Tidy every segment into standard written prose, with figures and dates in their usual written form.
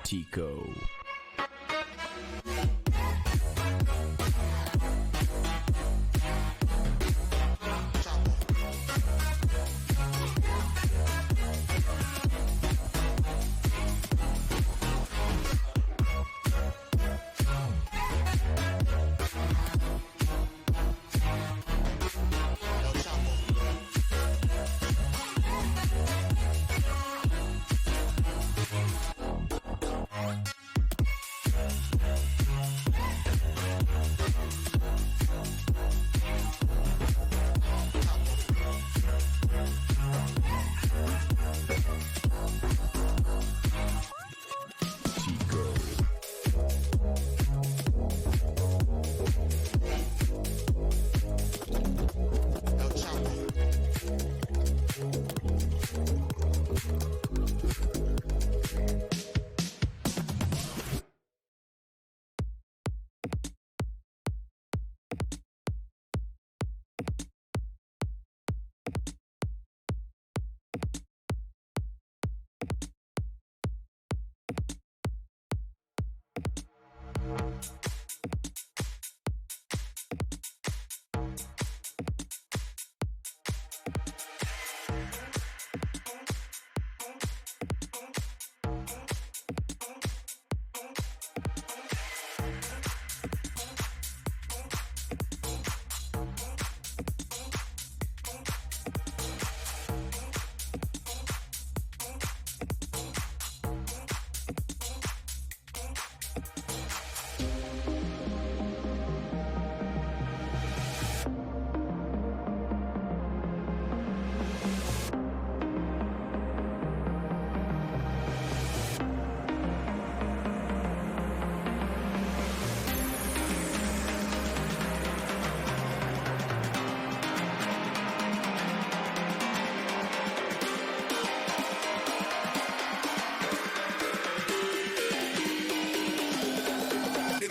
Tico.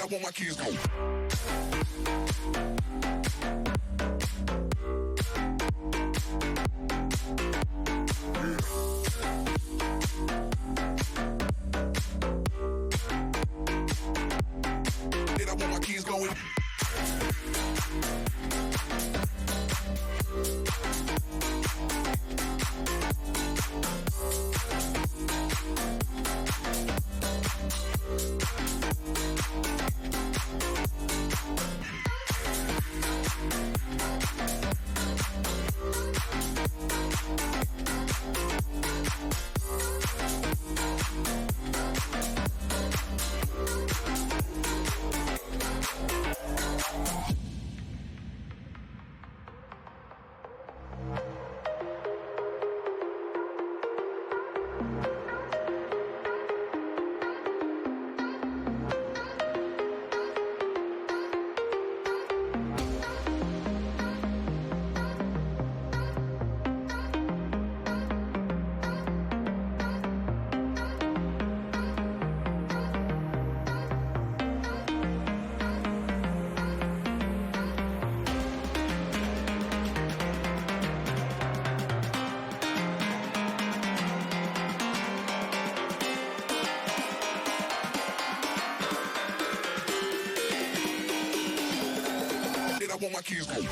I want my keys go. Then I want my keys going. I want my kids going.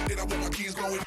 Did I want my kids going?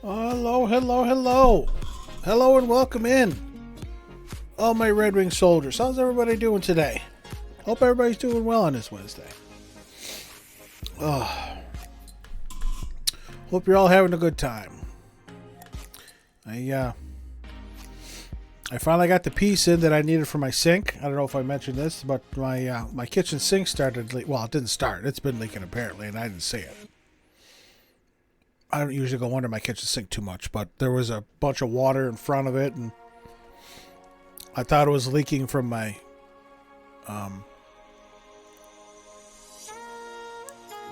Hello, hello, hello. Hello and welcome in. All my Red Wing soldiers. How's everybody doing today? Hope everybody's doing well on this Wednesday. Hope you're all having a good time. I finally got the piece in that I needed for my sink. I don't know if I mentioned this, but my kitchen sink started leaking. Well, it didn't start. It's been leaking apparently, and I didn't see it. I don't usually go under my kitchen sink too much, but there was a bunch of water in front of it, and I thought it was leaking from my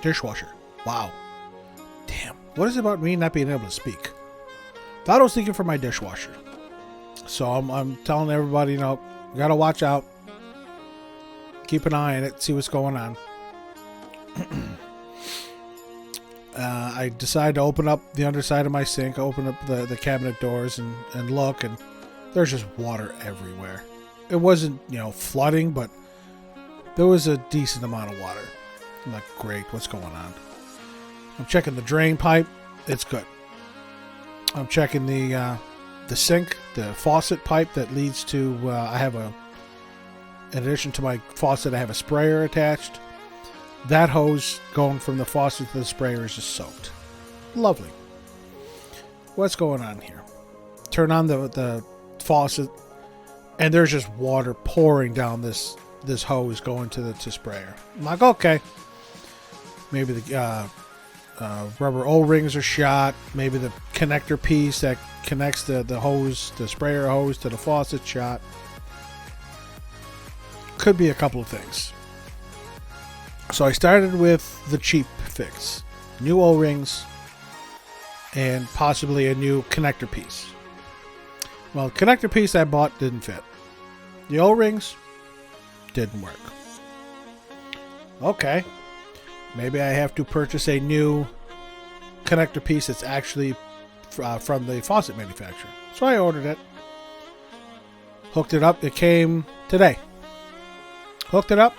dishwasher. Wow. Damn. what is it about me not being able to speak? Thought I was leaking from my dishwasher. So I'm telling everybody, gotta watch out. Keep an eye on it, see what's going on. I decided to open up the underside of my sink, open up the cabinet doors and look, and there's just water everywhere. It wasn't, flooding, but there was a decent amount of water. I'm like, great, what's going on? I'm checking the drain pipe. It's good. I'm checking the sink, the faucet pipe that leads to, in addition to my faucet, I have a sprayer attached. That hose going from the faucet to the sprayer is just soaked. Lovely. What's going on here? Turn on the faucet, and there's just water pouring down this hose going to the sprayer. I'm like, okay. Maybe the rubber O-rings are shot. Maybe the connector piece that connects the hose, the sprayer hose to the faucet shot. Could be a couple of things. So I started with the cheap fix. New O-rings and possibly a new connector piece. Well, the connector piece I bought didn't fit. The O-rings didn't work. Okay. Maybe I have to purchase a new connector piece that's actually from the faucet manufacturer. So I ordered it. Hooked it up. It came today. Hooked it up.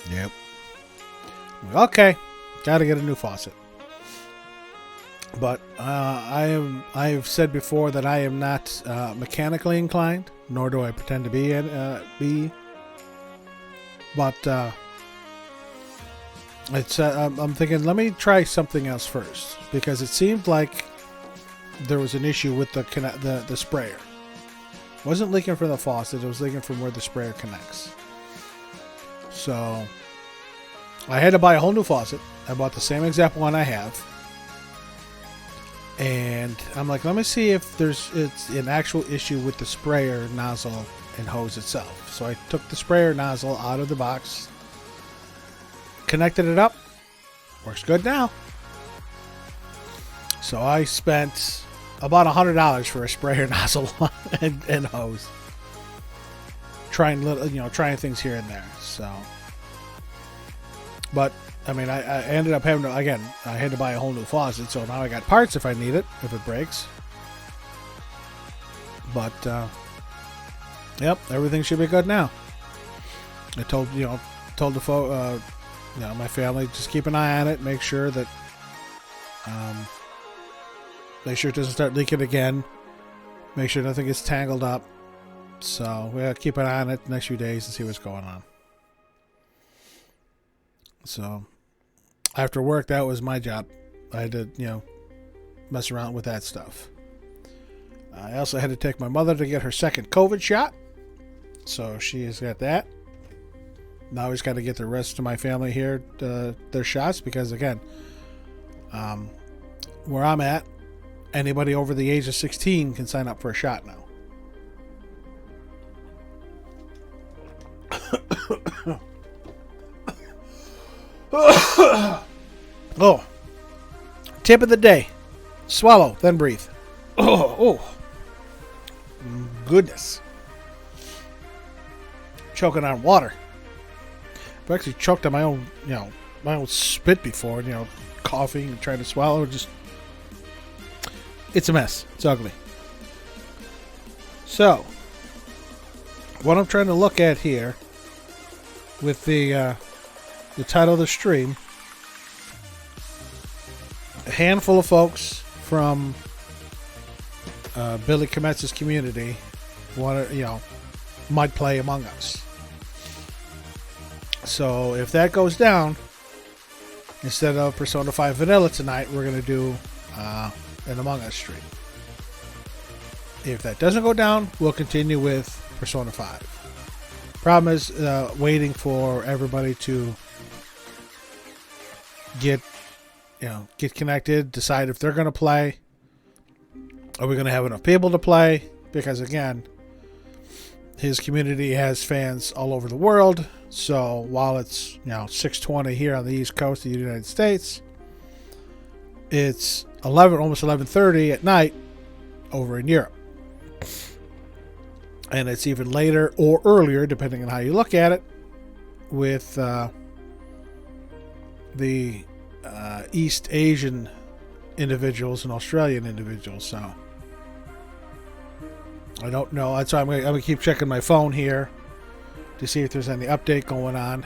Yep. Okay. Got to get a new faucet. But I've said before that I am not mechanically inclined, nor do I pretend to be. But I'm thinking, let me try something else first, because it seemed like there was an issue with the sprayer. It wasn't leaking from the faucet; it was leaking from where the sprayer connects. So I had to buy a whole new faucet. I bought the same exact one I have, and I'm like, let me see if it's an actual issue with the sprayer nozzle and hose itself. So I took the sprayer nozzle out of the box, connected it up. Works good now. So I spent about $100 for a sprayer nozzle and hose, trying things here and there. So, but I mean, I ended up having to, again, I had to buy a whole new faucet. So now I got parts if I need it, if it breaks. But yep, everything should be good now. I told my family, just keep an eye on it. Make sure that, make sure it doesn't start leaking again. Make sure nothing gets tangled up. So we'll keep an eye on it the next few days and see what's going on. So after work, that was my job. I had to, mess around with that stuff. I also had to take my mother to get her second COVID shot. So she has got that. Now we just got to get the rest of my family here their shots, because again, where I'm at, anybody over the age of 16 can sign up for a shot now. Oh, tip of the day: swallow, then breathe. Oh, goodness! Choking on water. I've actually choked on my own, my own spit before, coughing and trying to swallow. It's a mess. It's ugly. So, what I'm trying to look at here with the title of the stream, a handful of folks from Billy Kometz's community might play Among Us. So if that goes down, instead of Persona 5 Vanilla tonight, we're going to do an Among Us stream. If that doesn't go down, we'll continue with Persona 5. Problem is waiting for everybody to get connected, decide if they're going to play. Are we going to have enough people to play? Because again, his community has fans all over the world. So while it's 6:20 here on the East Coast of the United States, it's 11, almost 11:30 at night over in Europe. And it's even later or earlier, depending on how you look at it, with the East Asian individuals and Australian individuals. So I don't know. That's why I'm gonna keep checking my phone here to see if there's any update going on.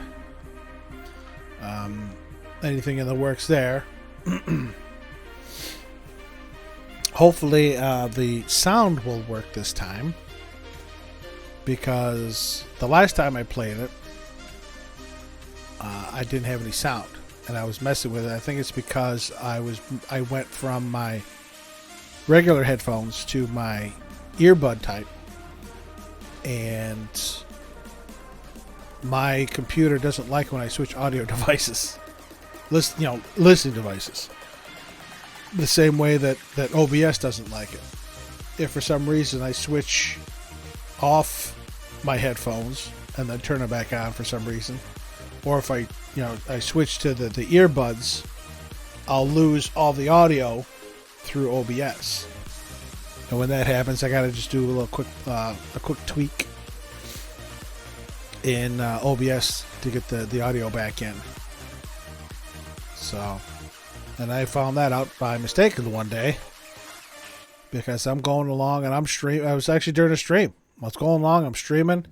Anything in the works there. Hopefully the sound will work this time, because the last time I played it, I didn't have any sound, and I was messing with it. I think it's because I went from my regular headphones to my earbud type, and my computer doesn't like when I switch audio devices, listening devices, the same way that OBS doesn't like it. If for some reason I switch off my headphones and then turn it back on for some reason, or if I switch to the earbuds, I'll lose all the audio through OBS. And when that happens, I gotta just do a quick tweak in OBS to get the audio back in. So, and I found that out by mistake the one day, because I'm going along and I'm streaming. I was actually during a stream. I was going along, I'm streaming.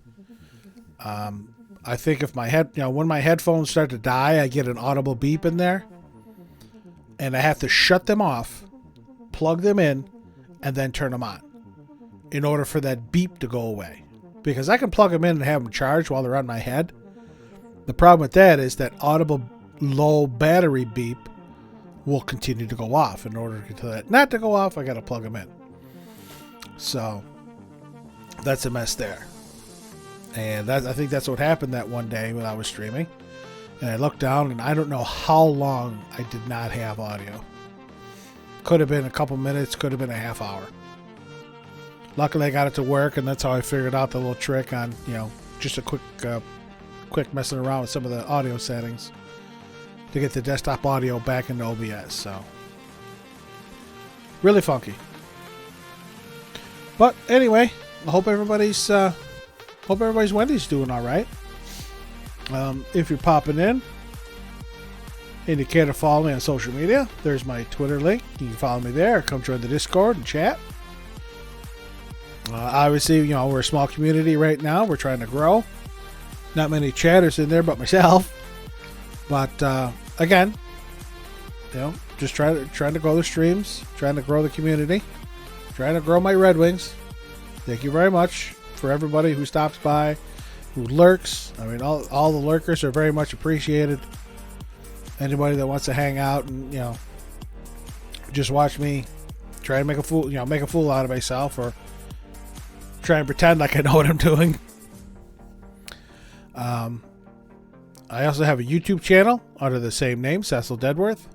I think if when my headphones start to die, I get an audible beep in there, and I have to shut them off, plug them in, and then turn them on in order for that beep to go away. Because I can plug them in and have them charged while they're on my head. The problem with that is that audible low battery beep will continue to go off. In order for that not to go off, I got to plug them in. So that's a mess there. And I think that's what happened that one day when I was streaming. And I looked down, and I don't know how long I did not have audio. Could have been a couple minutes, could have been a half hour. Luckily, I got it to work, and that's how I figured out the little trick on, just a quick messing around with some of the audio settings to get the desktop audio back into OBS. So, really funky. But anyway, I hope everybody's Wendy's doing all right. If you're popping in and you care to follow me on social media, there's my Twitter link. You can follow me there, or come join the Discord and chat. Obviously, we're a small community right now. We're trying to grow. Not many chatters in there but myself. But again, just trying to grow the streams, trying to grow the community, trying to grow my Red Wings. Thank you very much for everybody who stops by, who lurks. I mean, all the lurkers are very much appreciated. Anybody that wants to hang out and just watch me try to make a fool out of myself, or try and pretend like I know what I'm doing. I also have a YouTube channel under the same name, Cecil Deadworth.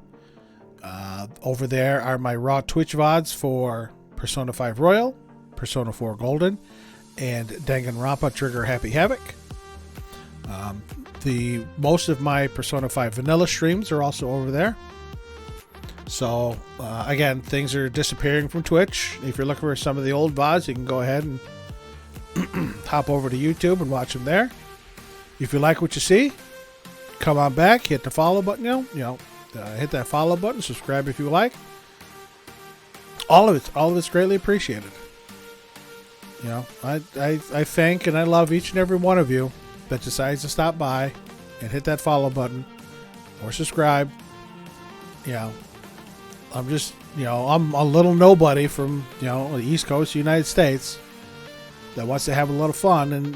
Over there are my raw Twitch VODs for Persona 5 Royal, Persona 4 Golden, and Danganronpa Trigger Happy Havoc. The most of my Persona 5 vanilla streams are also over there. So again, things are disappearing from Twitch. If you're looking for some of the old VODs, you can go ahead and hop over to YouTube and watch them there. If you like what you see, come on back, hit the follow button. Hit that follow button, subscribe if you like. All of it's greatly appreciated. I thank and I love each and every one of you that decides to stop by and hit that follow button or subscribe. I'm just, I'm a little nobody from, the East Coast of the United States that wants to have a lot of fun, and,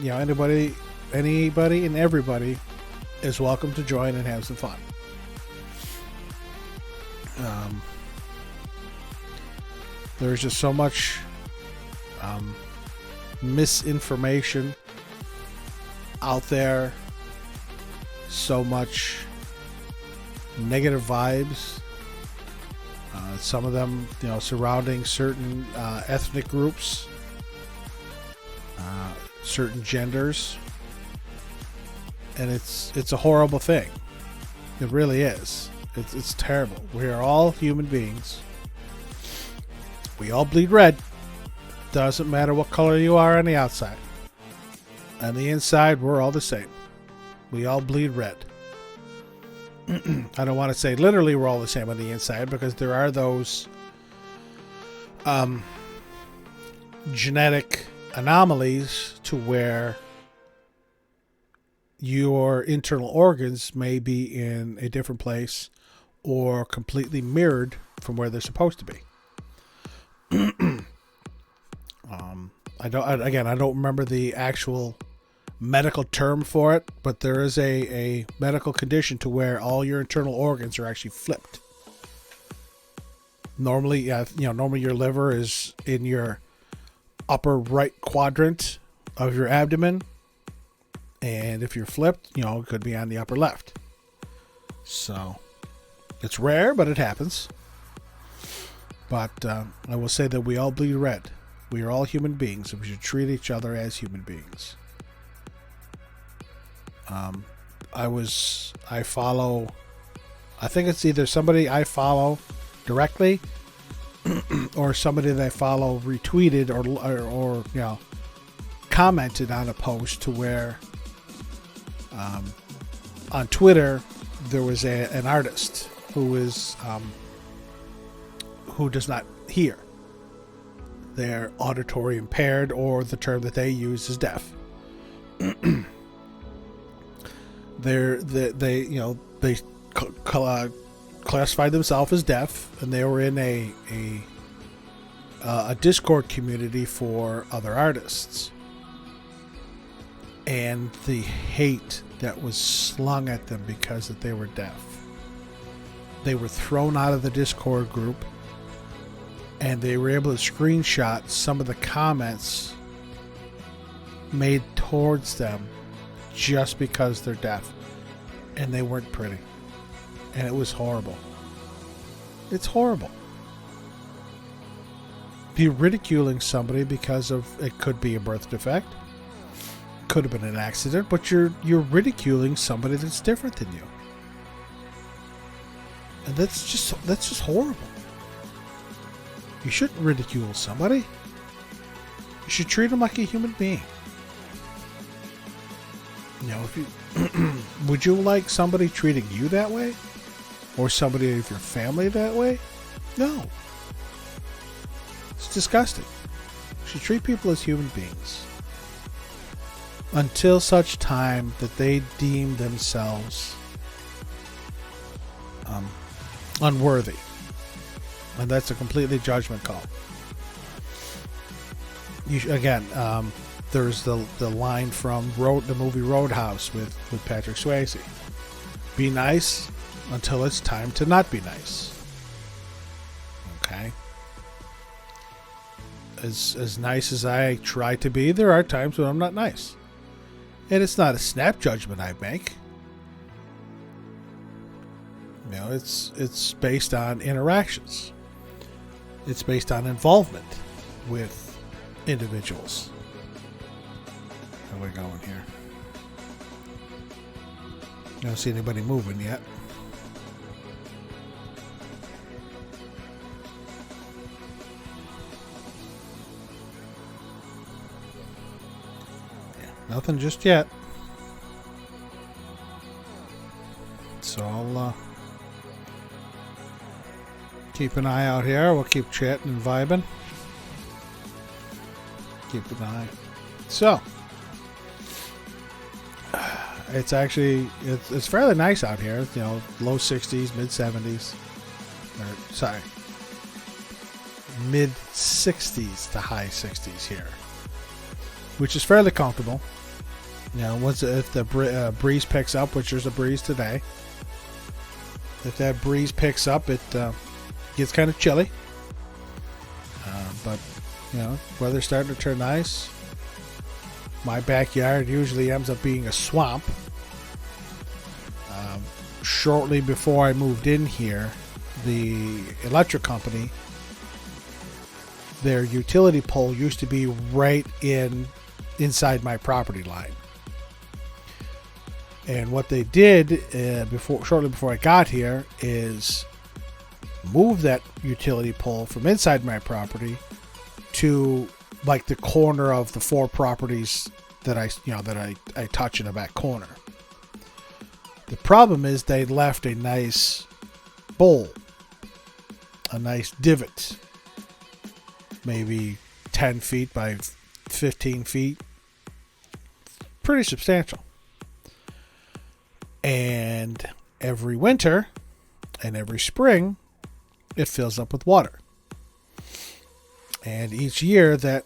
anybody and everybody is welcome to join and have some fun. There's just so much misinformation out there, so much negative vibes, some of them surrounding certain ethnic groups, certain genders, and it's a horrible thing. It really is. It's terrible. We are all human beings. We all bleed red. Doesn't matter what color you are on the outside. On the inside, we're all the same. We all bleed red. I don't want to say literally we're all the same on the inside, because there are those genetic anomalies to where your internal organs may be in a different place or completely mirrored from where they're supposed to be. I don't remember the actual medical term for it, but there is a medical condition to where all your internal organs are actually flipped. Normally, normally your liver is in your upper right quadrant of your abdomen, and if you're flipped, it could be on the upper left. So it's rare, but it happens. But I will say that we all bleed red. We are all human beings, and we should treat each other as human beings. I think it's either somebody I follow directly or somebody that I follow retweeted or commented on a post to where on Twitter there was an artist who does not hear. They're auditory impaired, or the term that they use is deaf. They classified themselves as deaf, and they were in a Discord community for other artists. And the hate that was slung at them because that they were deaf. They were thrown out of the Discord group, and they were able to screenshot some of the comments made towards them just because they're deaf. And they weren't pretty. And it was horrible. It's horrible. You're ridiculing somebody because of, it could be a birth defect, could have been an accident, but you're ridiculing somebody that's different than you. And that's just horrible. You shouldn't ridicule somebody. You should treat them like a human being. If you would you like somebody treating you that way, or somebody of your family that way? No. It's disgusting. You should treat people as human beings until such time that they deem themselves unworthy. And that's a completely judgment call. There's the line from the movie Roadhouse with Patrick Swayze. Be nice until it's time to not be nice. Okay? As nice as I try to be, there are times when I'm not nice. And it's not a snap judgment I make. It's based on interactions. It's based on involvement with individuals. How are we going here? I don't see anybody moving yet. Yeah, nothing just yet. So I'll keep an eye out here. We'll keep chatting and vibing. Keep an eye. So it's fairly nice out here. Low 60s, mid 70s. Mid 60s to high 60s here, which is fairly comfortable. If the breeze picks up, which there's a breeze today, if that breeze picks up, it gets kind of chilly. But weather's starting to turn nice. My backyard usually ends up being a swamp. Shortly before I moved in here, the electric company, their utility pole used to be right inside my property line. And what they did shortly before I got here is move that utility pole from inside my property to like the corner of the 4 properties that I touch in the back corner. The problem is they left a nice bowl, a nice divot, maybe 10 feet by 15 feet, pretty substantial. And every winter and every spring, it fills up with water. And each year, that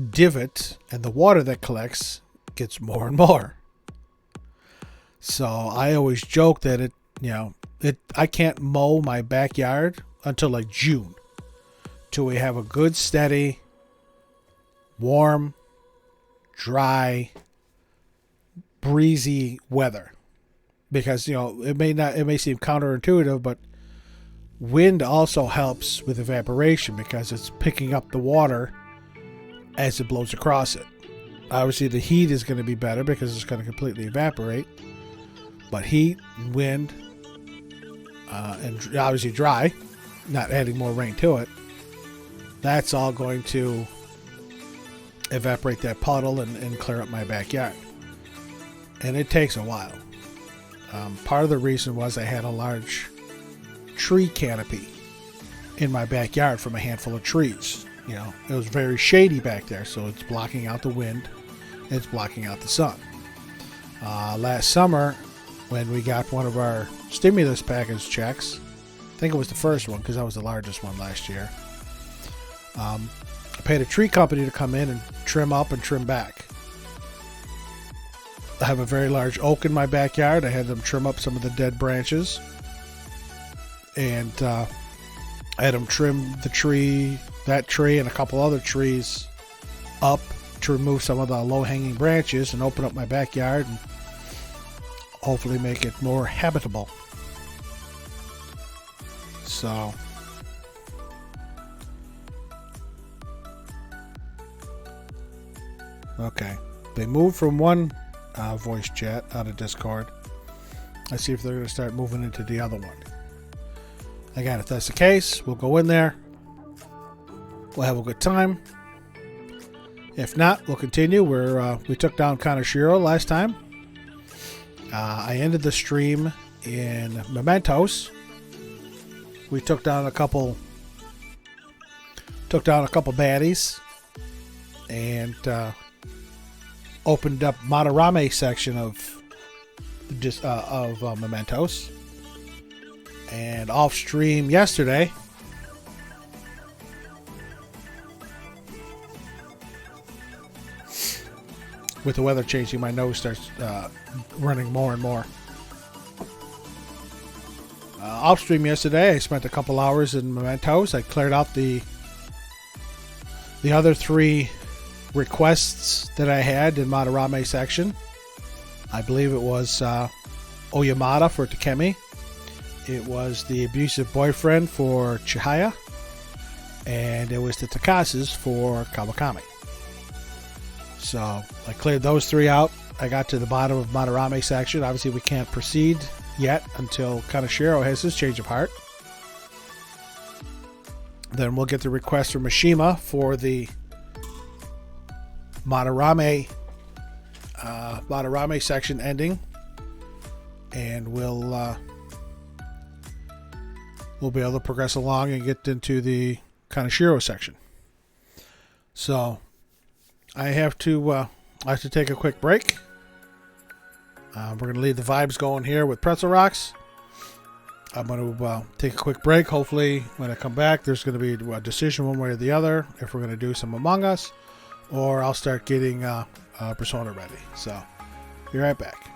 divot and the water that collects gets more and more. So I always joke that I can't mow my backyard until like June, till we have a good, steady, warm, dry, breezy weather. Because it may seem counterintuitive, but wind also helps with evaporation because it's picking up the water as it blows across it. Obviously, the heat is going to be better because it's going to completely evaporate. But heat, wind, and obviously dry, not adding more rain to it, that's all going to evaporate that puddle and clear up my backyard. And it takes a while. Part of the reason was I had a large tree canopy in my backyard from a handful of trees. It was very shady back there, so it's blocking out the wind, and it's blocking out the sun. Last summer, when we got one of our stimulus package checks, I think it was the first one because that was the largest one last year, I paid a tree company to come in and trim up and trim back. I have a very large oak in my backyard. I had them trim up some of the dead branches. And I had them trim that tree and a couple other trees up to remove some of the low-hanging branches and open up my backyard and hopefully make it more habitable. So okay. They moved from one voice chat out of Discord. Let's see if they're going to start moving into the other one. Again, if that's the case, we'll go in there. We'll have a good time. If not, we'll continue. We took down Kanashiro last time. I ended the stream in Mementos. We took down a couple baddies and opened up Madarame section of Mementos. And off stream yesterday, with the weather changing, my nose starts running more and more. Off stream yesterday, I spent a couple hours in Mementos. I cleared out the other 3 requests that I had in Madarame section. I believe it was Oyamada for Takemi. It was the abusive boyfriend for Chihaya. And it was the Takases for Kawakami. So I cleared those 3 out. I got to the bottom of Madarame section. Obviously, we can't proceed yet until Kanashiro has his change of heart. Then we'll get the request from Mishima for the Madarame section ending, and we'll be able to progress along and get into the Kanashiro section. So I have to take a quick break. We're going to leave the vibes going here with Pretzel Rocks. I'm going to take a quick break. Hopefully, when I come back, there's going to be a decision one way or the other if we're going to do some Among Us, or I'll start getting Persona ready. So, be right back.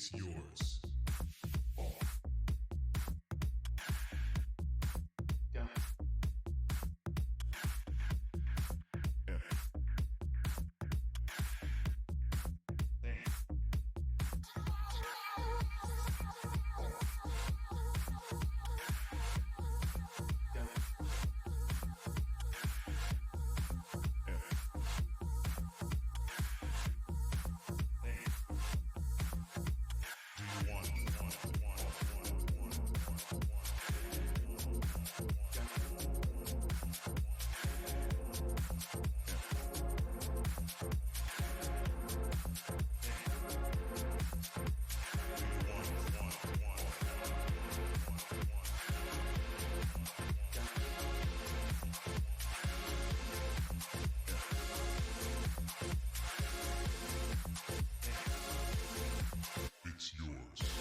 It's yours. It's yours.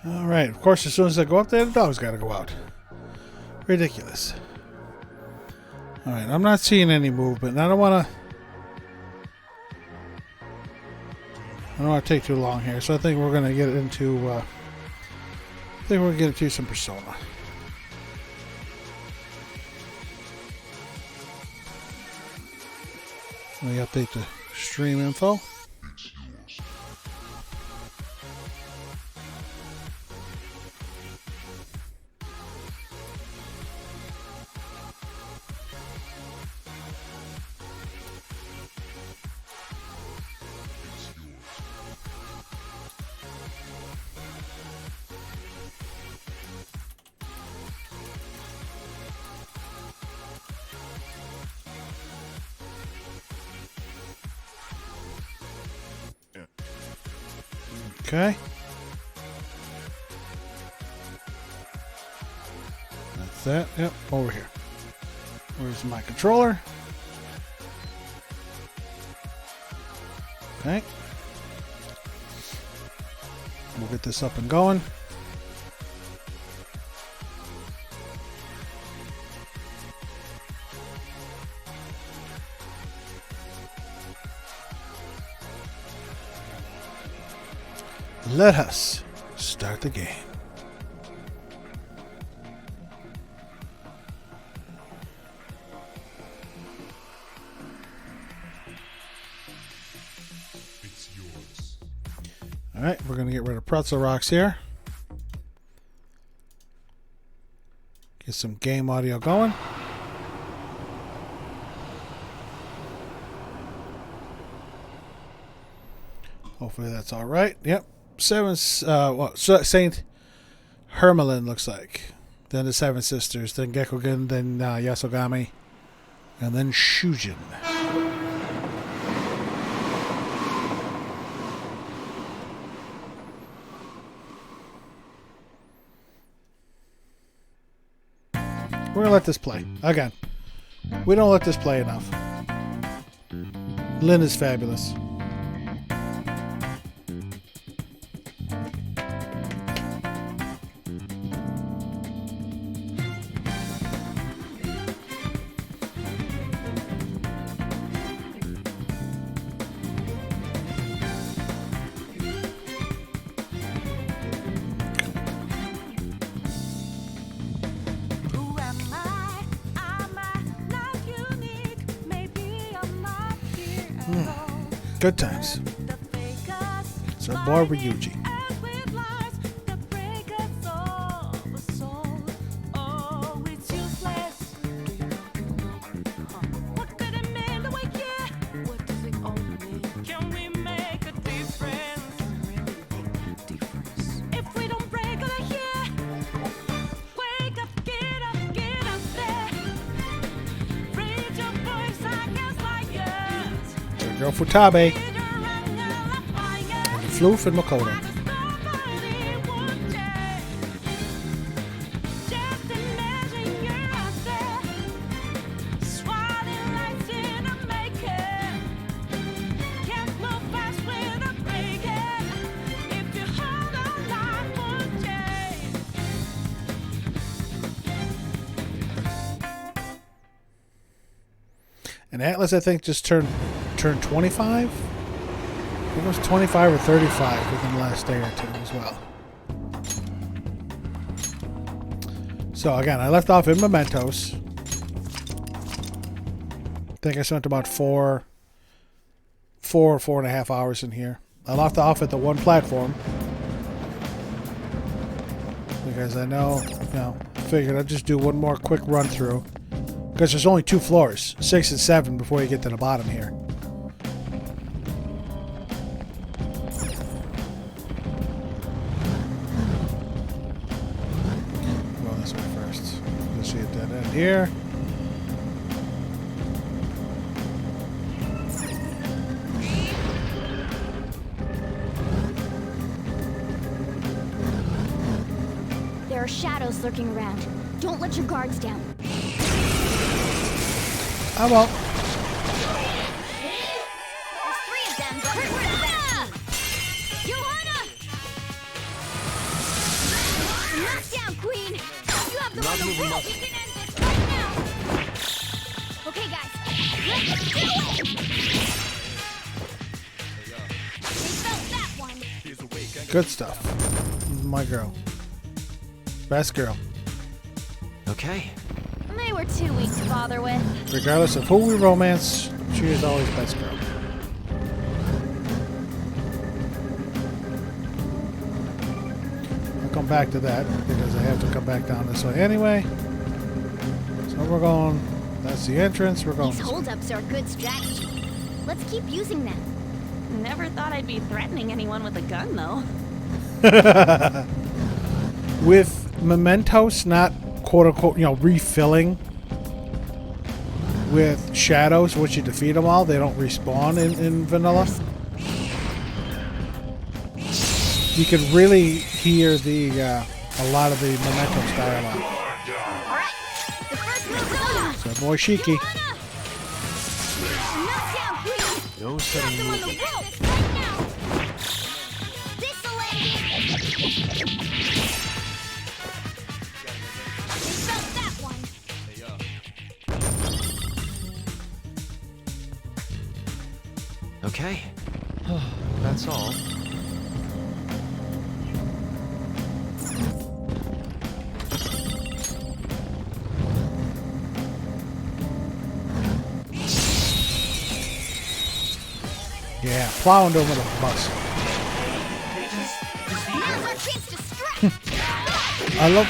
All right. Of course, as soon as I go up there, the dog's got to go out. Ridiculous. All right. I'm not seeing any movement. I don't want to. I don't want to take too long here, so I think we're going to get into. I think we're going to get into some Persona. Let me update the stream info. Okay. That's that. Yep, over here. Where's my controller? Okay. We'll get this up and going. Let us start the game. It's yours. All right, we're going to get rid of pretzel rocks here. Get some game audio going. Hopefully that's all right. Yep. Saint Hermelin looks like. Then the Seven Sisters. Then Gekkogen. Then Yasogami. And then Shujin. We're going to let this play. Again, we don't let this play enough. Lynn is fabulous. Good times. So, boy, Ryuji. Girl Futabe. And Floof and Makoto. And Atlas, I think, just turned 25. It was 25 or 35 within the last day or two as well. So again, I left off in Mementos. I think I spent about four and a half hours in here. I left off at the one platform because I know, figured I'd just do one more quick run through. Because there's only 2 floors, 6 and 7, before you get to the bottom here. Go this way first. You'll see a dead end here. There are shadows lurking around. Don't let your guards down. I won't. There's 3 of them, but we're that team. Johanna! Knockdown, Queen! You have the one to rule! We can end this right now! Okay, guys, let's do it! They felt that one! Good stuff. My girl. Best girl. Okay. They were too weak to bother with. Regardless of who we romance, she is always best girl. I'll come back to that because I have to come back down this way anyway. So we're going. That's the entrance. We're going. These holdups are a good strategy. Let's keep using them. Never thought I'd be threatening anyone with a gun, though. With Mementos not quote unquote, refilling with shadows, once you defeat them all, they don't respawn in vanilla. You can really hear a lot of the Mementos dialogue. Alright, the first move is on! So, boy, Shiki. Knockdown, Queen! No Drop sudden them on the movement. ropes right now! This'll end it! They felt that one! Okay. That's all. plow into him with a bus. Now's our chance to strike. I love,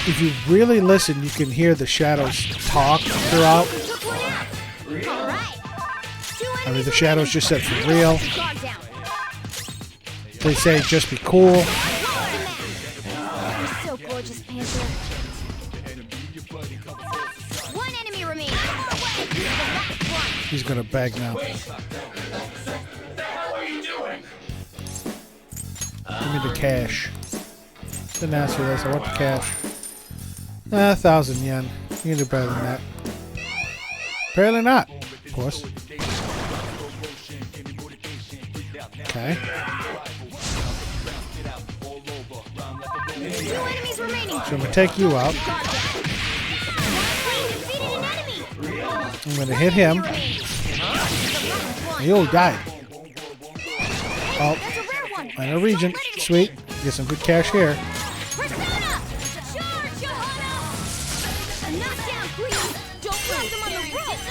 if you really listen, you can hear the shadows talk throughout. Took one out. All right. I mean, the shadows just said for real. Guard down. They say just be cool. You're so gorgeous, Panther. One enemy remaining. The last one. He's gonna beg now. Give me the cash. Didn't ask for this. I want the cash. 1,000 yen. You can do better than that. Apparently not. Of course. Okay. 2 enemies remaining. So I'm gonna take you out. Guard down. Queen defeated an enemy. I'm gonna hit him. Remaining. The last one. He all died. Oh, That's a rare one. minor region. Sweet. Get some good cash here. Persona! Charge, Johanna! A knockdown, Queen! Don't lose them on the ropes!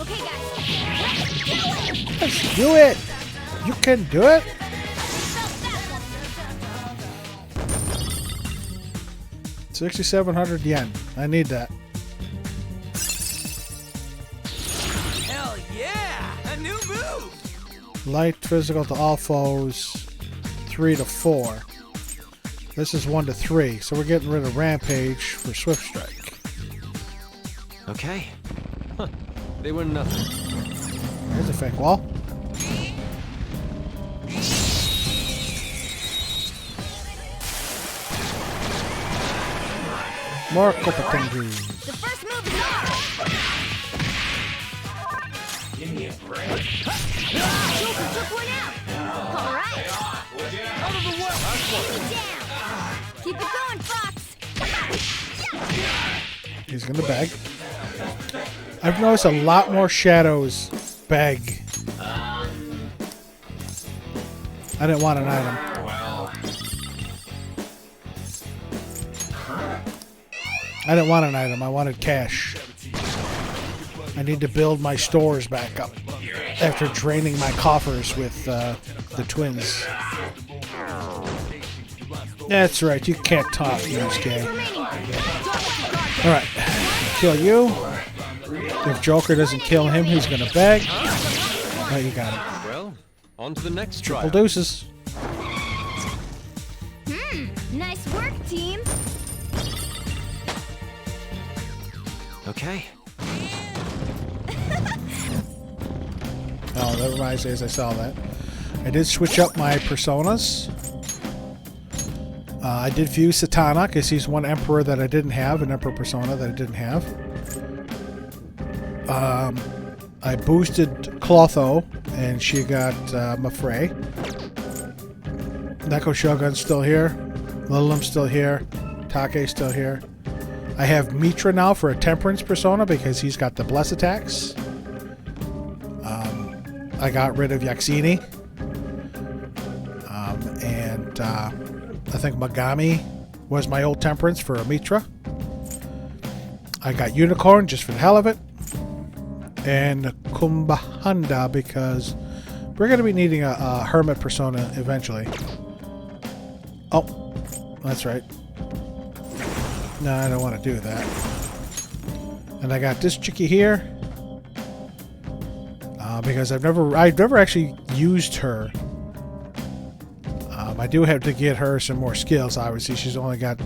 Okay, guys. Let's do it! Let's do it. You can do it. 6,700 yen. I need that. Hell yeah! A new move! Light physical to all foes, 3 to 4. This is 1 to 3, so we're getting rid of Rampage for Swift Strike. Okay. Huh. They were nothing. There's a fake wall. More Kopatengus. The first move is ours! Joker took one out! Alright! Out of the way! Keep it down! Keep it going, Fox! He's gonna beg. I've noticed a lot more shadows beg. I didn't want an item. I didn't want an item. I wanted cash. I need to build my stores back up after draining my coffers with the twins. That's right. You can't talk, use game. Alright. Kill you. If Joker doesn't kill him, he's gonna beg. Oh, you got it. Well, on to the next Triple trial. deuces. Nice work, team! Okay. Oh, that reminds me as I saw that. I did switch up my personas. I did fuse Satana because he's one Emperor that I didn't have, an Emperor persona that I didn't have. I boosted Clotho, and she got Mafrey. Neko Shogun's still here. Lilim's still here. Take's still here. I have Mitra now for a Temperance persona because he's got the Bless attacks. I got rid of Yaxini. And I think Magami was my old Temperance for a Mitra. I got Unicorn just for the hell of it. And Kumbahanda because we're going to be needing a Hermit persona eventually. Oh, that's right. No, I don't want to do that. And I got this chickie here because I've never actually used her. I do have to get her some more skills. Obviously, she's only got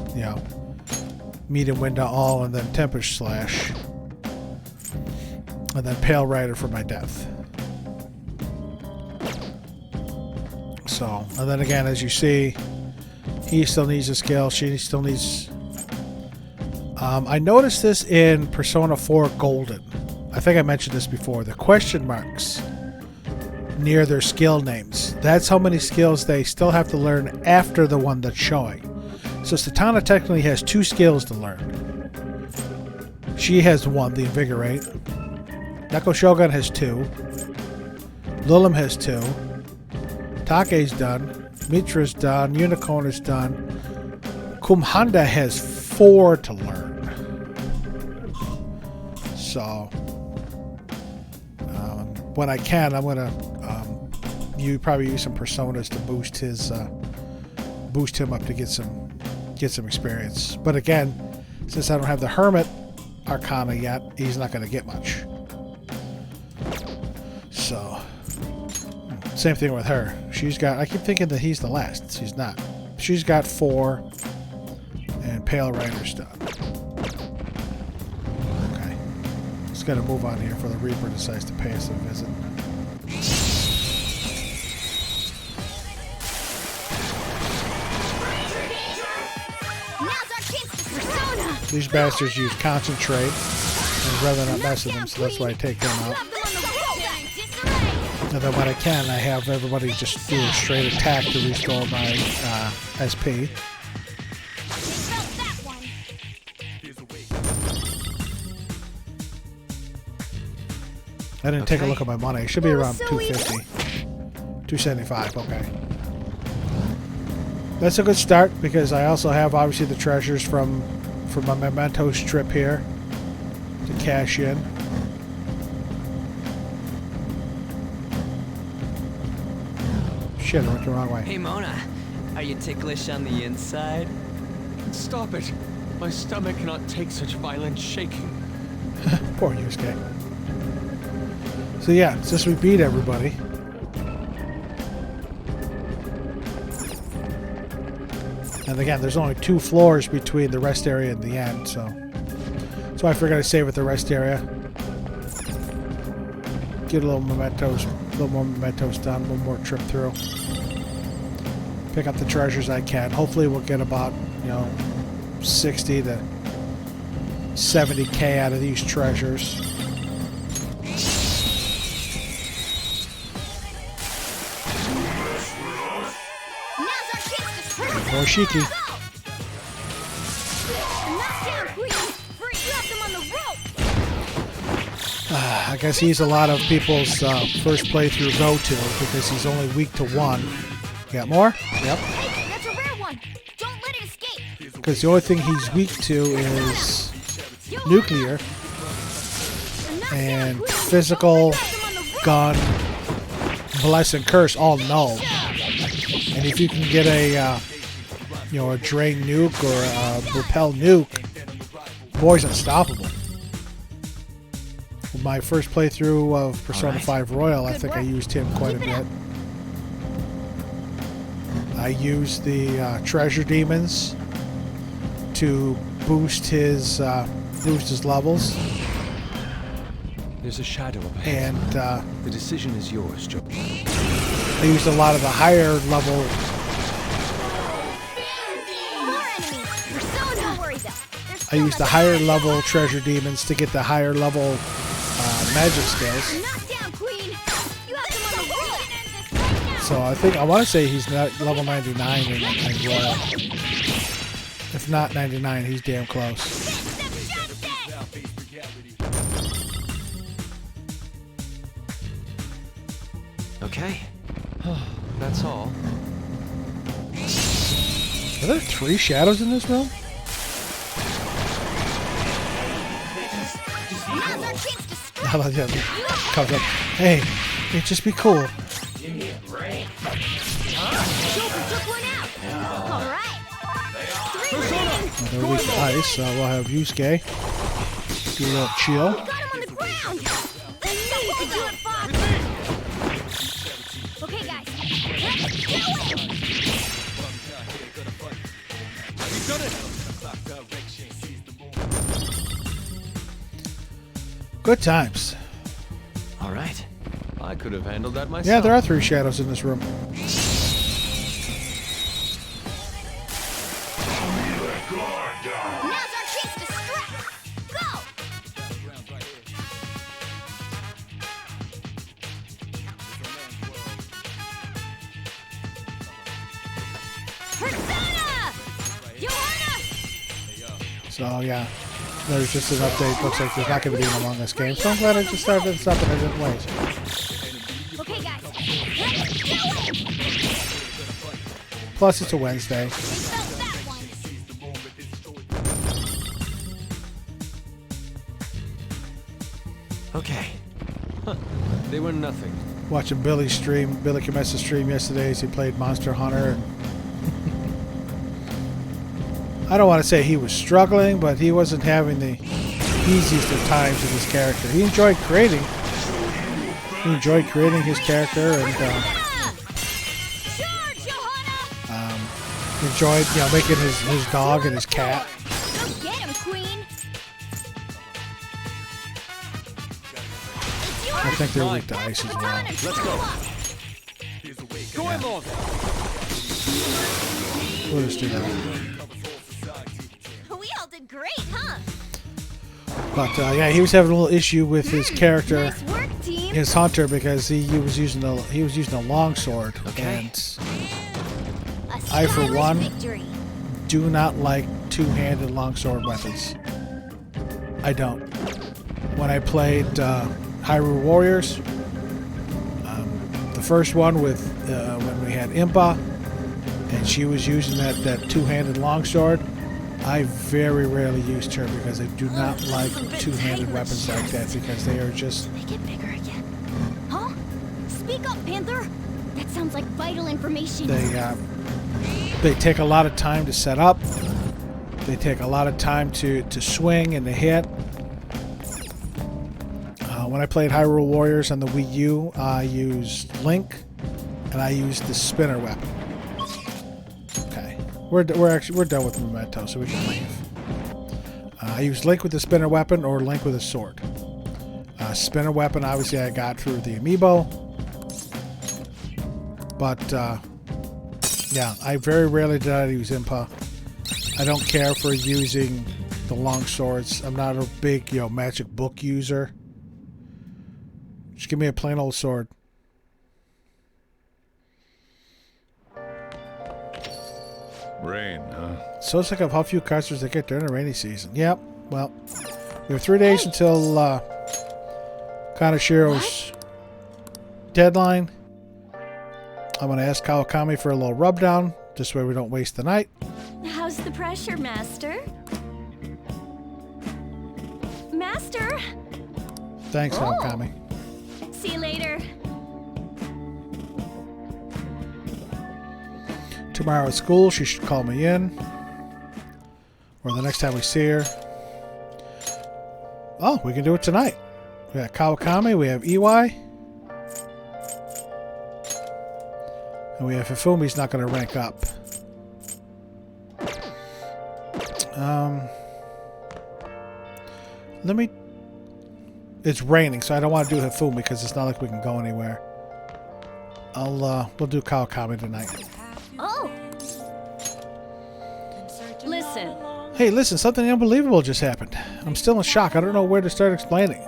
medium window all, and then Tempest Slash, and then Pale Rider for my death. So, and then again, as you see, he still needs a skill. She still needs. I noticed this in Persona 4 Golden. I think I mentioned this before. The question marks near their skill names. That's how many skills they still have to learn after the one that's showing. So Satana technically has 2 skills to learn. She has 1, the Invigorate. Neko Shogun has 2. Lilim has 2. Take's done. Mitra's done. Unicorn is done. Kumhanda has 4 to learn. when I can, I'm gonna probably use some personas to boost him up to get some experience. But again, since I don't have the Hermit Arcana yet, he's not gonna get much. So same thing with her. She's got. I keep thinking that he's the last. She's not. She's got 4, and Pale Rider's done. Okay, just gotta move on here before the Reaper decides to pay us a visit. Now's our chance to persona. These bastards use Concentrate, and I'd rather not mess with them, so that's why I take them out. You have them on the roll. Disarray. And then when I can, I have everybody just do a straight attack to restore my SP. Felt that one. I didn't take a Okay. look at my money. It should be That was around so 250. 275, okay. That's a good start because I also have obviously the treasures from my Mementos trip here to cash in. Shit, I went the wrong way. Hey, Mona. Are you ticklish on the inside? Stop it. My stomach cannot take such violent shaking. Poor Yusuke. So yeah, since we beat everybody, and again, there's only 2 floors between the rest area and the end, so I figured I'd save at the rest area. Get a little more mementos done, one more trip through. Pick up the treasures I can. Hopefully we'll get about, 60 to 70k out of these treasures. Now's our chance to persona. More Shiki. Knockdown queen. Free. You have them on the rope. I guess he's a lot of people's first playthrough go-to because he's only weak to 1. Got more? Yep. Hey, that's a rare one. Don't let it escape. Because the only thing he's weak to is nuclear and physical, gun, bless and curse, all null. And if you can get a a drain nuke or a repel nuke, boy's unstoppable. With my first playthrough of Persona 5 Royal, I think I used him quite a bit. I used the treasure demons to boost his levels, There's a shadow up ahead. and The decision is yours, Joe. I used a lot of the higher level. More enemies. Persona. Don't worry though. There's I still used the much higher more. level treasure demons to get the higher level magic skills. Knockdown queen. You have them on the roll. We can end this right now. So I want to say he's not level 99 in Royal. If not 99, he's damn close. Okay. That's all. Are there 3 shadows in this room? Now's our chance to strike. I like that. Comes up. Hey, just be cool. Joker took one out. All right. 3 remaining. They're weak to ice, so we'll have Yusuke do a little chill. Got him on the ground. I knew you could do it, Fox. Okay, guys. Let's do it. Good times. All right. I could have handled that myself. Yeah, there are 3 shadows in this room. Now's our chance to strike. Go. Persona. Johanna. So yeah, there's just an update. Looks like there's not going to be an Among Us game. So I'm glad I just started this up and I didn't wait. Okay, guys. Let's do it. Plus it's a Wednesday. We felt that one. Okay. Huh. They were nothing. Watching Billy Comessa stream yesterday as he played Monster Hunter. I don't want to say he was struggling, but he wasn't having the easiest of times with his character. He enjoyed creating. His character and Charge, Johanna! enjoyed, making his dog and his cat. Go get him, Queen! It's yours! I think they're weak to ice as well. Let's go. Go him over. We'll just do that. We all did great, huh? But yeah, he was having a little issue with his character, Nice work, team! his hunter, because he was using a longsword, and A I, for stylish one, victory. do not like two-handed longsword weapons. I don't. When I played Hyrule Warriors, the first one with when we had Impa, and she was using that two-handed longsword, I very rarely used her because I do not like two-handed weapons like that because they are just... They get bigger again. Huh? Speak up, Panther! That sounds like vital information. They take a lot of time to set up. They take a lot of time to swing and to hit. When I played Hyrule Warriors on the Wii U, I used Link, and I used the spinner weapon. Okay, we're done with Memento, so we can leave. I used Link with the spinner weapon or Link with a sword. Spinner weapon, obviously, I got through the amiibo, but yeah, I very rarely did I use Impa. I don't care for using the long swords. I'm not a big, magic book user. Just give me a plain old sword. Rain, huh? So it's like of how few customers they get during the rainy season. Yep. Well, we have 3 days until Kanashiro's deadline. I'm going to ask Kawakami for a little rub down. This way we don't waste the night. How's the pressure, Master? Master? Thanks, Kawakami. See you later. Tomorrow at school, she should call me in. Or the next time we see her. Oh, we can do it tonight. We got Kawakami, we have EY. And we have Hifumi's not going to rank up. Let me... It's raining, so I don't want to do Hifumi because it's not like we can go anywhere. We'll do Kawakami tonight. Oh! Listen, Hey, listen, something unbelievable just happened. I'm still in shock. I don't know where to start explaining.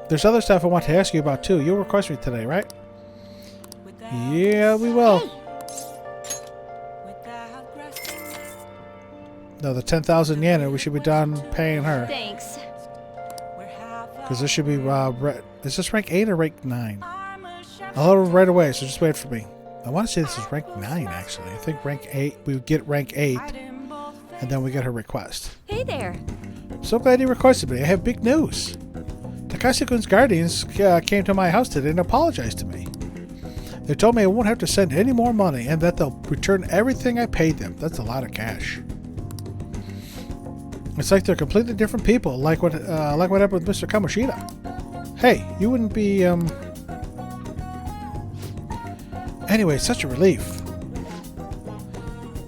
There's other stuff I want to ask you about too. You'll request me today, right? Yeah, we will. No, the 10,000 yen, and we should be done paying her. thanks. Because this should be, is this rank 8 or rank 9? I'll order right away, so just wait for me. I want to say this is rank 9, actually. I think rank 8, we would get rank 8, and then we get her request. Hey there. I'm so glad you requested me. I have big news. Takashi-kun's guardians came to my house today and apologized to me. They told me I won't have to send any more money and that they'll return everything I paid them. That's a lot of cash. It's like they're completely different people, like what happened with Mr. Kamoshida. Hey, you wouldn't be, Anyway, it's such a relief.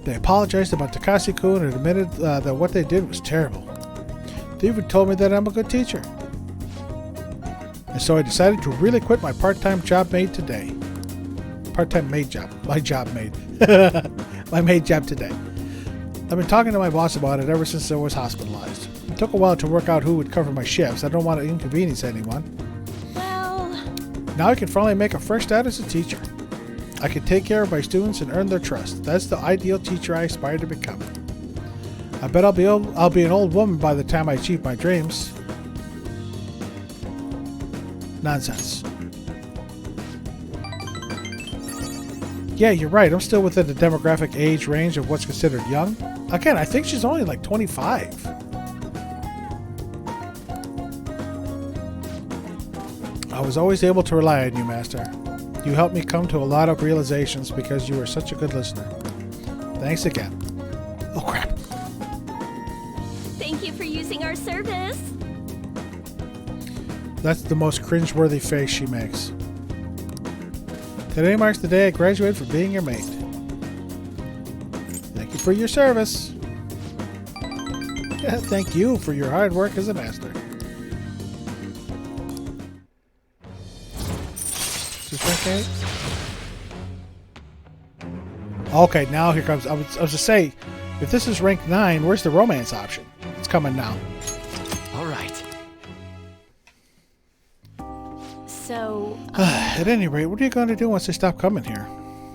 They apologized about Takashi-kun and admitted that what they did was terrible. They even told me that I'm a good teacher. And so I decided to really quit my part-time job made today. Part-time maid job. My job made. My maid job today. I've been talking to my boss about it ever since I was hospitalized. It took a while to work out who would cover my shifts. I don't want to inconvenience anyone. Well, Now I can finally make a fresh start as a teacher. I can take care of my students and earn their trust. That's the ideal teacher I aspire to become. I bet I'll be an old woman by the time I achieve my dreams. Nonsense. Yeah, you're right. I'm still within the demographic age range of what's considered young. Again, I think she's only like 25. was always able to rely on you, Master. You helped me come to a lot of realizations because you were such a good listener. Thanks again. Oh, crap. Thank you for using our service. That's the most cringeworthy face she makes. Today marks the day I graduated from being your mate. Thank you for your service. Thank you for your hard work as a master. Is this rank 8? Okay, now here comes... I was to say, if this is rank 9, where's the romance option? It's coming now. All right. So, At any rate, what are you going to do once they stop coming here?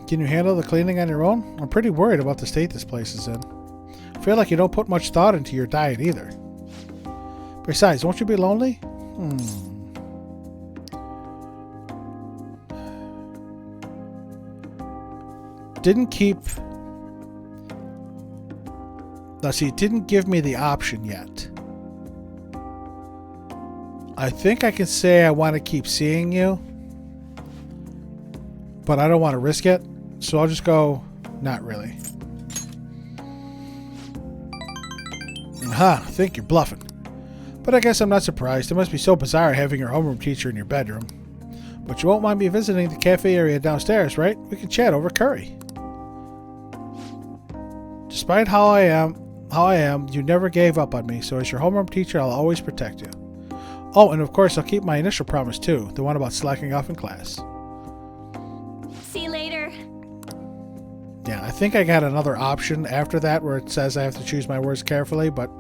Can you handle the cleaning on your own? I'm pretty worried about the state this place is in. I feel like you don't put much thought into your diet either. Besides, won't you be lonely? Didn't keep... Now see, it didn't give me the option yet. I think I can say I want to keep seeing you, but I don't want to risk it, so I'll just go, not really. Aha, I think you're bluffing. But I guess I'm not surprised. It must be so bizarre having your homeroom teacher in your bedroom. But you won't mind me visiting the cafe area downstairs, right? We can chat over curry. Despite how I am, you never gave up on me, so as your homeroom teacher, I'll always protect you. Oh, and of course, I'll keep my initial promise too, the one about slacking off in class. see you later. Yeah, I think I got another option after that where it says I have to choose my words carefully, but...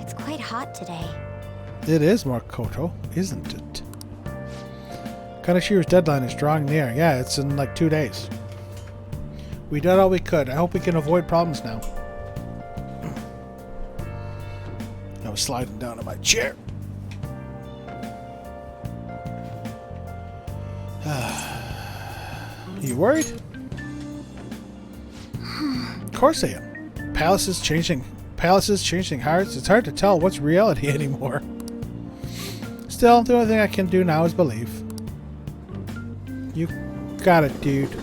It's quite hot today. It is, Makoto, isn't it? Kanashiro's deadline is drawing near. Yeah, it's in like 2 days. We did all we could. I hope we can avoid problems now. I was sliding down in my chair. You worried? Of course I am. Palaces changing hearts. It's hard to tell what's reality anymore. Still, the only thing I can do now is believe. You got it, dude.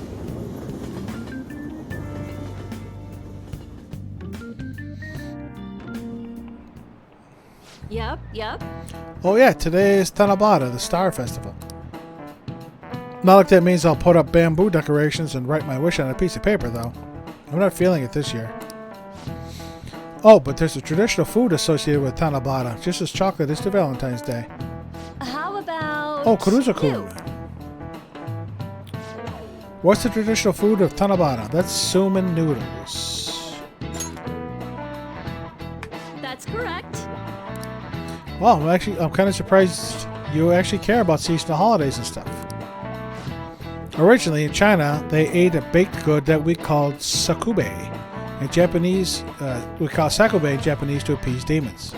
Yep. Oh yeah, today is Tanabata, the Star Festival. Not like that means I'll put up bamboo decorations and write my wish on a piece of paper, though. I'm not feeling it this year. Oh, but there's a traditional food associated with Tanabata, just as chocolate is to Valentine's Day. How about... Oh, Kuruza-kun. you? What's the traditional food of Tanabata? That's suman noodles. That's correct. Well, I'm kind of surprised you actually care about seasonal holidays and stuff. Originally, in China, they ate a baked good that we called sakube. In Japanese, we call sakube in Japanese to appease demons.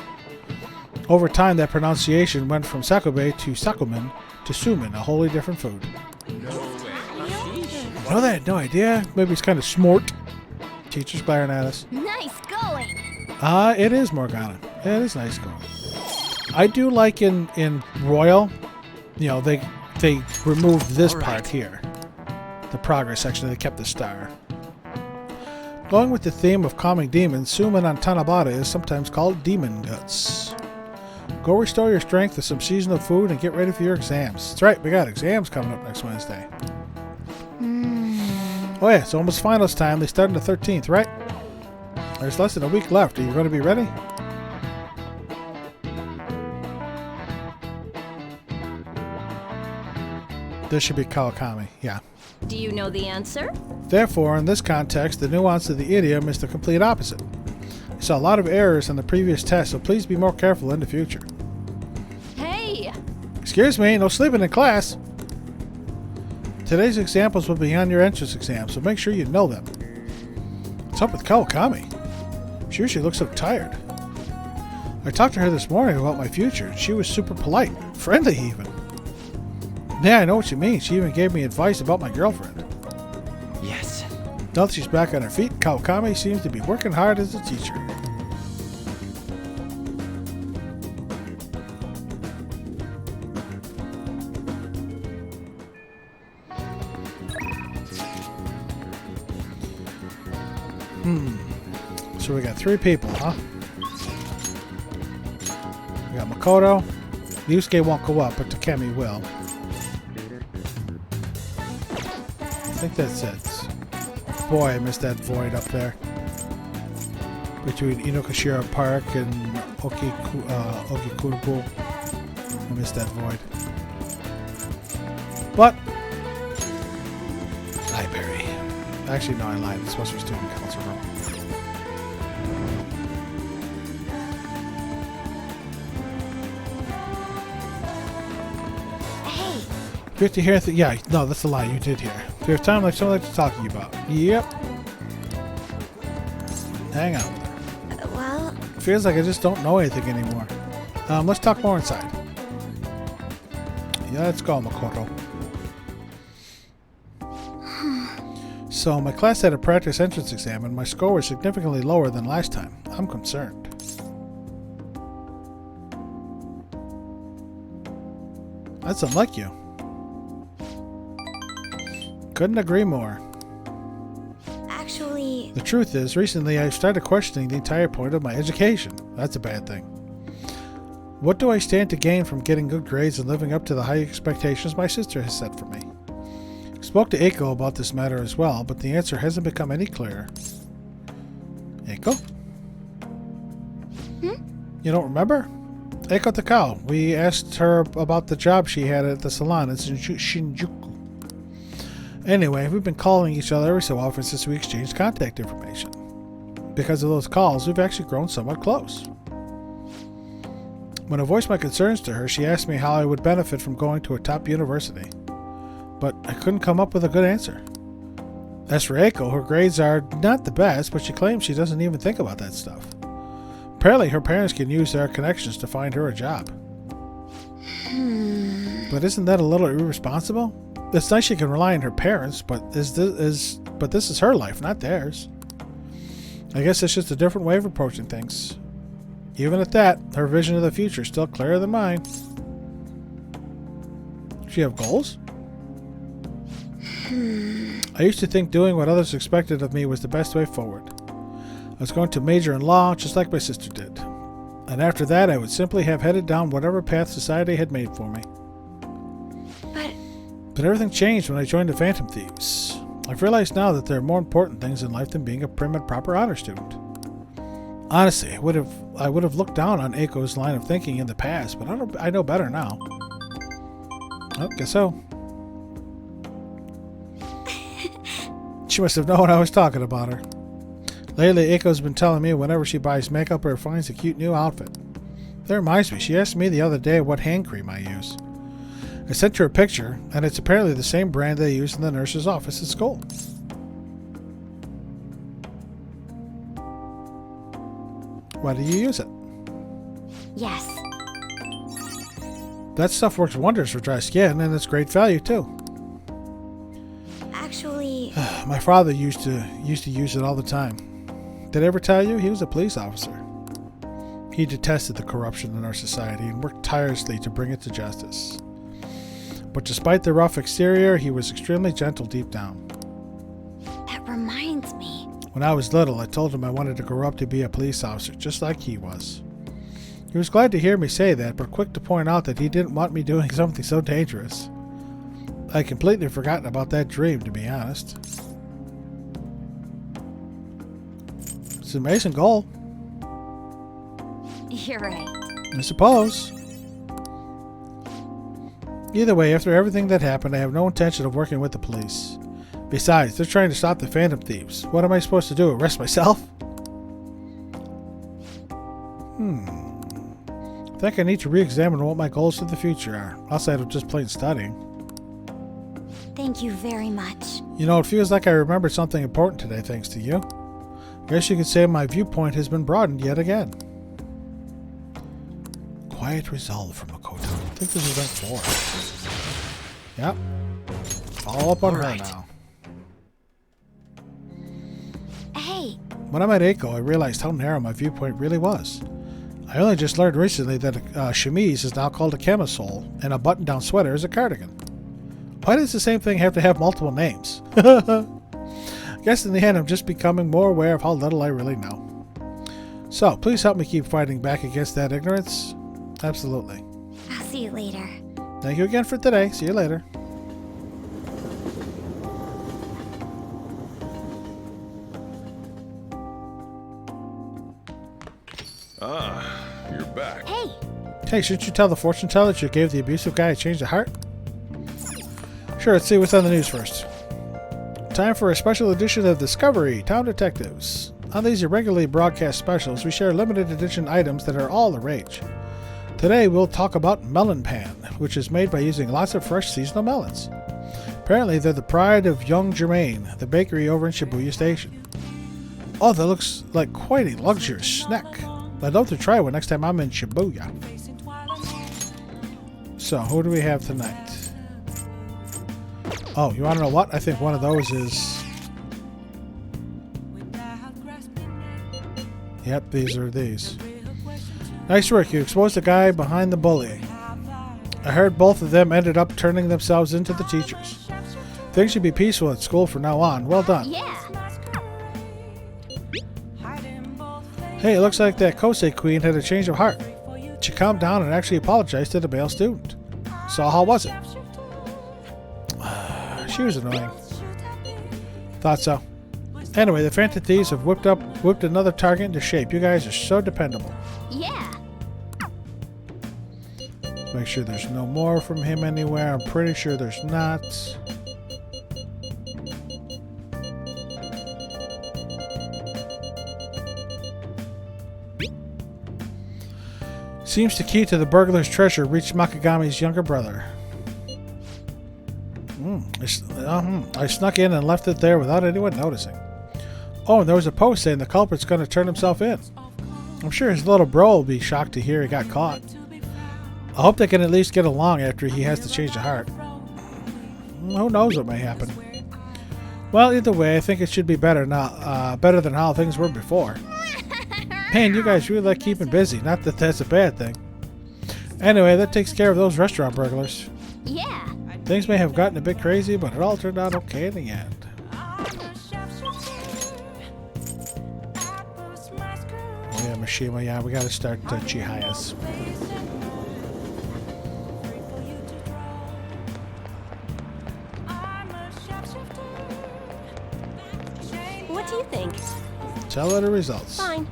Over time, that pronunciation went from sakube to sakumen to suman, a wholly different food. Well, I had no idea. Maybe it's kind of smart. Teacher's glaring at us. Nice going. It is Morgana. It is nice going. I do like in Royal, you know, they removed this part here. The progress section, they kept the star. Going with the theme of calming demons, suman on Tanabata is sometimes called demon guts. Go restore your strength with some seasonal food and get ready for your exams. That's right, we got exams coming up next Wednesday. Oh yeah, it's almost finals time. They start on the 13th, right? There's less than a week left. Are you going to be ready? This should be Kawakami, yeah. Do you know the answer? Therefore, in this context, the nuance of the idiom is the complete opposite. I saw a lot of errors in the previous test, so please be more careful in the future. Hey! Excuse me, no sleeping in class. Today's examples will be on your entrance exam, so make sure you know them. What's up with Kawakami? She usually looks so tired. I talked to her this morning about my future, and she was super polite, friendly even. Yeah, I know what you mean. She even gave me advice about my girlfriend. Yes. Now that she's back on her feet, Kawakami seems to be working hard as a teacher. So we got 3 people, huh? We got Makoto. Yusuke won't go up, but Takemi will. I think that's it. Boy, I missed that void up there. Between Inokashira Park and Okikurbo. I missed that void. But library. Actually, no, I lied. It's supposed to be student council room. Hey, If you have to hear anything, yeah, no, that's a lie. You did hear. If you have time, like something to talk to you about. Yep. Hang on. well, Feels like I just don't know anything anymore. Let's talk more inside. Yeah, let's go, Makoto. So, my class had a practice entrance exam, and my score was significantly lower than last time. I'm concerned. That's unlike you. Couldn't agree more. actually, The truth is, recently I've started questioning the entire point of my education. That's a bad thing. What do I stand to gain from getting good grades and living up to the high expectations my sister has set for me? Spoke to Eiko about this matter as well, but the answer hasn't become any clearer. Eiko? You don't remember? Eiko Takao. We asked her about the job she had at the salon in Shinjuku. Anyway, we've been calling each other every so often since we exchanged contact information. Because of those calls, we've actually grown somewhat close. When I voiced my concerns to her, she asked me how I would benefit from going to a top university. But I couldn't come up with a good answer. As for Eiko, her grades are not the best, but she claims she doesn't even think about that stuff. Apparently, her parents can use their connections to find her a job. But isn't that a little irresponsible? It's nice she can rely on her parents, but this is her life, not theirs. I guess it's just a different way of approaching things. Even at that, her vision of the future is still clearer than mine. Does she have goals? I used to think doing what others expected of me was the best way forward. I was going to major in law, just like my sister did. And after that, I would simply have headed down whatever path society had made for me. But everything changed when I joined the Phantom Thieves. I've realized now that there are more important things in life than being a prim and proper honor student. Honestly, I would have looked down on Eiko's line of thinking in the past, but I know better now. Oh, guess so. She must have known I was talking about her. Lately, Eiko's been telling me whenever she buys makeup or finds a cute new outfit. That reminds me, she asked me the other day what hand cream I use. I sent her a picture, and it's apparently the same brand they use in the nurse's office at school. Why do you use it? yes. That stuff works wonders for dry skin, and it's great value too. Actually, My father used to use it all the time. Did I ever tell you he was a police officer? He detested the corruption in our society and worked tirelessly to bring it to justice. But despite the rough exterior, he was extremely gentle deep down. that reminds me. When I was little, I told him I wanted to grow up to be a police officer, just like he was. He was glad to hear me say that, but quick to point out that he didn't want me doing something so dangerous. I'd completely forgotten about that dream, to be honest. It's an amazing goal, You're right. I suppose. Either way, after everything that happened, I have no intention of working with the police. Besides, they're trying to stop the Phantom Thieves. What am I supposed to do, arrest myself? I think I need to re-examine what my goals for the future are, outside of just plain studying. Thank you very much. You know, it feels like I remembered something important today thanks to you. Guess you could say my viewpoint has been broadened yet again. Quiet resolve from Makoto. I think this is rank 4. Yep. Follow up on her Alright. now. Hey, When I met Eiko, I realized how narrow my viewpoint really was. I only just learned recently that a chemise is now called a camisole, and a button-down sweater is a cardigan. Why does the same thing have to have multiple names? Guess in the end I'm just becoming more aware of how little I really know. So, please help me keep fighting back against that ignorance. Absolutely. I'll see you later. Thank you again for today. See you later. Ah, you're back. Hey, Hey, shouldn't you tell the fortune teller that you gave the abusive guy a change of heart? Sure, let's see what's on the news first. Time for a special edition of Discovery Town Detectives. On these irregularly broadcast specials, we share limited edition items that are all the rage. Today, we'll talk about Melon Pan, which is made by using lots of fresh seasonal melons. Apparently, they're the pride of Young Germain, the bakery over in Shibuya Station. Oh, that looks like quite a luxurious snack. I'd love to try one next time I'm in Shibuya. So, who do we have tonight? Oh, you want to know what? I think one of those is... Yep, these are these. Nice work, you exposed the guy behind the bullying. I heard both of them ended up turning themselves into the teachers. Things should be peaceful at school from now on. Well done. yeah. Hey, it looks like that Kosei queen had a change of heart. She calmed down and actually apologized to the male student. So how was it? She was annoying. Thought so. Anyway, the Phantom Thieves have whipped another target into shape. You guys are so dependable. Yeah. Make sure there's no more from him anywhere. I'm pretty sure there's not. Seems the key to the burglar's treasure reached Makagami's younger brother. I snuck in and left it there without anyone noticing. Oh, and there was a post saying the culprit's going to turn himself in. I'm sure his little bro will be shocked to hear he got caught. I hope they can at least get along after he has to change the heart. Who knows what may happen. Well, either way, I think it should be better now, better than how things were before. Man, you guys really like keeping busy. Not that that's a bad thing. Anyway, that takes care of those restaurant burglars. Yeah. Things may have gotten a bit crazy, but it all turned out okay in the end. Oh yeah, Mishima, yeah, we gotta start Chihayas. What do you think? Tell her the results. Fine.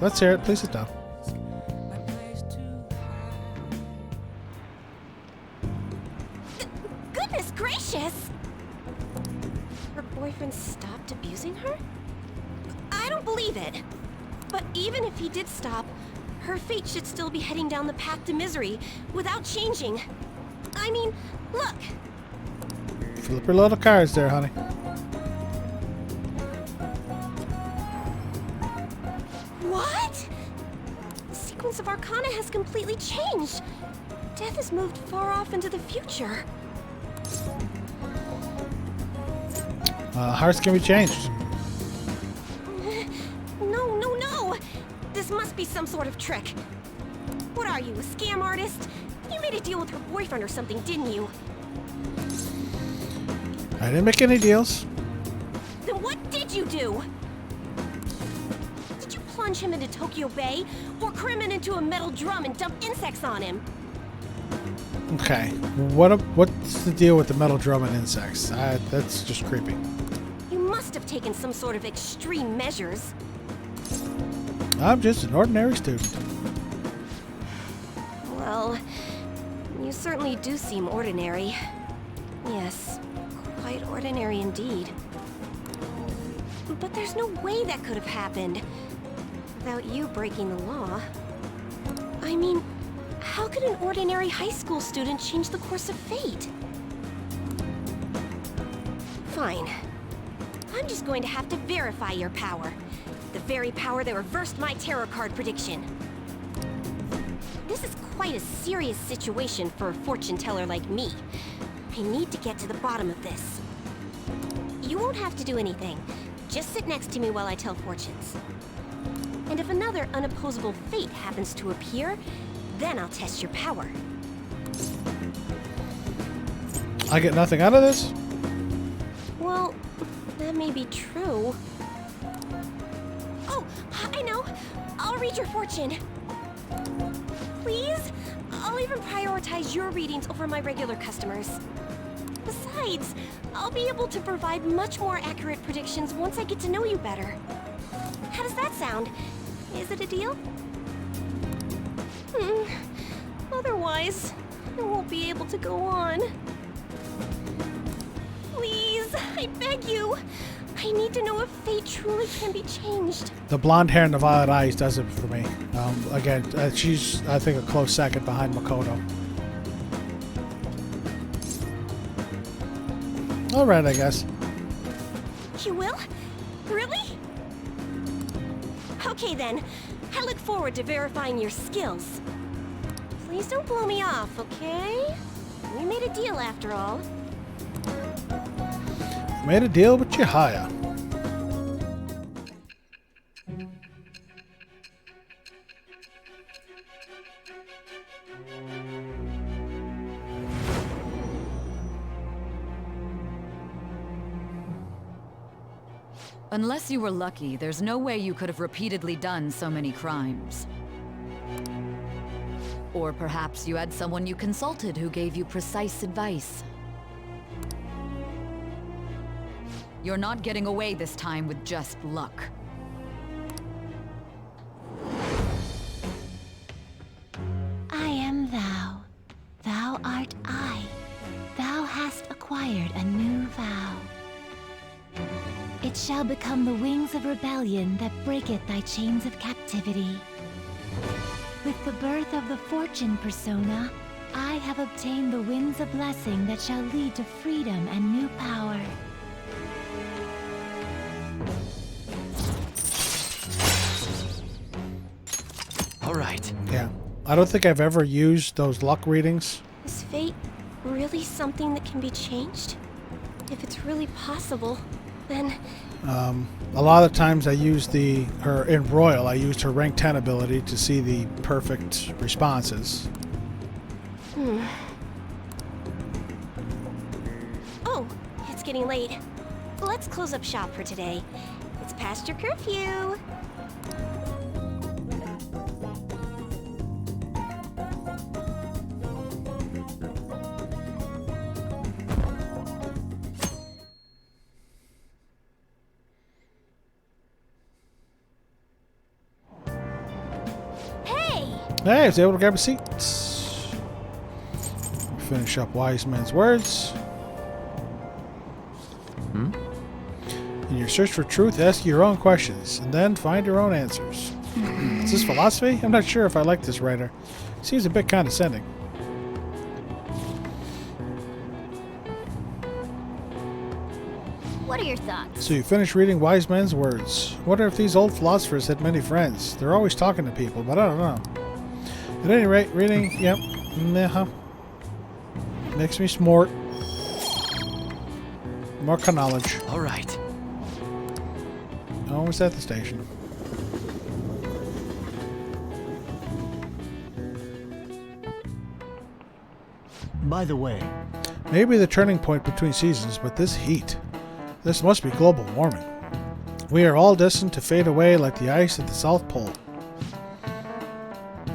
Let's hear it. Please sit down. Goodness gracious! Her boyfriend stopped abusing her? I don't believe it. But even if he did stop, her fate should still be heading down the path to misery without changing. I mean, look! Flip her little cards there, honey. What? The sequence of Arcana has completely changed. Death has moved far off into the future. Hearts can be changed. No. This must be some sort of trick. What are you, a scam artist? You made a deal with her boyfriend or something, didn't you? I didn't make any deals. Then what did you do? Did you plunge him into Tokyo Bay? Or cram him into a metal drum and dump insects on him? Okay. What's the deal with the metal drum and insects? That's just creepy. You must have taken some sort of extreme measures. I'm just an ordinary student. Well, you certainly do seem ordinary. Yes, quite ordinary indeed. But there's no way that could have happened without you breaking the law. I mean, how could an ordinary high school student change the course of fate? Fine. I'm just going to have to verify your power. The very power that reversed my tarot card prediction. this is quite a serious situation for a fortune teller like me. I need to get to the bottom of this. You won't have to do anything. Just sit next to me while I tell fortunes. And if another unopposable fate happens to appear, then I'll test your power. I get nothing out of this? Well, that may be true. Oh, I know. I'll read your fortune. Please? I'll even prioritize your readings over my regular customers. Besides, I'll be able to provide much more accurate predictions once I get to know you better. How does that sound? Is it a deal? Otherwise, I won't be able to go on. Please, I beg you. I need to know if fate truly can be changed. The blonde hair and the violet eyes does it for me. Again, she's, I think, a close second behind Makoto. Alright, I guess. You will? Really? Okay then. I look forward to verifying your skills. Please don't blow me off, okay? We made a deal after all. Made a deal with Chihaya. Unless you were lucky, there's no way you could have repeatedly done so many crimes. Or perhaps you had someone you consulted who gave you precise advice. You're not getting away this time with just luck. I am thou. Thou art I. Thou hast acquired a new vow. It shall become the wings of rebellion that breaketh thy chains of captivity. With the birth of the fortune persona, I have obtained the winds of blessing that shall lead to freedom and new power. All right. Yeah. I don't think I've ever used those luck readings. Is fate really something that can be changed? If it's really possible, then... A lot of the times I used her in Royal, I used her rank 10 ability to see the perfect responses. Oh, it's getting late. Let's close up shop for today. It's past your curfew. Hey, I was able to grab a seat. Finish up Wise Men's Words. In your search for truth, ask your own questions, and then find your own answers. Is this philosophy? I'm not sure if I like this writer. Seems a bit condescending. What are your thoughts? So you finish reading Wise Men's Words. Wonder if these old philosophers had many friends. They're always talking to people, but I don't know. At any rate, reading, yep, makes me smart. More knowledge. All right. Almost at the station. By the way, Maybe the turning point between seasons, but this heat. This must be global warming. We are all destined to fade away like the ice at the South Pole.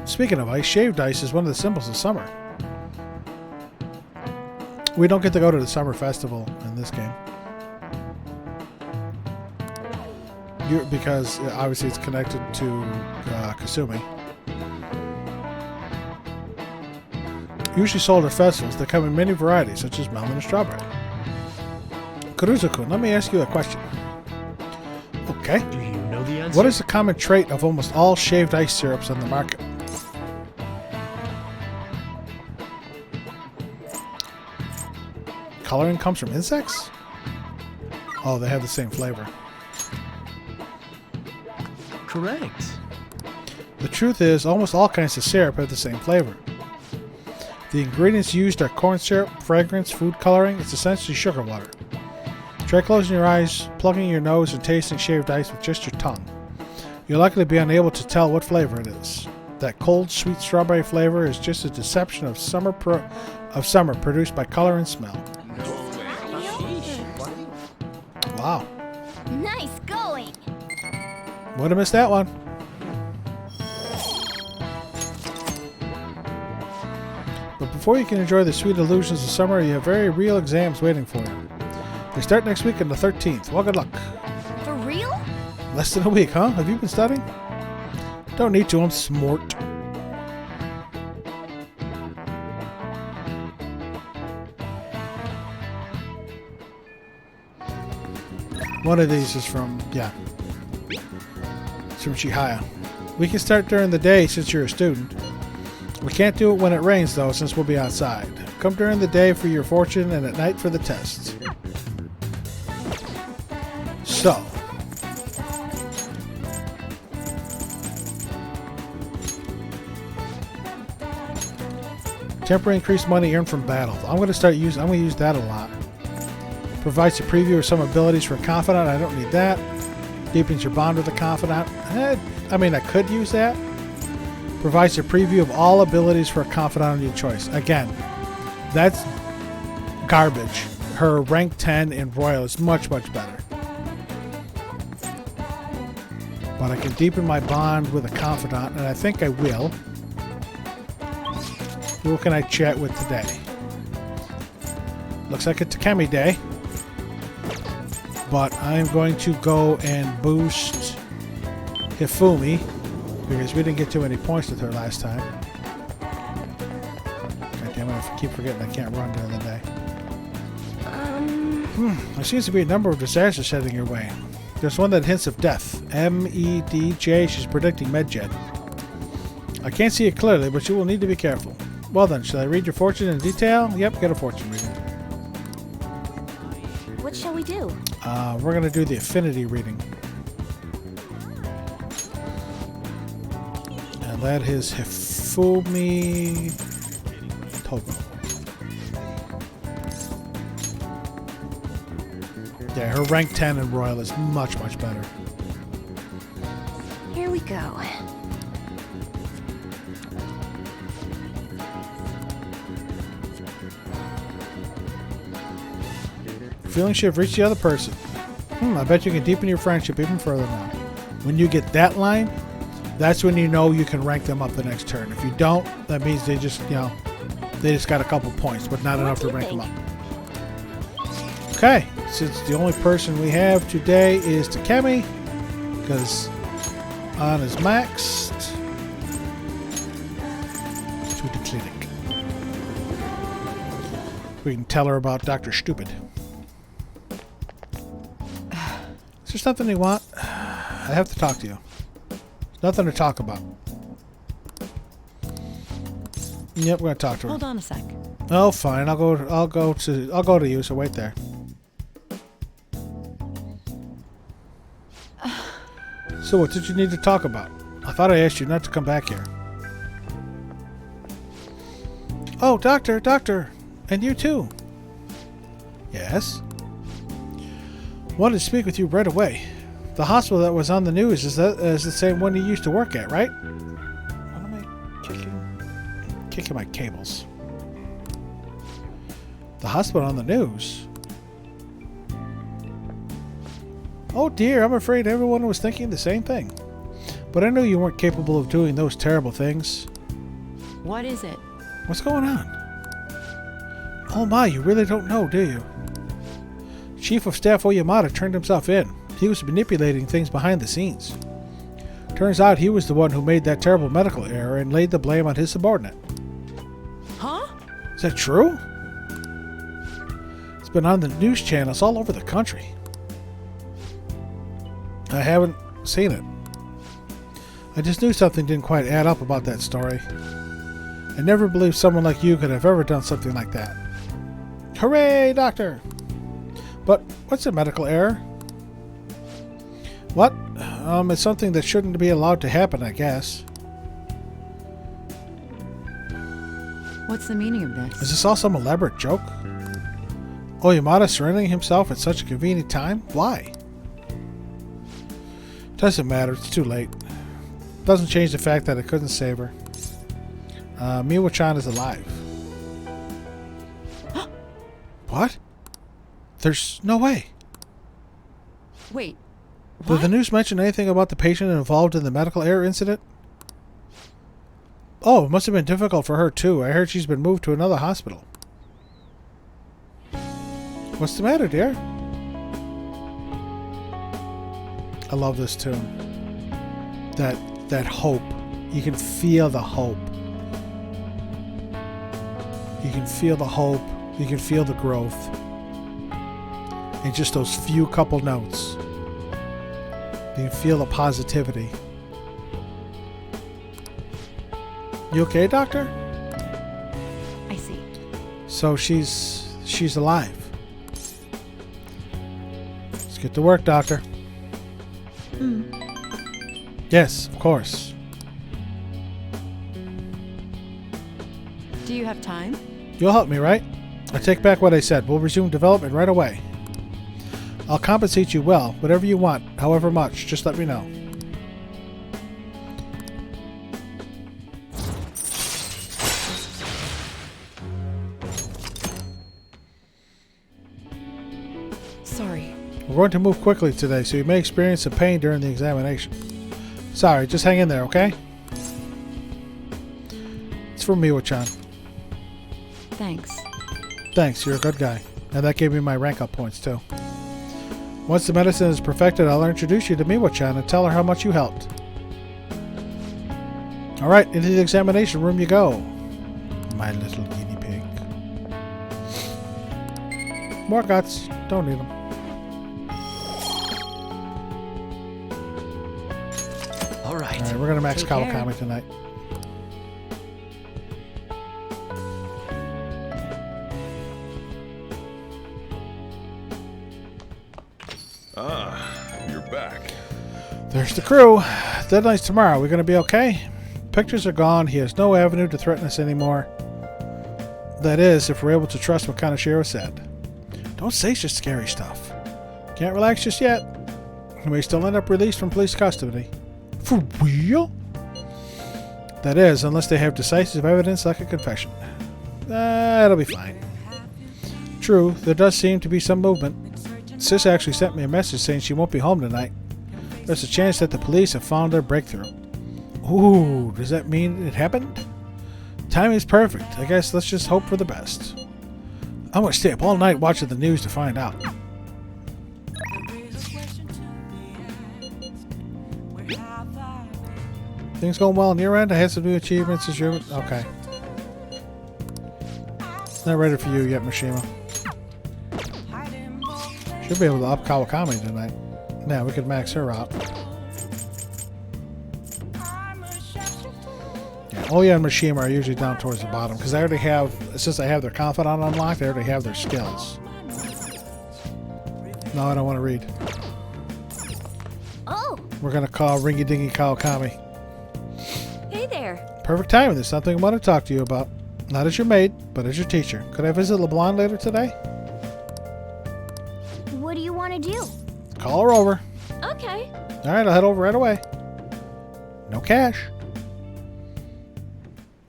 Speaking of ice, shaved ice is one of the symbols of summer. We don't get to go to the summer festival in this game. Because obviously it's connected to Kasumi. Usually sold at festivals, they come in many varieties, such as melon and strawberry. Kuruzu-kun, let me ask you a question. Okay. do you know the answer? What is the common trait of almost all shaved ice syrups on the market? Coloring comes from insects? Oh, they have the same flavor. Correct. The truth is, almost all kinds of syrup have the same flavor. The ingredients used are corn syrup, fragrance, food coloring. It's essentially sugar water. Try closing your eyes, plugging your nose, and tasting shaved ice with just your tongue. You're likely to be unable to tell what flavor it is. That cold, sweet strawberry flavor is just a deception of summer produced by color and smell. Wow. Nice going. Would have missed that one. But before you can enjoy the sweet illusions of summer, you have very real exams waiting for you. They start next week on the 13th. Well, good luck. For real? Less than a week, huh? Have you been studying? Don't need to, I'm smart. One of these is from, it's from Chihaya. We can start during the day since you're a student. We can't do it when it rains, though, since we'll be outside. Come during the day for your fortune and at night for the tests. So. Temporary increased money earned from battles. I'm going to use that a lot. Provides a preview of some abilities for a confidant. I don't need that. Deepens your bond with a confidant. I mean, I could use that. Provides a preview of all abilities for a confidant of your choice. Again, that's garbage. Her rank 10 in Royal is much, much better. But I can deepen my bond with a confidant, and I think I will. Who can I chat with today? Looks like a Takemi day. But I'm going to go and boost Hifumi because we didn't get too many points with her last time. God damn it, I keep forgetting I can't run during the day. There seems to be a number of disasters heading your way. There's one that hints of death. MEDJ, she's predicting Medjed. I can't see it clearly, but you will need to be careful. Well then, shall I read your fortune in detail? Yep, get a fortune reading. What shall we do? We're going to do the affinity reading. And that is Hifumi Togo. Yeah, her rank 10 in Royal is much, much better. Here we go. Feelings you have reached the other person. I bet you can deepen your friendship even further now. When you get that line, that's when you know you can rank them up the next turn. If you don't, that means they just, they just got a couple points, but not enough to rank them up. Okay, since the only person we have today is Takemi, because On is maxed. To the clinic. We can tell her about Dr. Stupid. Is there something you want? I have to talk to you. There's nothing to talk about. Yep, we're gonna talk to her. Hold on a sec. Oh, fine. I'll go to you. So wait there. So what did you need to talk about? I thought I asked you not to come back here. Oh, doctor, and you too. Yes. Wanted to speak with you right away. The hospital that was on the news is the same one you used to work at, right? What am I kicking my cables? The hospital on the news? Oh dear, I'm afraid everyone was thinking the same thing. But I knew you weren't capable of doing those terrible things. What is it? What's going on? Oh my, you really don't know, do you? Chief of Staff Oyamata turned himself in. He was manipulating things behind the scenes. Turns out he was the one who made that terrible medical error and laid the blame on his subordinate. Huh? Is that true? It's been on the news channels all over the country. I haven't seen it. I just knew something didn't quite add up about that story. I never believed someone like you could have ever done something like that. Hooray, doctor! But what's a medical error? What? It's something that shouldn't be allowed to happen, I guess. What's the meaning of this? Is this all some elaborate joke? Oh, Yamada surrendering himself at such a convenient time? Why? Doesn't matter. It's too late. Doesn't change the fact that I couldn't save her. Miwa-chan is alive. What? There's no way. Wait. Did the news mention anything about the patient involved in the medical error incident? Oh, it must have been difficult for her too. I heard she's been moved to another hospital. What's the matter, dear? I love this tune. That hope. You can feel the hope. You can feel the hope. You can feel the growth. In just those few couple notes. You can feel the positivity. You okay, Doctor? I see. So she's alive. Let's get to work, Doctor. Yes, of course. Do you have time? You'll help me, right? I take back what I said. We'll resume development right away. I'll compensate you well, whatever you want, however much. Just let me know. Sorry. We're going to move quickly today, so you may experience some pain during the examination. Sorry, just hang in there, okay? It's from Miwa-chan. Thanks. Thanks, you're a good guy. And that gave me my rank up points, too. Once the medicine is perfected, I'll introduce you to Miwa-chan and tell her how much you helped. Alright, into the examination room you go. My little guinea pig. More guts. Don't need them. All right. Alright, we're gonna max Take care. Kawakami tonight. Ah, you're back. There's the crew. Deadline's tomorrow. We're gonna be okay? Pictures are gone. He has no avenue to threaten us anymore. That is, if we're able to trust what Kaneshiro said. Don't say such scary stuff. Can't relax just yet. He may still end up released from police custody. For real? That is, unless they have decisive evidence like a confession. That'll be fine. True, there does seem to be some movement. Sis actually sent me a message saying she won't be home tonight. There's a chance that the police have found their breakthrough. Ooh, does that mean it happened? Timing's perfect. I guess let's just hope for the best. I'm gonna stay up all night watching the news to find out. Things going well on your end? I had some new achievements as your... Okay. Not ready for you yet, Mishima. Should be able to up Kawakami tonight. Yeah, we could max her out. Yeah, Oya and Mishima are usually down towards the bottom because I already have, since I have their Confidant unlocked, I already have their skills. No, I don't want to read. Oh, We're going to call Ringy Dingy Kawakami. hey there. Perfect timing. There's something I want to talk to you about. Not as your maid, but as your teacher. Could I visit LeBlanc later today? What do you want to do? Call her over. Okay. Alright, I'll head over right away. No cash.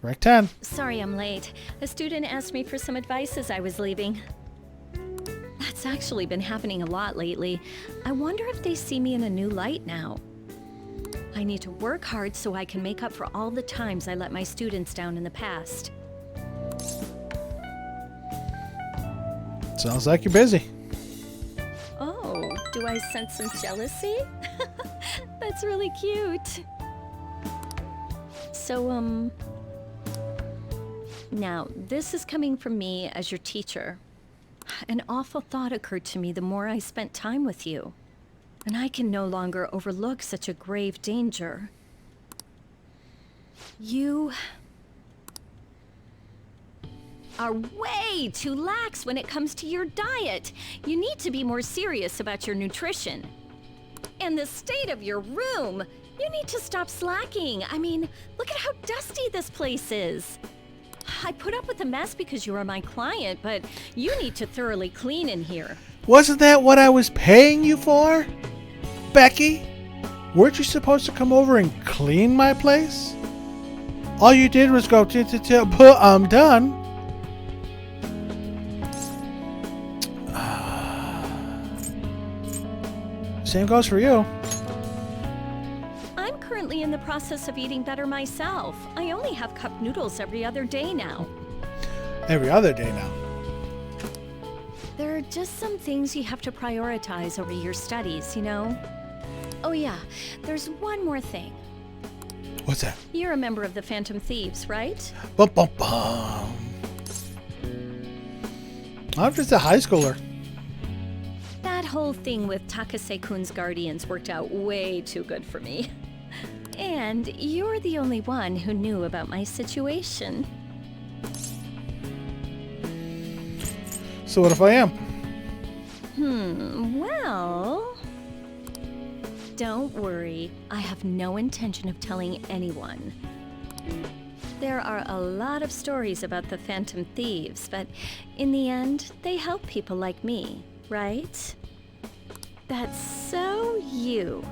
Right 10. Sorry I'm late. A student asked me for some advice as I was leaving. That's actually been happening a lot lately. I wonder if they see me in a new light now. I need to work hard so I can make up for all the times I let my students down in the past. Sounds like you're busy. Oh, do I sense some jealousy? That's really cute. So, now, this is coming from me as your teacher. An awful thought occurred to me the more I spent time with you. And I can no longer overlook such a grave danger. You are way too lax when it comes to your diet. You need to be more serious about your nutrition. And the state of your room. You need to stop slacking. I mean, look at how dusty this place is. I put up with the mess because you are my client, but you need to thoroughly clean in here. Wasn't that what I was paying you for? Becky? Weren't you supposed to come over and clean my place? All you did was go, but I'm done. Same goes for you. I'm currently in the process of eating better myself. I only have cup noodles every other day now. Every other day now. There are just some things you have to prioritize over your studies, you know? Oh yeah, there's one more thing. What's that? You're a member of the Phantom Thieves, right? Bum, bum, bum. I'm just a high schooler. That whole thing with Takase-kun's guardians worked out way too good for me. And you're the only one who knew about my situation. So what if I am? Well... Don't worry, I have no intention of telling anyone. There are a lot of stories about the Phantom Thieves, but in the end, they help people like me, right? That's so you.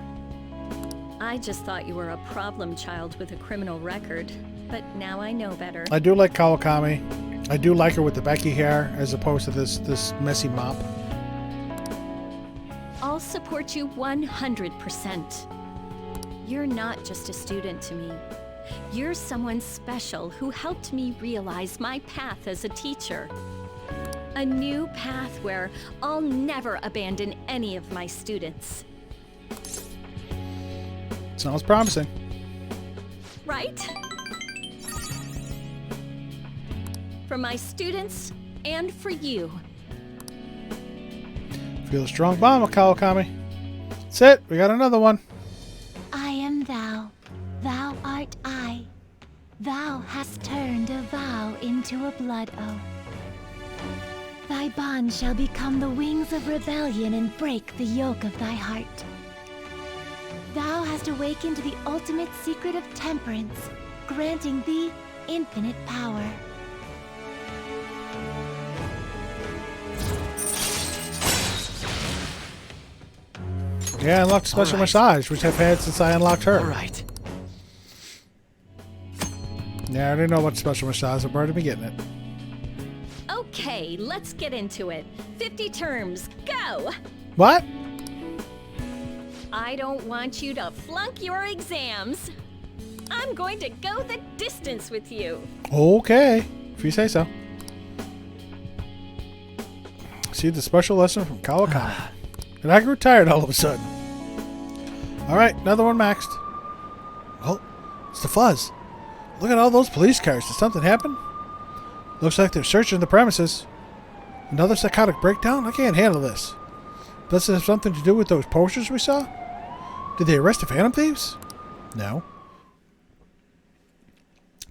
I just thought you were a problem child with a criminal record, but now I know better. I do like Kawakami. I do like her with the Becky hair as opposed to this messy mop. I'll support you 100%. You're not just a student to me. You're someone special who helped me realize my path as a teacher. A new path where I'll never abandon any of my students. Sounds promising. Right? For my students and for you. Feel a strong bond with Kawakami. That's it. We got another one. I am thou. Thou art I. Thou hast turned a vow into a blood oath. Thy bond shall become the wings of rebellion and break the yoke of thy heart. Thou hast awakened the ultimate secret of temperance, granting thee infinite power. Yeah, unlocked special massage, which I've had since I unlocked her. All right. Yeah, I didn't know about special massage. I've already been getting it. Okay, let's get into it. 50 terms, go! What? I don't want you to flunk your exams. I'm going to go the distance with you. Okay, if you say so. See the special lesson from Kawakami. And I grew tired all of a sudden. Alright, another one maxed. Oh, it's the fuzz. Look at all those police cars. Did something happen? Looks like they're searching the premises. Another psychotic breakdown? I can't handle this. Does it have something to do with those posters we saw? Did they arrest the Phantom Thieves? No.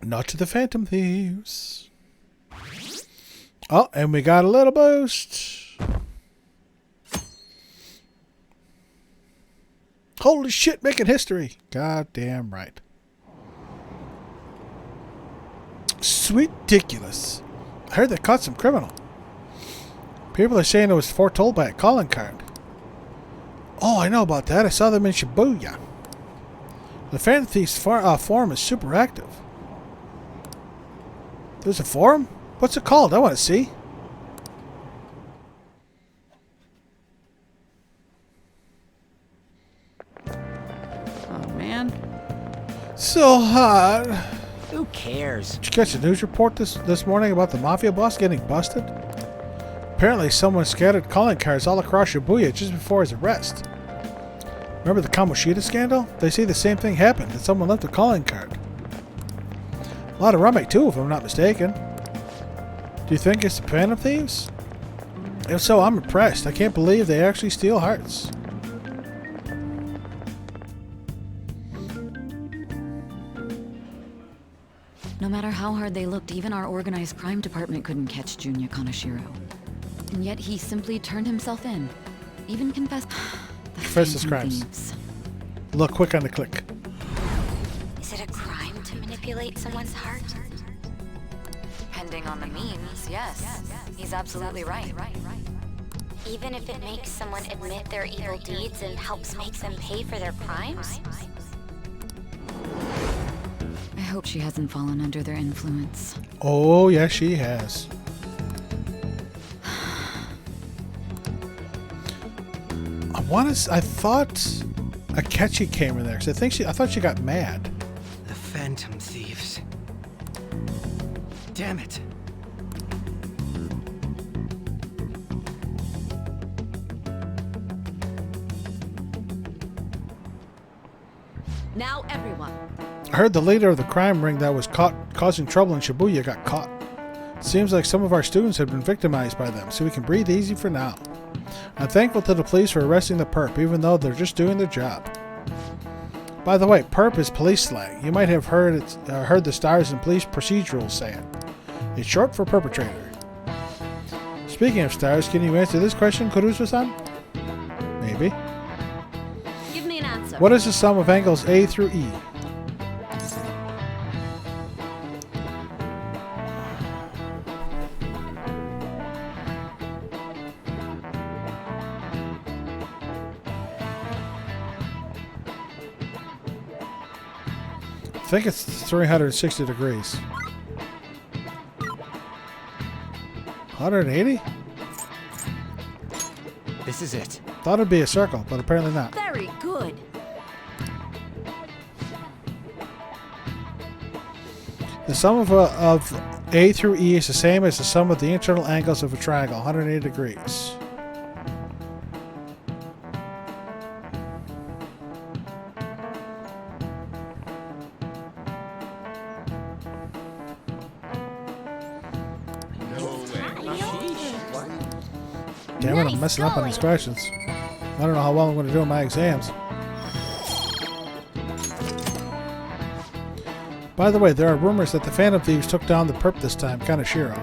Not to the Phantom Thieves. Oh, and we got a little boost. Holy shit, making history. Goddamn right. Sweet ridiculous. I heard they caught some criminal. People are saying it was foretold by a calling card. Oh, I know about that. I saw them in Shibuya. The Phantom Thieves forum is super active. There's a forum? What's it called? I want to see. Oh, man. So hot. Who cares? Did you catch the news report this morning about the mafia boss getting busted? Apparently someone scattered calling cards all across Shibuya just before his arrest. Remember the Kamoshida scandal? They say the same thing happened, that someone left a calling card. A lot of rummy too, if I'm not mistaken. Do you think it's the Phantom Thieves? If so, I'm impressed. I can't believe they actually steal hearts. No matter how hard they looked, even our organized crime department couldn't catch Junya Kaneshiro. And yet he simply turned himself in. Even confessed... Confessed his crimes. Thieves. Look quick on the click. Is it a crime to manipulate someone's heart? Depending on the means, yes. He's absolutely right. Even if it makes someone admit their evil deeds and helps make them pay for their crimes? I hope she hasn't fallen under their influence. Oh, yes, she has. I thought Akechi came in there because I thought she got mad. The Phantom Thieves. Damn it. Now, everyone. I heard the leader of the crime ring that was caught causing trouble in Shibuya got caught. Seems like some of our students have been victimized by them, so we can breathe easy for now. I'm thankful to the police for arresting the perp, even though they're just doing their job. By the way, perp is police slang. You might have heard the stars and police procedurals say it. It's short for perpetrator. Speaking of stars, can you answer this question, Kurusu-san? Maybe. Give me an answer. What is the sum of angles A through E? I think it's 360 degrees. 180? This is it. Thought it'd be a circle, but apparently not. Very good. The sum of A through E is the same as the sum of the internal angles of a triangle, 180 degrees. Damn it, I'm messing up on these questions. I don't know how well I'm going to do in my exams. By the way, there are rumors that the Phantom Thieves took down the perp this time, Kaneshiro.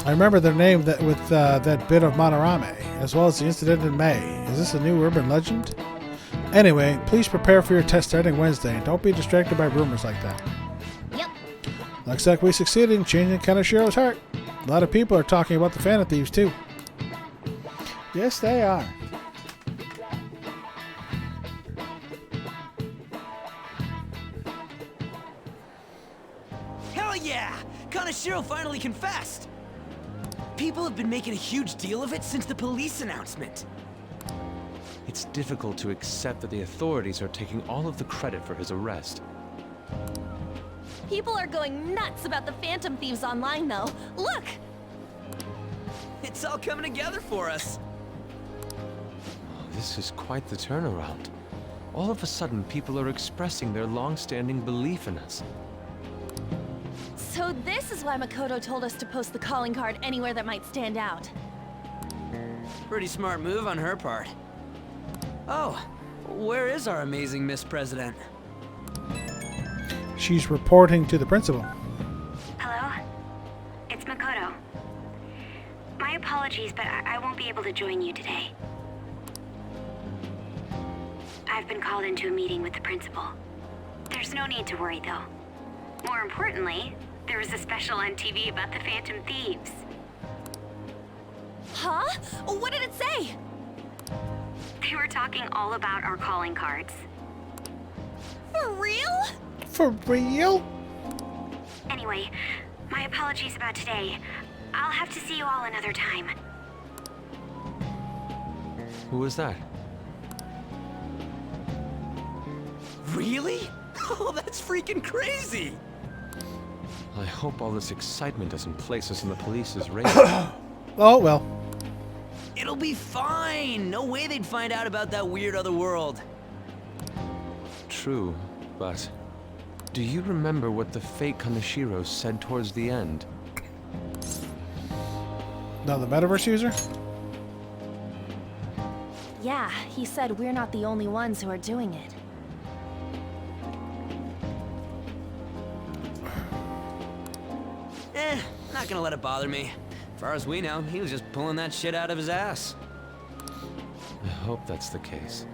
I remember their name with that bit of Monorame, as well as the incident in May. Is this a new urban legend? Anyway, please prepare for your test starting Wednesday, and don't be distracted by rumors like that. Yep. Looks like we succeeded in changing Kaneshiro's heart. A lot of people are talking about the Phantom Thieves, too. Yes, they are. Hell yeah! Kaneshiro finally confessed! People have been making a huge deal of it since the police announcement. It's difficult to accept that the authorities are taking all of the credit for his arrest. People are going nuts about the Phantom Thieves online, though. Look! It's all coming together for us. This is quite the turnaround. All of a sudden, people are expressing their long-standing belief in us. So this is why Makoto told us to post the calling card anywhere that might stand out. Pretty smart move on her part. Oh, where is our amazing Miss President? She's reporting to the principal. Hello? It's Makoto. My apologies, but I won't be able to join you today. I've been called into a meeting with the principal. There's no need to worry, though. More importantly, there was a special on TV about the Phantom Thieves. Huh? What did it say? They were talking all about our calling cards. For real? For real? Anyway, my apologies about today. I'll have to see you all another time. Who was that? Really? Oh, that's freaking crazy! I hope all this excitement doesn't place us in the police's radar. Oh, well. It'll be fine! No way they'd find out about that weird other world. True, but do you remember what the fake Kaneshiro said towards the end? Now the metaverse user? Yeah, he said we're not the only ones who are doing it. Not gonna let it bother me. As far as we know, he was just pulling that shit out of his ass. I hope that's the case.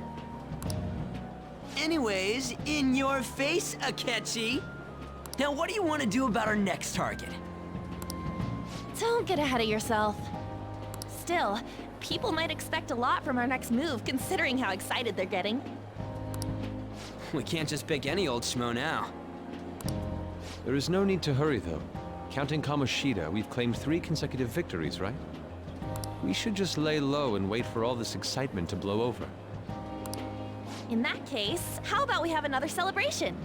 Anyways, in your face, Akechi. Now, what do you want to do about our next target? Don't get ahead of yourself. Still, people might expect a lot from our next move, considering how excited they're getting. We can't just pick any old schmo now. There is no need to hurry, though. Counting Kamoshida, we've claimed 3 consecutive victories, right? We should just lay low and wait for all this excitement to blow over. In that case, how about we have another celebration?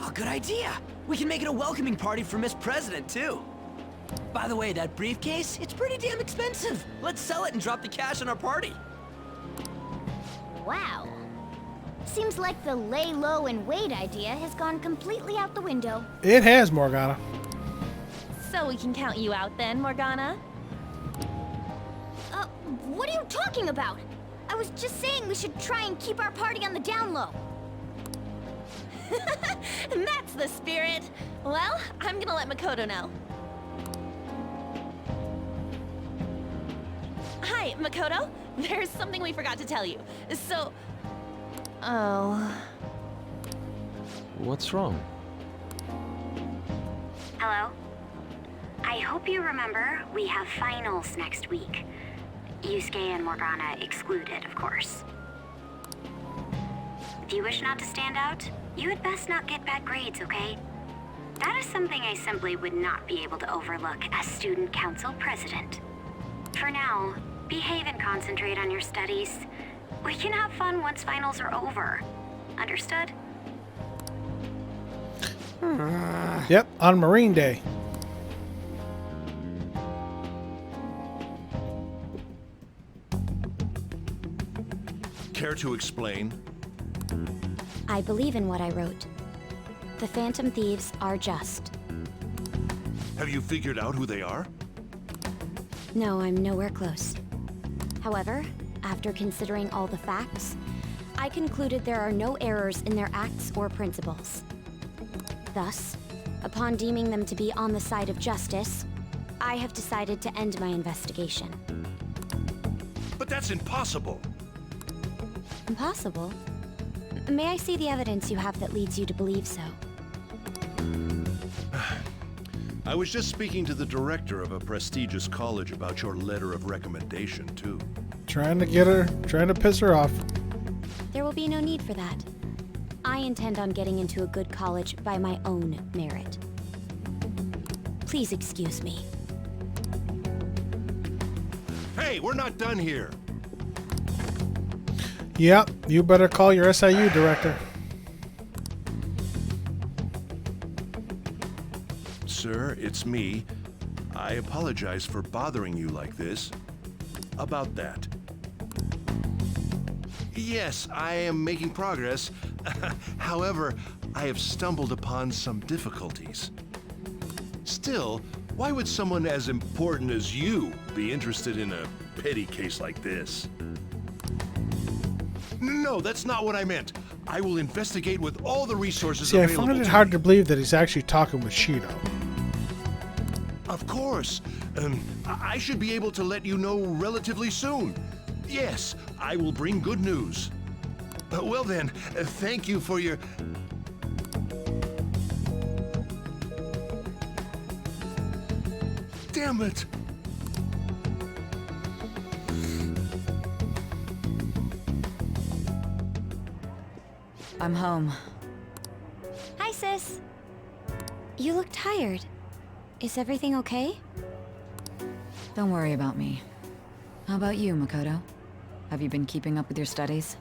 Oh, good idea. We can make it a welcoming party for Miss President, too. By the way, that briefcase, it's pretty damn expensive. Let's sell it and drop the cash on our party. Wow. Seems like the lay low and wait idea has gone completely out the window. It has, Morgana. So we can count you out then, Morgana? What are you talking about? I was just saying we should try and keep our party on the down low. That's the spirit. Well, I'm gonna let Makoto know. Hi, Makoto. There's something we forgot to tell you. So... Oh... What's wrong? Hello? I hope you remember we have finals next week. Yusuke and Morgana excluded, of course. If you wish not to stand out, you had best not get bad grades, okay? That is something I simply would not be able to overlook as student council president. For now, behave and concentrate on your studies. We can have fun once finals are over. Understood? Yep, on Marine Day. Care to explain? I believe in what I wrote. The Phantom Thieves are just. Have you figured out who they are? No, I'm nowhere close. However, after considering all the facts, I concluded there are no errors in their acts or principles. Thus, upon deeming them to be on the side of justice, I have decided to end my investigation. But that's impossible. Impossible? May I see the evidence you have that leads you to believe so? I was just speaking to the director of a prestigious college about your letter of recommendation, too. Trying to piss her off. There will be no need for that. I intend on getting into a good college by my own merit. Please excuse me. Hey, we're not done here. Yep, you better call your SIU director. Sir, it's me. I apologize for bothering you like this. About that. Yes, I am making progress. However, I have stumbled upon some difficulties. Still, why would someone as important as you be interested in a petty case like this? No, that's not what I meant. I will investigate with all the resources See, I available. find it hard to believe that he's actually talking with Shido. Of course. I should be able to let you know relatively soon. Yes, I will bring good news. Well then, thank you for your... Damn it! I'm home. Hi, sis. You look tired. Is everything okay? Don't worry about me. How about you, Makoto? Have you been keeping up with your studies?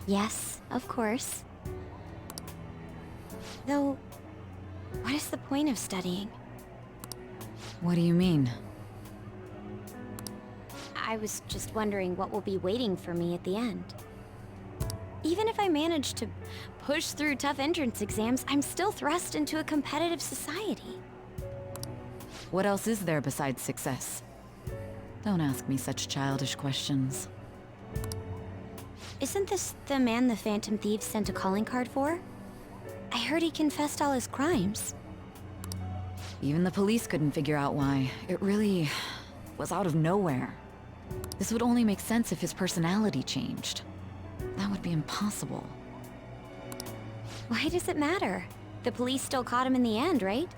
Yes, of course. Though, what is the point of studying? What do you mean? I was just wondering what will be waiting for me at the end. Even if I manage to push through tough entrance exams, I'm still thrust into a competitive society. What else is there besides success? Don't ask me such childish questions. Isn't this the man the Phantom Thieves sent a calling card for? I heard he confessed all his crimes. Even the police couldn't figure out why. It really was out of nowhere. This would only make sense if his personality changed. That would be impossible. Why does it matter? The police still caught him in the end, right?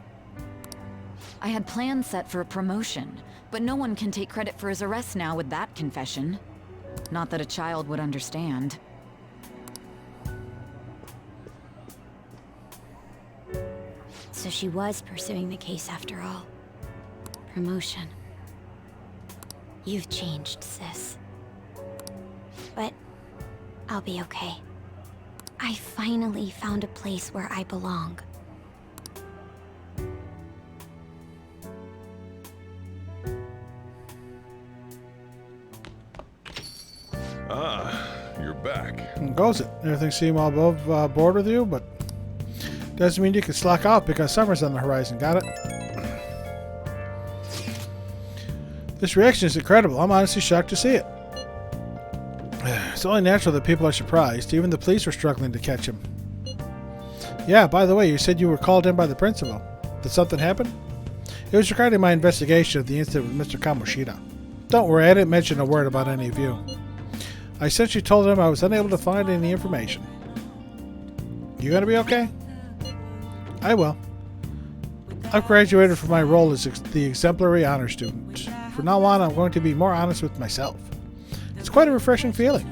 I had plans set for a promotion, but no one can take credit for his arrest now with that confession. Not that a child would understand. So she was pursuing the case after all. Promotion. You've changed, sis. But I'll be okay. I finally found a place where I belong. Ah, you're back. How goes it? Everything seem all above board with you, but doesn't mean you can slack off because summer's on the horizon. Got it? This reaction is incredible. I'm honestly shocked to see it. It's only natural that people are surprised. Even the police were struggling to catch him. Yeah, by the way, you said you were called in by the principal. Did something happen? It was regarding my investigation of the incident with Mr. Kamoshida. Don't worry, I didn't mention a word about any of you. I essentially told him I was unable to find any information. You gonna be okay? I will. I've graduated from my role as the exemplary honor student. From now on, I'm going to be more honest with myself. It's quite a refreshing feeling.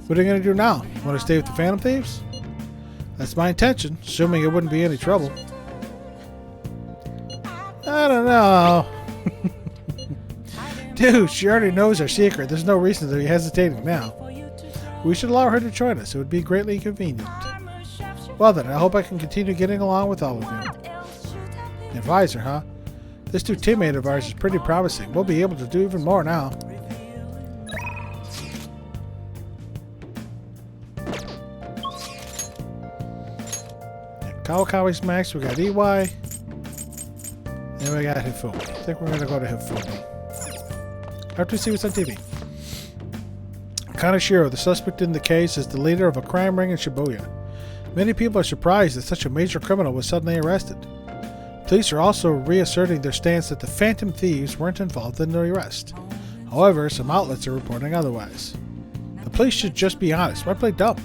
What are you going to do now? Want to stay with the Phantom Thieves? That's my intention, assuming it wouldn't be any trouble. I don't know. Dude, she already knows our secret. There's no reason to be hesitating now. We should allow her to join us. It would be greatly convenient. Well then, I hope I can continue getting along with all of you. Advisor, huh? This new teammate of ours is pretty promising. We'll be able to do even more now. Kawakawa's max, we got EY. And we got Hifumi. I think we're gonna go to Hifumi. After we see what's on TV. Kaneshiro, the suspect in the case, is the leader of a crime ring in Shibuya. Many people are surprised that such a major criminal was suddenly arrested. Police are also reasserting their stance that the Phantom Thieves weren't involved in the arrest. However, some outlets are reporting otherwise. The police should just be honest. Why play dumb?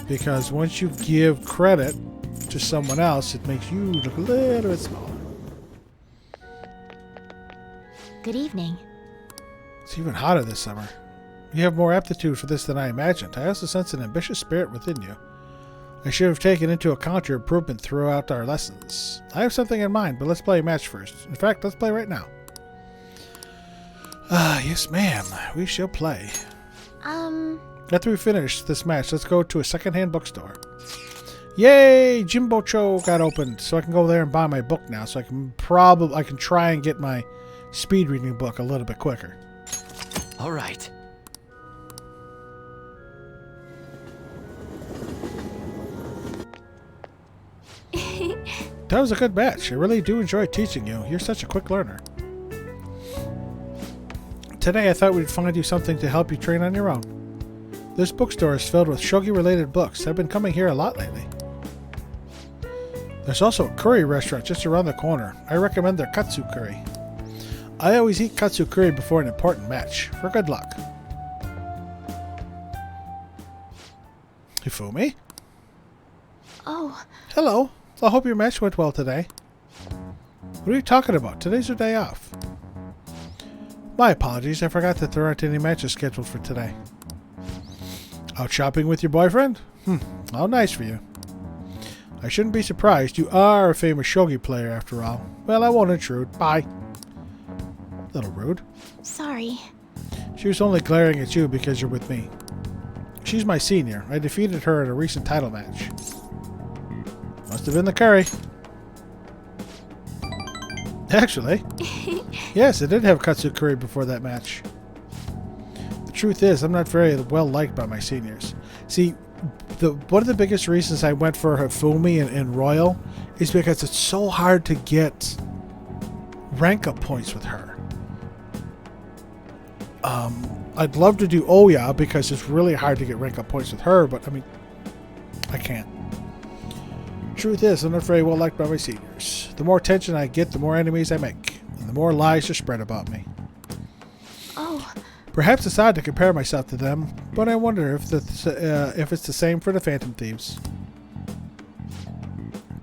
Because once you give credit to someone else, it makes you look a little bit smaller. Good evening. It's even hotter this summer. You have more aptitude for this than I imagined. I also sense an ambitious spirit within you. I should have taken into account your improvement throughout our lessons. I have something in mind, but let's play a match first. In fact, let's play right now. Yes ma'am. We shall play. After we finish this match, let's go to a secondhand bookstore. Yay! Jimbo Cho got opened, so I can go there and buy my book now, so I can try and get my speed reading book a little bit quicker. All right. That was a good match. I really do enjoy teaching you. You're such a quick learner. Today I thought we'd find you something to help you train on your own. This bookstore is filled with shogi-related books. I've been coming here a lot lately. There's also a curry restaurant just around the corner. I recommend their katsu curry. I always eat katsu curry before an important match, for good luck. Hifumi? Oh, Hello. I hope your match went well today. What are you talking about? Today's your day off. My apologies. I forgot that there aren't any matches scheduled for today. Out shopping with your boyfriend? How nice for you. I shouldn't be surprised. You are a famous shogi player after all. Well, I won't intrude. Bye. Little rude. sorry. She was only glaring at you because you're with me. She's my senior. I defeated her in a recent title match. Must have been the curry. Actually, yes, I did have katsu curry before that match. The truth is, I'm not very well liked by my seniors. See, one of the biggest reasons I went for Hifumi and Royal is because it's so hard to get rank up points with her. I'd love to do Oya because it's really hard to get rank up points with her, but I mean, I can't. Truth is, I'm not very well liked by my seniors. The more attention I get, the more enemies I make, and the more lies are spread about me. Oh, Perhaps it's odd to compare myself to them, but I wonder if it's the same for the Phantom Thieves.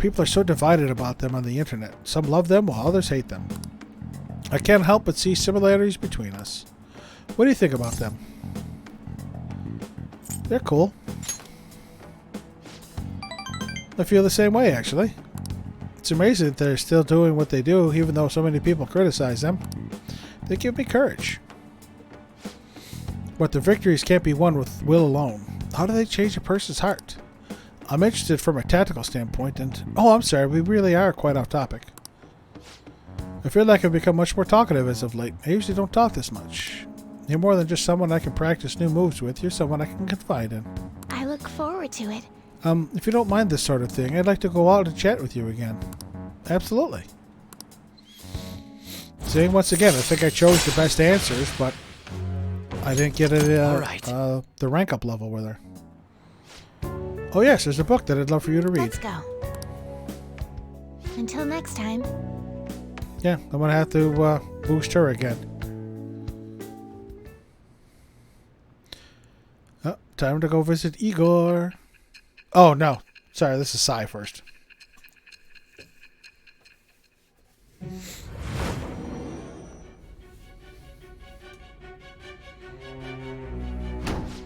people are so divided about them on the internet. Some love them while others hate them. I can't help but see similarities between us. What do you think about them? They're cool. I feel the same way, actually. It's amazing that they're still doing what they do, even though so many people criticize them. They give me courage. But the victories can't be won with will alone. How do they change a person's heart? I'm interested from a tactical standpoint, and... Oh, I'm sorry, we really are quite off topic. I feel like I've become much more talkative as of late. I usually don't talk this much. You're more than just someone I can practice new moves with. You're someone I can confide in. I look forward to it. If you don't mind this sort of thing, I'd like to go out and chat with you again. Absolutely. Saying once again, I think I chose the best answers, but I didn't get the rank up level with her. Oh yes, there's a book that I'd love for you to read. Let's go. Until next time. Yeah, I'm gonna have to boost her again. Oh, time to go visit Igor. Oh no, sorry, this is Sai first.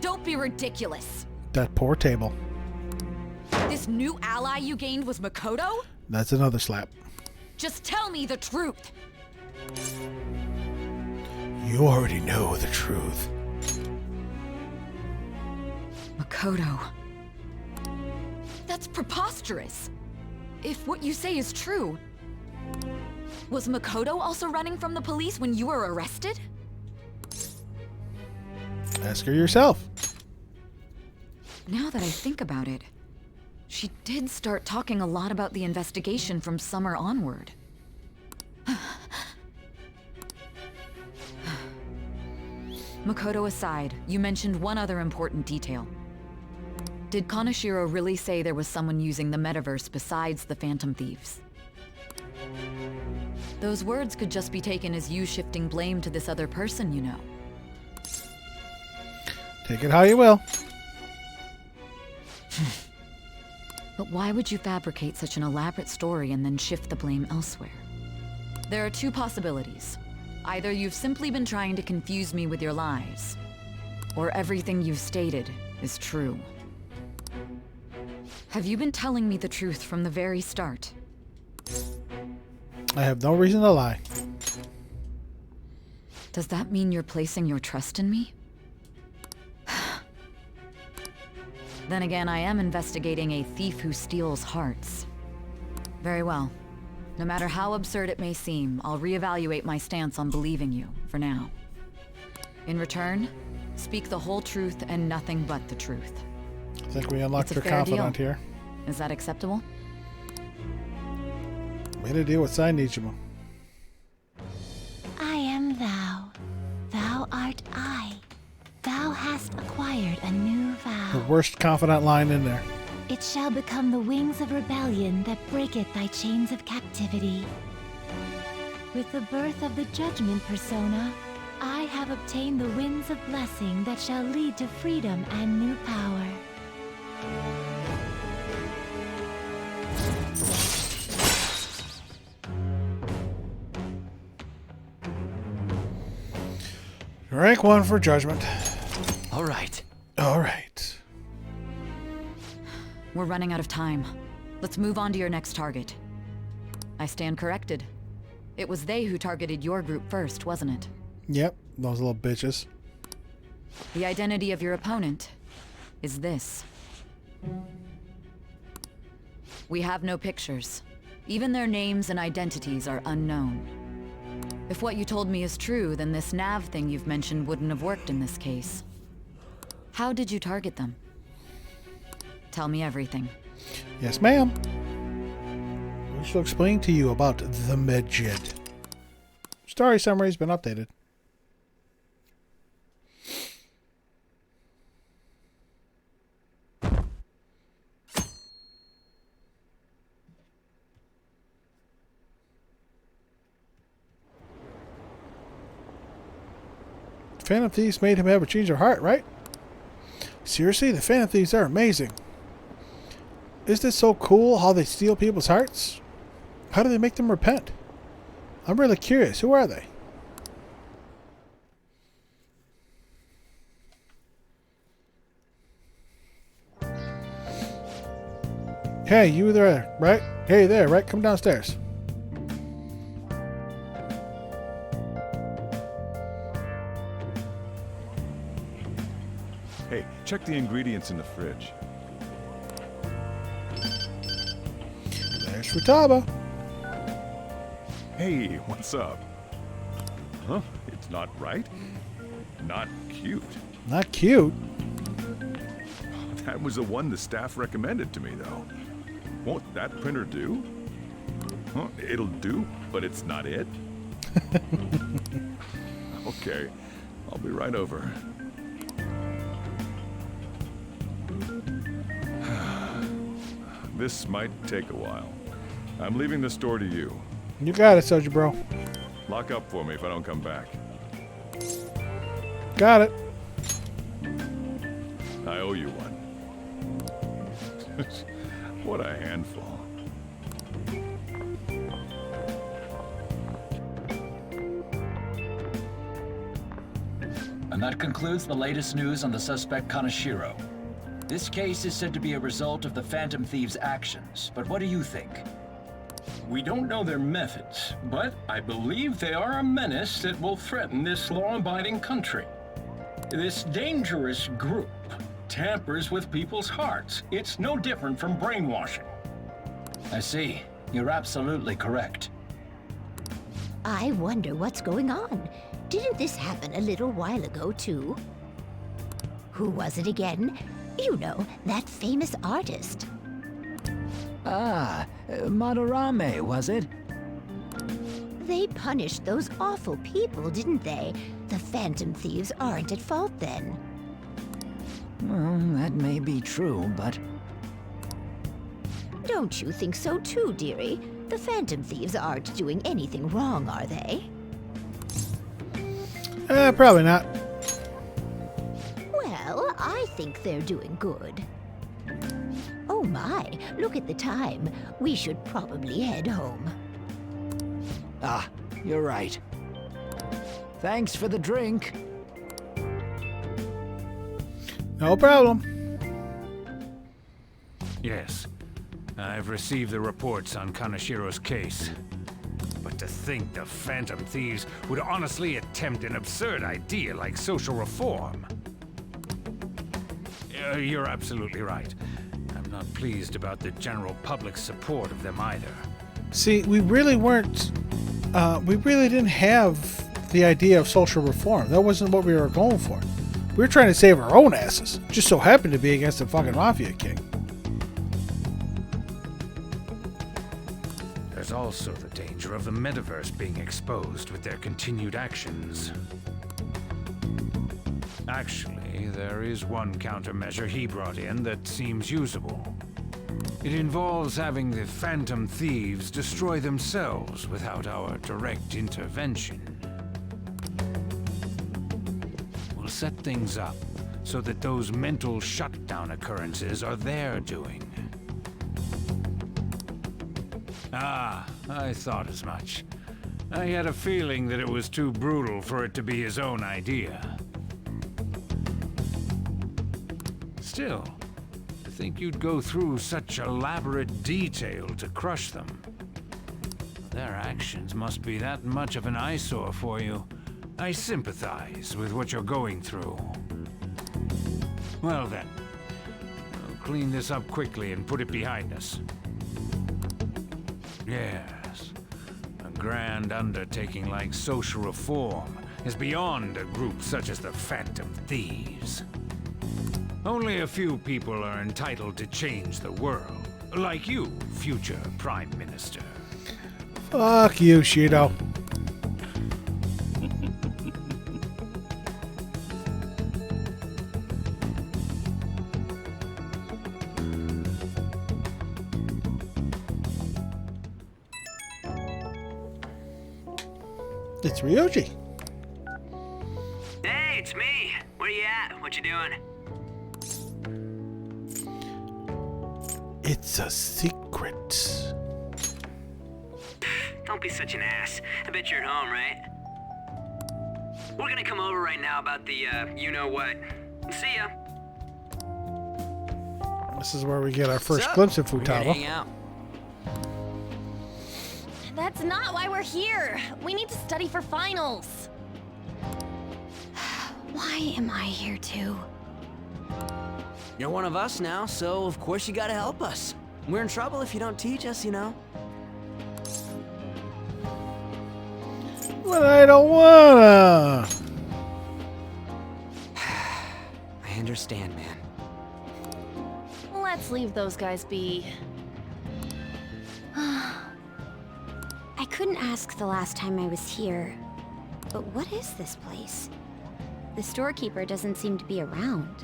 Don't be ridiculous. That poor table. This new ally you gained was Makoto? That's another slap. Just tell me the truth. You already know the truth. Makoto. That's preposterous. If what you say is true, was Makoto also running from the police when you were arrested? Ask her yourself. Now that I think about it, she did start talking a lot about the investigation from summer onward. Makoto aside, you mentioned one other important detail. Did Kaneshiro really say there was someone using the metaverse besides the Phantom Thieves? Those words could just be taken as you shifting blame to this other person, you know. Take it how you will. But why would you fabricate such an elaborate story and then shift the blame elsewhere? There are two possibilities. Either you've simply been trying to confuse me with your lies, or everything you've stated is true. Have you been telling me the truth from the very start? I have no reason to lie. Does that mean you're placing your trust in me? Then again, I am investigating a thief who steals hearts. Very well. No matter how absurd it may seem, I'll reevaluate my stance on believing you, for now. In return, speak the whole truth and nothing but the truth. I think we unlocked It's a her fair confidant deal. here. Is that acceptable? Way to deal with Sai Nichimo. I am thou. Thou art I. Thou hast acquired a new The vow. worst confidant line in there. It shall become the wings of rebellion that breaketh thy chains of captivity. With the birth of the judgment persona, I have obtained the winds of blessing that shall lead to freedom and new power. Rank 1 for judgment. All right. All right. We're running out of time. Let's move on to your next target. I stand corrected. It was they who targeted your group first, wasn't it? Yep, those little bitches. The identity of your opponent is this. We have no pictures. Even their names and identities are unknown. If what you told me is true, then this nav thing you've mentioned wouldn't have worked in this case. How did you target them? Tell me everything. Yes, ma'am. We shall explain to you about the Medjed. Story summary's been updated. Phantom Thieves made him have a change of heart, right? Seriously, the Phantom Thieves are amazing. Isn't it so cool how they steal people's hearts? How do they make them repent? I'm really curious. Who are they? Hey, you there, right? Hey there, right? Come downstairs. Hey, check the ingredients in the fridge. There's Futaba. Hey, what's up? Huh? It's not right? Not cute. Not cute. That was the one the staff recommended to me, though. Won't that printer do? Huh? It'll do, but it's not it? Okay, I'll be right over. This might take a while. I'm leaving the store to you. You got it, Soja Bro. Lock up for me if I don't come back. Got it. I owe you one. What a handful. And that concludes the latest news on the suspect Kaneshiro. This case is said to be a result of the Phantom Thieves' actions, but what do you think? We don't know their methods, but I believe they are a menace that will threaten this law-abiding country. This dangerous group tampers with people's hearts. It's no different from brainwashing. I see. You're absolutely correct. I wonder what's going on. Didn't this happen a little while ago, too? Who was it again? You know, that famous artist. Ah, Madarame, was it? They punished those awful people, didn't they? The Phantom Thieves aren't at fault then. Well, that may be true, but... Don't you think so too, dearie? The Phantom Thieves aren't doing anything wrong, are they? Probably not. Well, I think they're doing good. Oh my, look at the time. We should probably head home. Ah, you're right. Thanks for the drink. No problem. Yes, I've received the reports on Kaneshiro's case. But to think the Phantom Thieves would honestly attempt an absurd idea like social reform. You're absolutely right. I'm not pleased about the general public's support of them either. See, we really weren't... we really didn't have the idea of social reform. That wasn't what we were going for. We were trying to save our own asses. Just so happened to be against the fucking Mafia King. There's also the danger of the metaverse being exposed with their continued actions. Actually, there is one countermeasure he brought in that seems usable. It involves having the Phantom Thieves destroy themselves without our direct intervention. We'll set things up so that those mental shutdown occurrences are their doing. Ah, I thought as much. I had a feeling that it was too brutal for it to be his own idea. Still, to think you'd go through such elaborate detail to crush them. Their actions must be that much of an eyesore for you. I sympathize with what you're going through. Well then, I'll clean this up quickly and put it behind us. Yes, a grand undertaking like social reform is beyond a group such as the Phantom Thieves. Only a few people are entitled to change the world, like you, future Prime Minister. Fuck you, Shido. It's Ryoji. Hey, it's me. Where you at? What you doing? It's a secret. Don't be such an ass. I bet you're at home, right? We're gonna come over right now about the, you-know-what. See ya. This is where we get our first So, glimpse of we're here to hang Futaba. out. That's not why we're here. We need to study for finals. Why am I here too? You're one of us now, so of course you gotta help us. We're in trouble if you don't teach us, you know. But I don't wanna. I understand, man. Let's leave those guys be. I couldn't ask the last time I was here, but what is this place? The storekeeper doesn't seem to be around.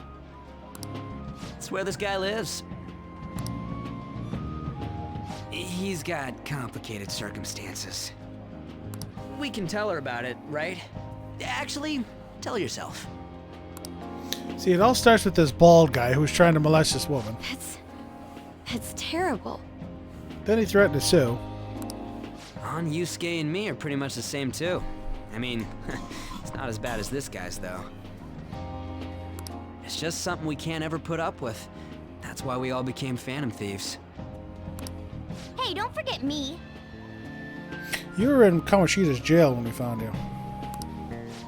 It's where this guy lives. He's got complicated circumstances. We can tell her about it, right? Actually, tell yourself. See, it all starts with this bald guy who's trying to molest this woman. That's terrible. Then he threatened to sue. Yusuke and me are pretty much the same too. I mean, it's not as bad as this guy's though. It's just something we can't ever put up with. That's why we all became Phantom Thieves. Hey, don't forget me. You were in Kamoshida's jail when we found you.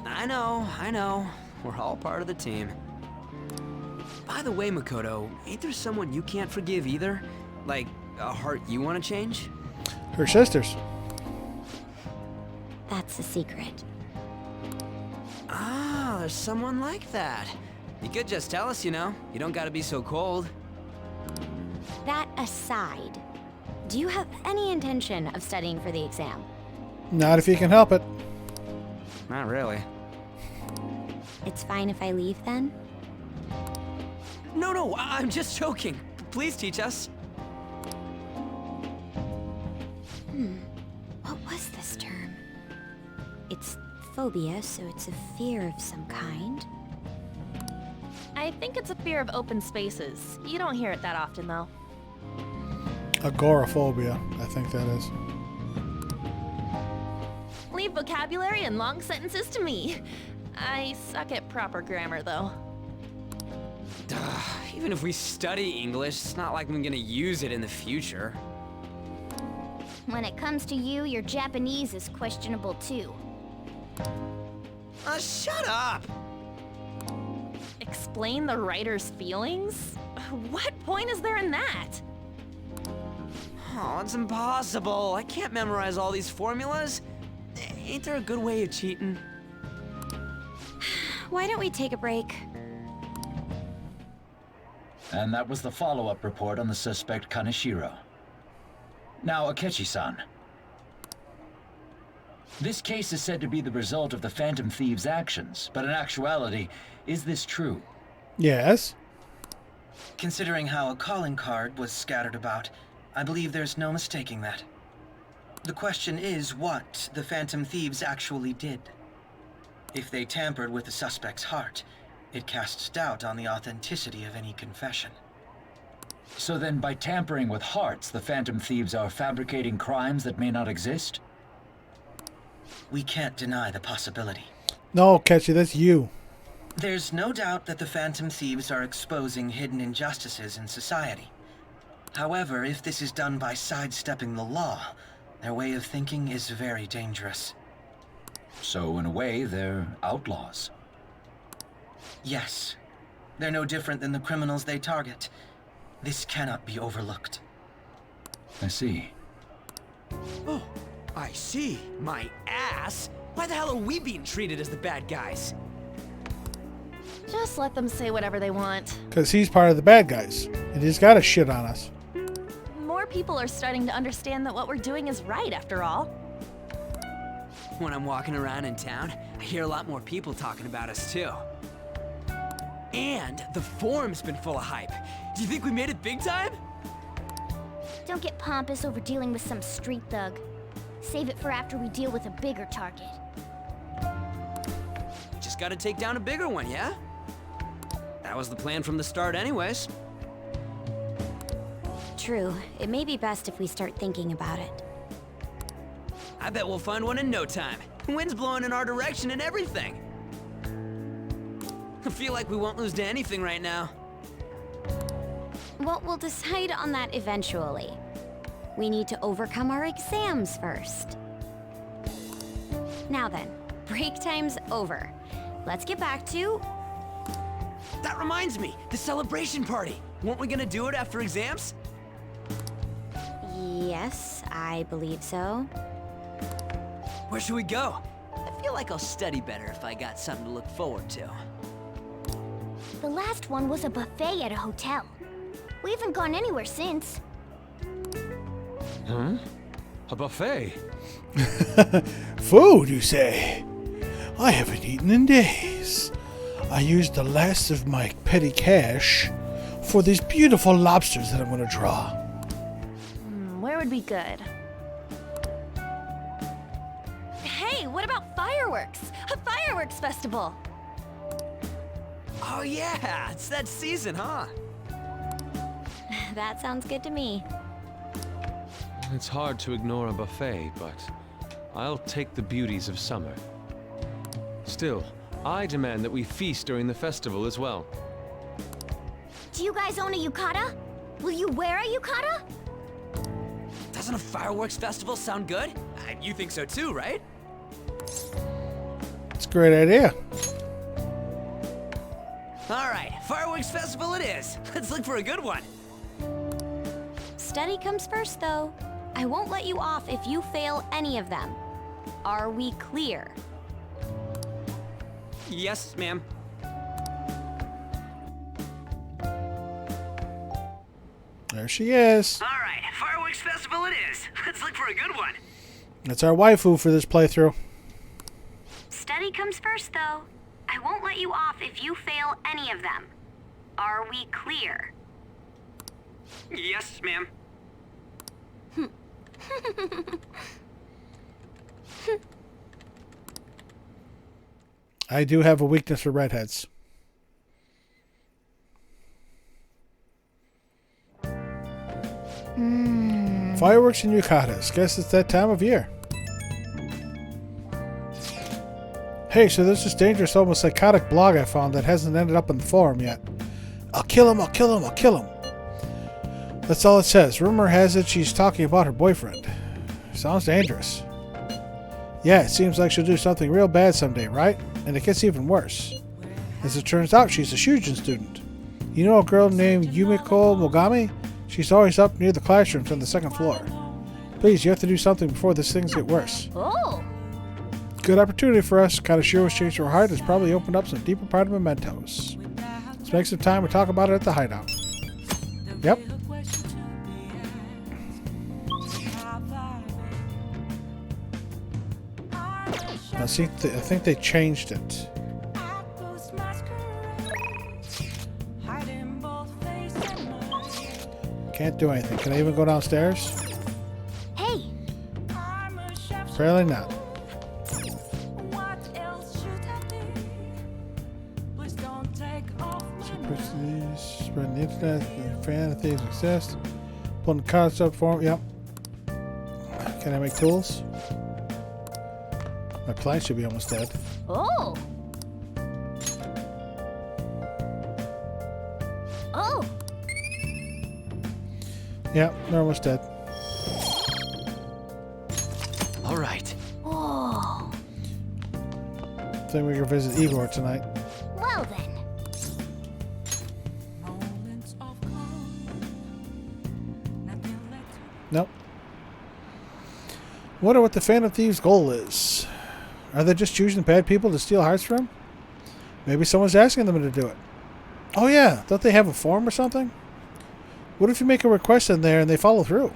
I know. We're all part of the team. By the way, Makoto, ain't there someone you can't forgive either? Like, a heart you want to change? Her sisters. That's a secret. Ah, there's someone like that. You could just tell us, you know. You don't gotta be so cold. That aside, do you have any intention of studying for the exam? Not if you can help it. Not really. It's fine if I leave then? No, I'm just joking. Please teach us. What was this term? It's phobia, so it's a fear of some kind. I think it's a fear of open spaces. You don't hear it that often, though. Agoraphobia, I think that is. Leave vocabulary and long sentences to me. I suck at proper grammar, though. Even if we study English, it's not like I'm gonna use it in the future. When it comes to you, your Japanese is questionable too. Shut up! Explain the writer's feelings? What point is there in that? Oh, it's impossible. I can't memorize all these formulas. Ain't there a good way of cheating? Why don't we take a break? And that was the follow-up report on the suspect Kaneshiro. Now, Akechi-san. This case is said to be the result of the Phantom Thieves' actions, but in actuality, is this true? Yes. Considering how a calling card was scattered about, I believe there's no mistaking that. The question is what the Phantom Thieves actually did. If they tampered with the suspect's heart, it casts doubt on the authenticity of any confession. So then, by tampering with hearts, the Phantom Thieves are fabricating crimes that may not exist? We can't deny the possibility. No, Ketchy, that's you. There's no doubt that the Phantom Thieves are exposing hidden injustices in society. However, if this is done by sidestepping the law, their way of thinking is very dangerous. So, in a way, they're outlaws. Yes. They're no different than the criminals they target. This cannot be overlooked. I see. Oh, I see. My ass. Why the hell are we being treated as the bad guys? Just let them say whatever they want. Because he's part of the bad guys. And he's got to shit on us. More people are starting to understand that what we're doing is right, after all. When I'm walking around in town, I hear a lot more people talking about us too. And the forum's been full of hype. Do you think we made it big time? Don't get pompous over dealing with some street thug. Save it for after we deal with a bigger target. Just gotta take down a bigger one, yeah? That was the plan from the start anyways. True. It may be best if we start thinking about it. I bet we'll find one in no time. Wind's blowing in our direction and everything. I feel like we won't lose to anything right now. Well, we'll decide on that eventually. We need to overcome our exams first. Now then, break time's over. Let's get back to... That reminds me, the celebration party. Weren't we gonna do it after exams? Yes, I believe so. Where should we go? I feel like I'll study better if I got something to look forward to. The last one was a buffet at a hotel. We haven't gone anywhere since. Huh? A buffet? Food, you say? I haven't eaten in days. I used the last of my petty cash for these beautiful lobsters that I'm going to draw. Where would be good? Hey, what about fireworks? A fireworks festival! Oh yeah, it's that season, huh? That sounds good to me. It's hard to ignore a buffet, but I'll take the beauties of summer. Still, I demand that we feast during the festival as well. Do you guys own a yukata? Will you wear a yukata? Doesn't a fireworks festival sound good? You think so too, right? It's a great idea. All right, fireworks festival it is. Let's look for a good one. Study comes first, though. I won't let you off if you fail any of them. Are we clear? Yes, ma'am. There she is. All right, fireworks festival it is. Let's look for a good one. That's our waifu for this playthrough. Study comes first, though. I won't let you off if you fail any of them. Are we clear? Yes, ma'am. I do have a weakness for redheads. Fireworks and yukatas. Guess it's that time of year. Hey, so there's this dangerous, almost psychotic blog I found that hasn't ended up in the forum yet. I'll kill him, I'll kill him, I'll kill him. That's all it says. Rumor has it she's talking about her boyfriend. Sounds dangerous. Yeah, it seems like she'll do something real bad someday, right? And it gets even worse. As it turns out, she's a Shujin student. You know a girl named Yumiko Mogami? She's always up near the classrooms on the second floor. Please, you have to do something before these things get worse. Oh! Good opportunity for us. Kanashiro's change her heart has probably opened up some deeper part of mementos. Let's make some time and talk about it at the hideout. Yep. I think they changed it. Can't do anything. Can I even go downstairs? Hey! Apparently not. Spread the internet, the fan of things exist. Pulling the cards up for him. Yep. Can I make tools? My plant should be almost dead. Oh! Oh! Yeah, they're almost dead. All right. Oh! Think we can visit Igor tonight. Well then. Nope. Wonder what the Phantom Thieves' goal is. Are they just choosing bad people to steal hearts from? Maybe someone's asking them to do it. Oh yeah, don't they have a form or something? What if you make a request in there and they follow through?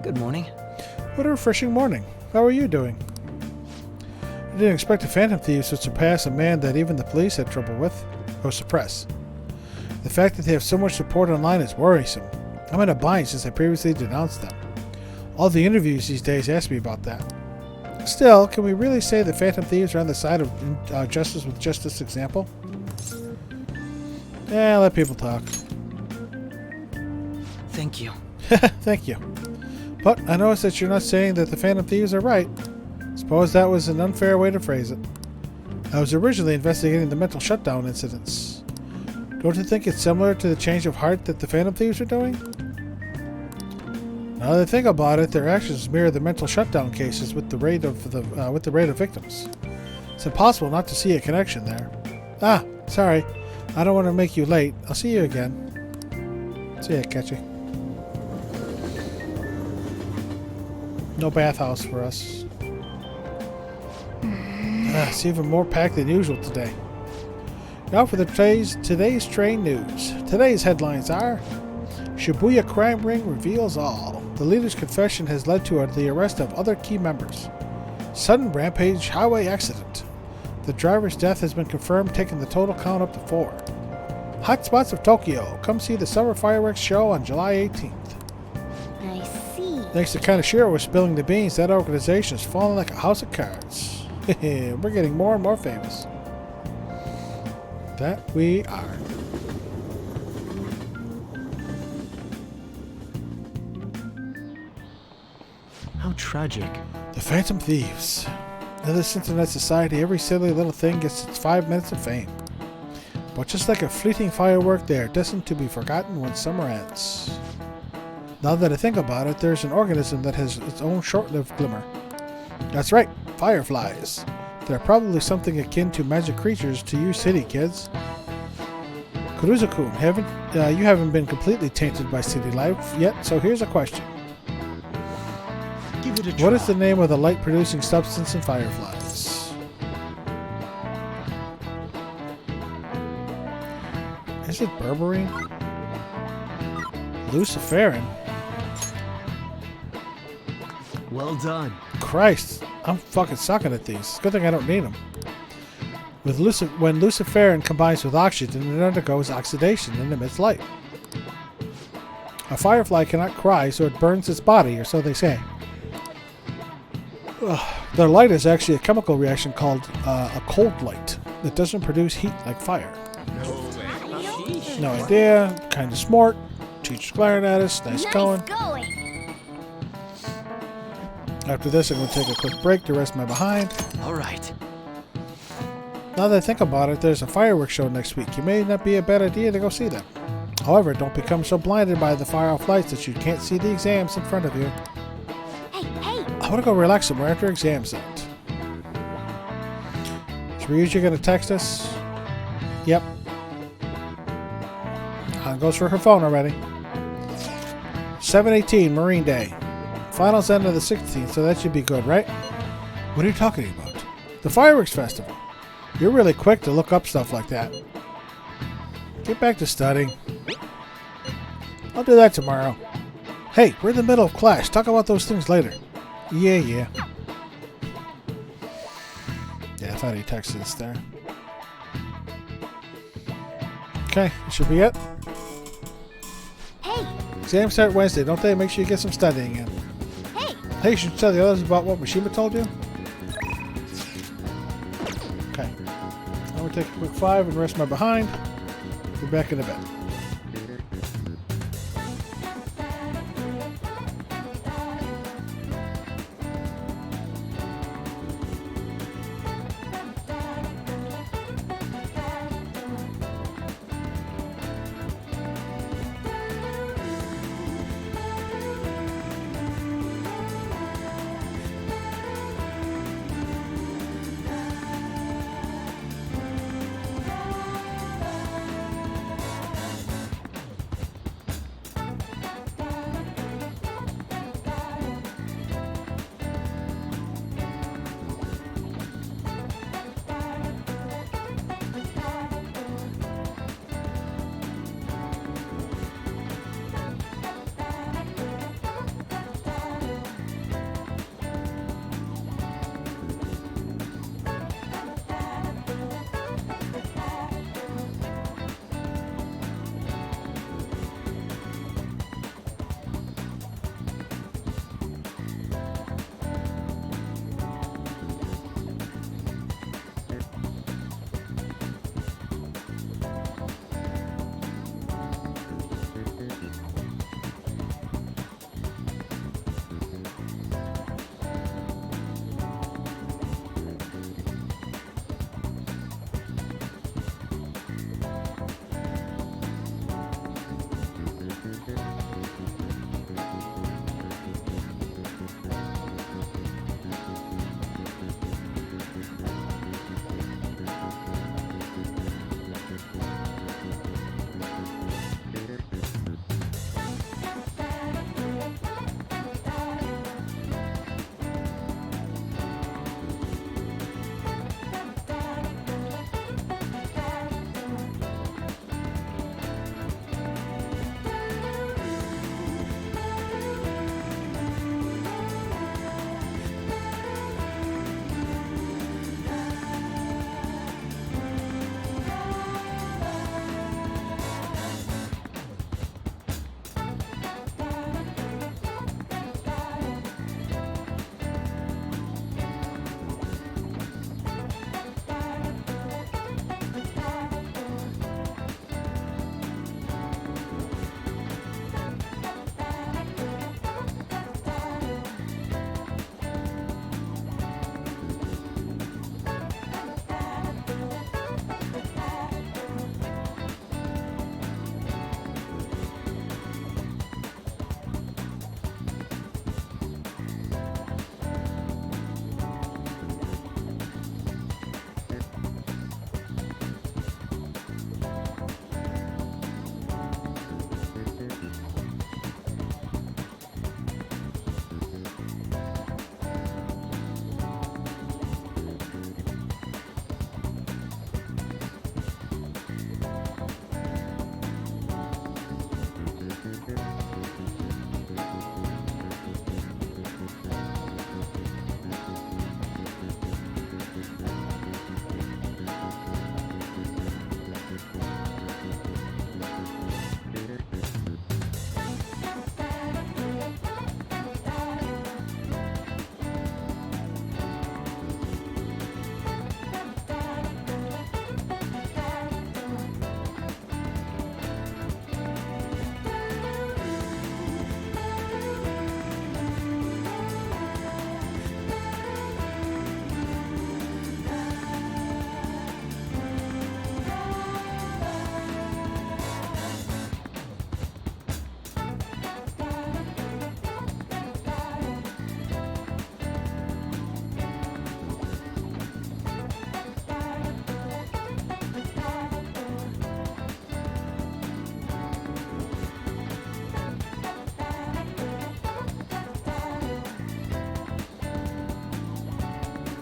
Good morning. What a refreshing morning. How are you doing? I didn't expect the Phantom Thieves would surpass a man that even the police had trouble with, or suppress. The fact that they have so much support online is worrisome. I'm in a bind since I previously denounced them. All the interviews these days ask me about that. Still, can we really say the Phantom Thieves are on the side of justice with just this example? Yeah, let people talk. Thank you. Thank you. But I notice that you're not saying that the Phantom Thieves are right. Suppose that was an unfair way to phrase it. I was originally investigating the mental shutdown incidents. Don't you think it's similar to the change of heart that the Phantom Thieves are doing? Now that I think about it, their actions mirror the mental shutdown cases with the rate of victims. It's impossible not to see a connection there. Ah, sorry. I don't want to make you late. I'll see you again. See ya, Catchy. No bathhouse for us. It's even more packed than usual today. Now for today's train news. Today's headlines are: Shibuya crime ring reveals all. The leader's confession has led to the arrest of other key members. Sudden rampage highway accident. The driver's death has been confirmed, taking the total count up to 4. Hot spots of Tokyo. Come see the summer fireworks show on July 18th. I see. Thanks to Kaneshiro for spilling the beans, that organization is falling like a house of cards. We're getting more and more famous. That we are. How tragic. The Phantom Thieves. In this internet society, every silly little thing gets its 5 minutes of fame. But just like a fleeting firework, they are destined to be forgotten when summer ends. Now that I think about it, there's an organism that has its own short-lived glimmer. That's right, fireflies. They're probably something akin to magic creatures to you city kids. Kuruzu-kun, you haven't been completely tainted by city life yet, so here's a question. Give it a try. What is the name of the light-producing substance in fireflies? Is it berberine? Luciferin? Well done. Christ, I'm fucking sucking at these. Good thing I don't need them. When luciferin combines with oxygen, it undergoes oxidation and emits light. A firefly cannot cry, so it burns its body, or so they say. Their light is actually a chemical reaction called a cold light that doesn't produce heat like fire. No idea. Kind of smart. Teacher's glaring at us. Nice going. After this, I'm going to take a quick break to rest my behind. All right. Now that I think about it, there's a fireworks show next week. It may not be a bad idea to go see them. However, don't become so blinded by the fire-off lights that you can't see the exams in front of you. Hey, hey! I want to go relax somewhere after exams end. Is Ryuji going to text us? Yep. Goes for her phone already. 7/18, Marine Day. Finals end on the 16th, so that should be good, right? What are you talking about? The fireworks festival. You're really quick to look up stuff like that. Get back to studying. I'll do that tomorrow. Hey, we're in the middle of class. Talk about those things later. Yeah. Yeah, I thought he texted us there. Okay, that should be it. Hey! Exams start Wednesday, don't they? Make sure you get some studying in. Hey! Hey, you should tell the others about what Mishima told you. Okay. I'm going to take a quick 5 and rest my behind. Be back in a bit.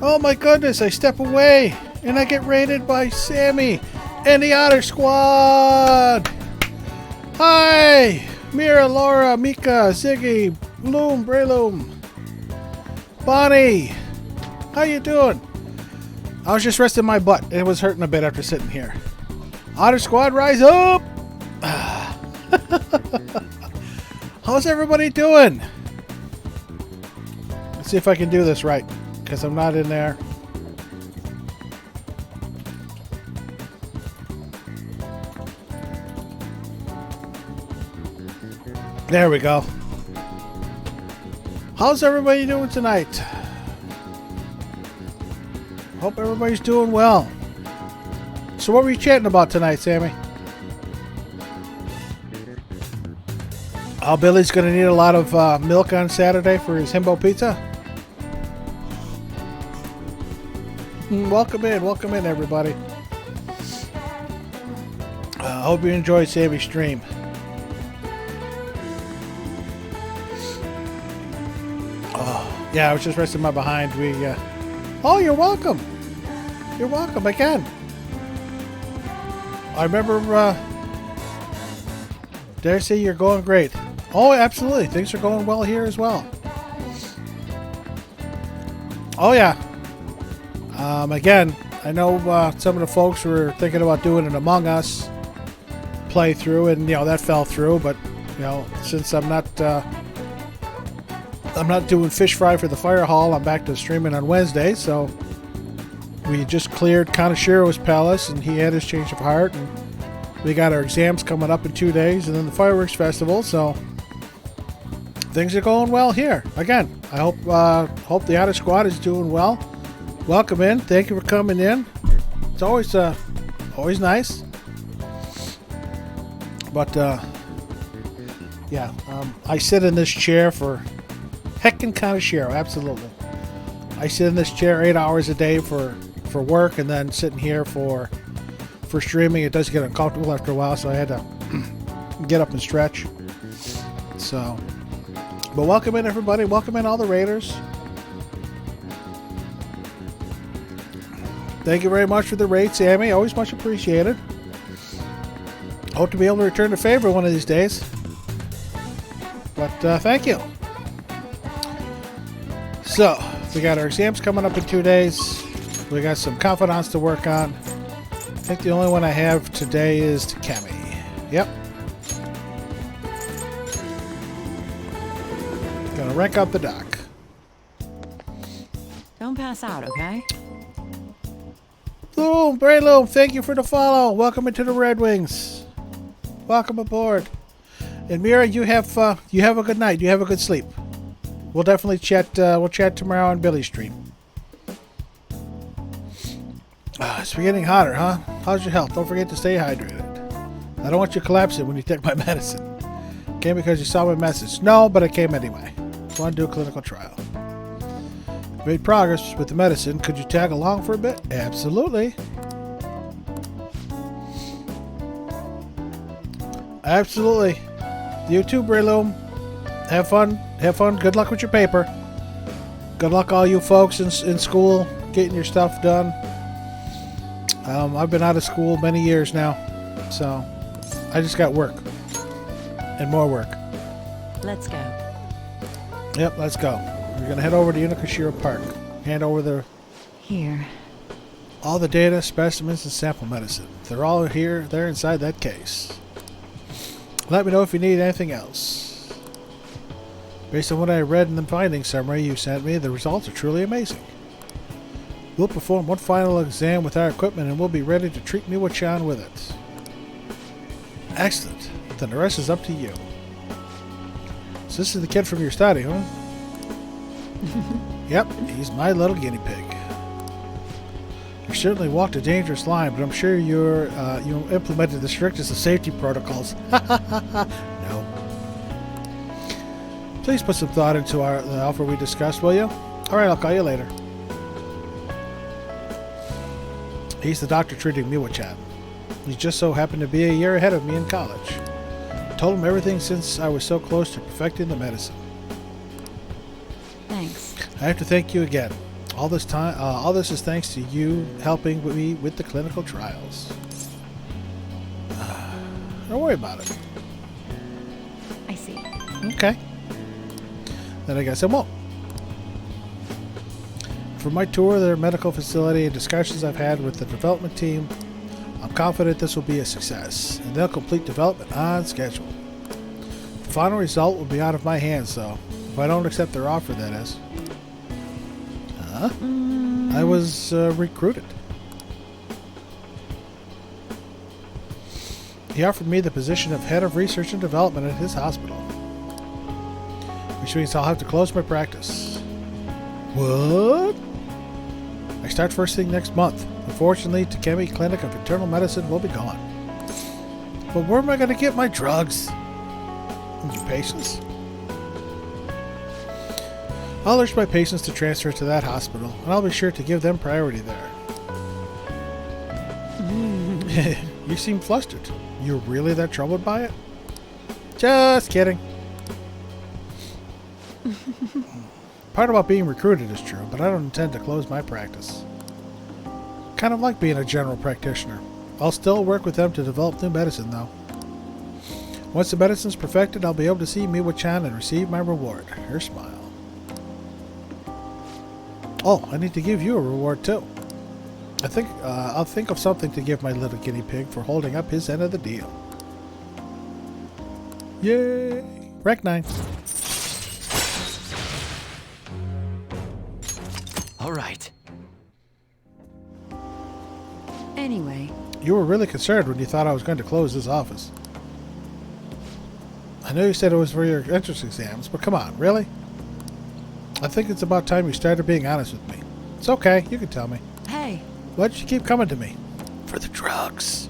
Oh my goodness, I step away and I get raided by Sammy and the Otter Squad. Hi, Mira, Laura, Mika, Ziggy, Loom, Breloom, Bonnie. How you doing? I was just resting my butt. It was hurting a bit after sitting here. Otter Squad, rise up! How's everybody doing? Let's see if I can do this right, because I'm not in there. There we go. How's everybody doing tonight? Hope everybody's doing well. So what were you chatting about tonight, Sammy? Oh, Billy's going to need a lot of milk on Saturday for his himbo pizza. Welcome in, everybody. I hope you enjoyed Sammy's stream. Oh, yeah, I was just resting my behind. Oh, you're welcome. You're welcome again. I remember, dare I say you're going great. Oh, absolutely. Things are going well here as well. Oh, yeah. Again, I know some of the folks were thinking about doing an Among Us playthrough, and, that fell through, but, since I'm not doing fish fry for the fire hall, I'm back to streaming on Wednesday, so we just cleared Kanashiro's palace, and he had his change of heart, and we got our exams coming up in 2 days, and then the fireworks festival, so things are going well here. Again, I hope the Otter Squad is doing well. Welcome in. Thank you for coming in. It's always nice. But I sit in this chair for heckin' Kanashiro, absolutely. I sit in this chair 8 hours a day for work, and then sitting here for streaming. It does get uncomfortable after a while, so I had to get up and stretch. So, but welcome in, everybody. Welcome in all the Raiders. Thank you very much for the raid, Sammy. Always much appreciated. Hope to be able to return the favor one of these days. But thank you. So, we got our exams coming up in 2 days. We got some Confidants to work on. I think the only one I have today is Takemi. Yep. Gonna rank up the dock. Don't pass out, okay? Loom, Brayloom, thank you for the follow. Welcome into the Red Wings. Welcome aboard. And Mira, you have a good night. You have a good sleep. We'll definitely chat. We'll chat tomorrow on Billy's stream. It's getting hotter, huh? How's your health? Don't forget to stay hydrated. I don't want you collapsing when you take my medicine. Came because you saw my message. No, but I came anyway. Want to do a clinical trial. Made progress with the medicine. Could you tag along for a bit? Absolutely. Absolutely. You too, Breloom. Have fun. Have fun. Good luck with your paper. Good luck, all you folks in school, getting your stuff done. I've been out of school many years now, so I just got work. And more work. Let's go. Yep, let's go. We're going to head over to Unikashira Park. Hand over Here. all the data, specimens, and sample medicine. They're all here. They're inside that case. Let me know if you need anything else. Based on what I read in the findings summary you sent me, the results are truly amazing. We'll perform one final exam with our equipment and we'll be ready to treat Miwa-chan with it. Excellent. Then the rest is up to you. So this is the kid from your study, huh? Yep, he's my little guinea pig. You certainly walked a dangerous line, but I'm sure you implemented the strictest of safety protocols. No. Please put some thought into the offer we discussed, will you? Alright, I'll call you later. He's the doctor treating Miwa-chan. He just so happened to be a year ahead of me in college. I told him everything since I was so close to perfecting the medicine. Thanks. I have to thank you again. All this is thanks to you helping me with the clinical trials. Don't worry about it. I see. Okay. Then I guess I won't. For my tour of their medical facility and discussions I've had with the development team, I'm confident this will be a success, and they'll complete development on schedule. The final result will be out of my hands, though. If I don't accept their offer, that is. Huh? I was recruited. He offered me the position of head of research and development at his hospital, which means I'll have to close my practice. What? I start first thing next month. Unfortunately, Takemi Clinic of Internal Medicine will be gone. But where am I going to get my drugs? And your patients? I'll urge my patients to transfer to that hospital, and I'll be sure to give them priority there. You seem flustered. You're really that troubled by it? Just kidding. Part about being recruited is true, but I don't intend to close my practice. Kind of like being a general practitioner. I'll still work with them to develop new medicine, though. Once the medicine's perfected, I'll be able to see Miwa-chan and receive my reward. Her smile. Oh, I need to give you a reward, too. I'll think of something to give my little guinea pig for holding up his end of the deal. Yay! Rank 9. All right. Anyway. You were really concerned when you thought I was going to close this office. I know you said it was for your entrance exams, but come on, really? I think it's about time you started being honest with me. It's okay, you can tell me. Hey. Why did you keep coming to me? For the drugs.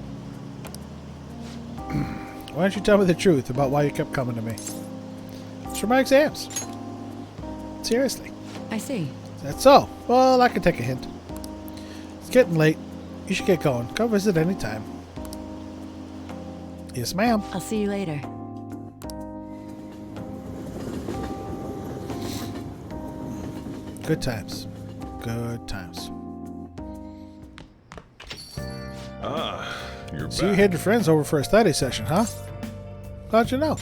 Why don't you tell me the truth about why you kept coming to me? It's for my exams. Seriously. I see. That's so. Well, I can take a hint. It's getting late. You should get going. Come visit any time. Yes, ma'am. I'll see you later. Good times. Good times. Ah, you're back. So you had your friends over for a study session, huh? How'd you know?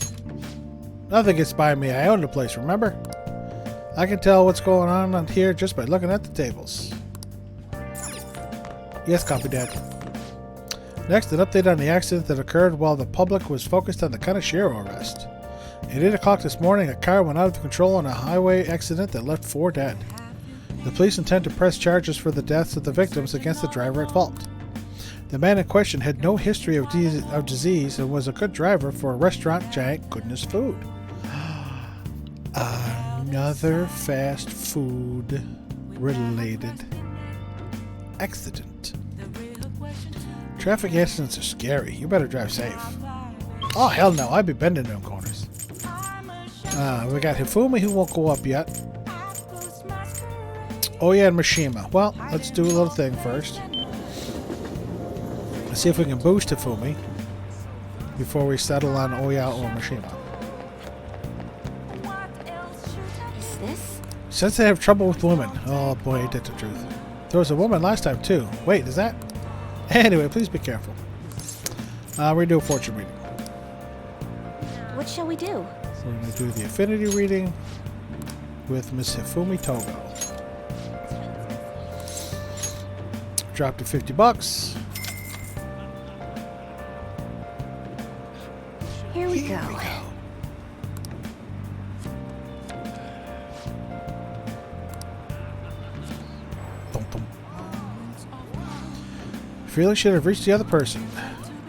Nothing gets by me. I own the place, remember? I can tell what's going on here just by looking at the tables. Yes, Confidant. Next, an update on the accident that occurred while the public was focused on the Kaneshiro arrest. At 8 o'clock this morning, a car went out of control in a highway accident that left 4 dead. The police intend to press charges for the deaths of the victims against the driver at fault. The man in question had no history of disease and was a good driver for a restaurant giant Goodness Food. Another fast food related accident. Traffic accidents are scary. You better drive safe. Oh, hell no. I'd be bending them corners. We got Hifumi who won't go up yet. Oh yeah, and Mishima. Well, let's do a little thing first. Let's see if we can boost Hifumi before we settle on Oya or Mishima. Is this? Since they have trouble with women. Oh boy, ain't that the truth. There was a woman last time too. Wait, is that? Anyway, please be careful. We do a fortune reading. What shall we do? So we're going to do the affinity reading with Miss Hifumi Togo. Drop to $50. Here we go. Boom, boom. Feeling should have reached the other person.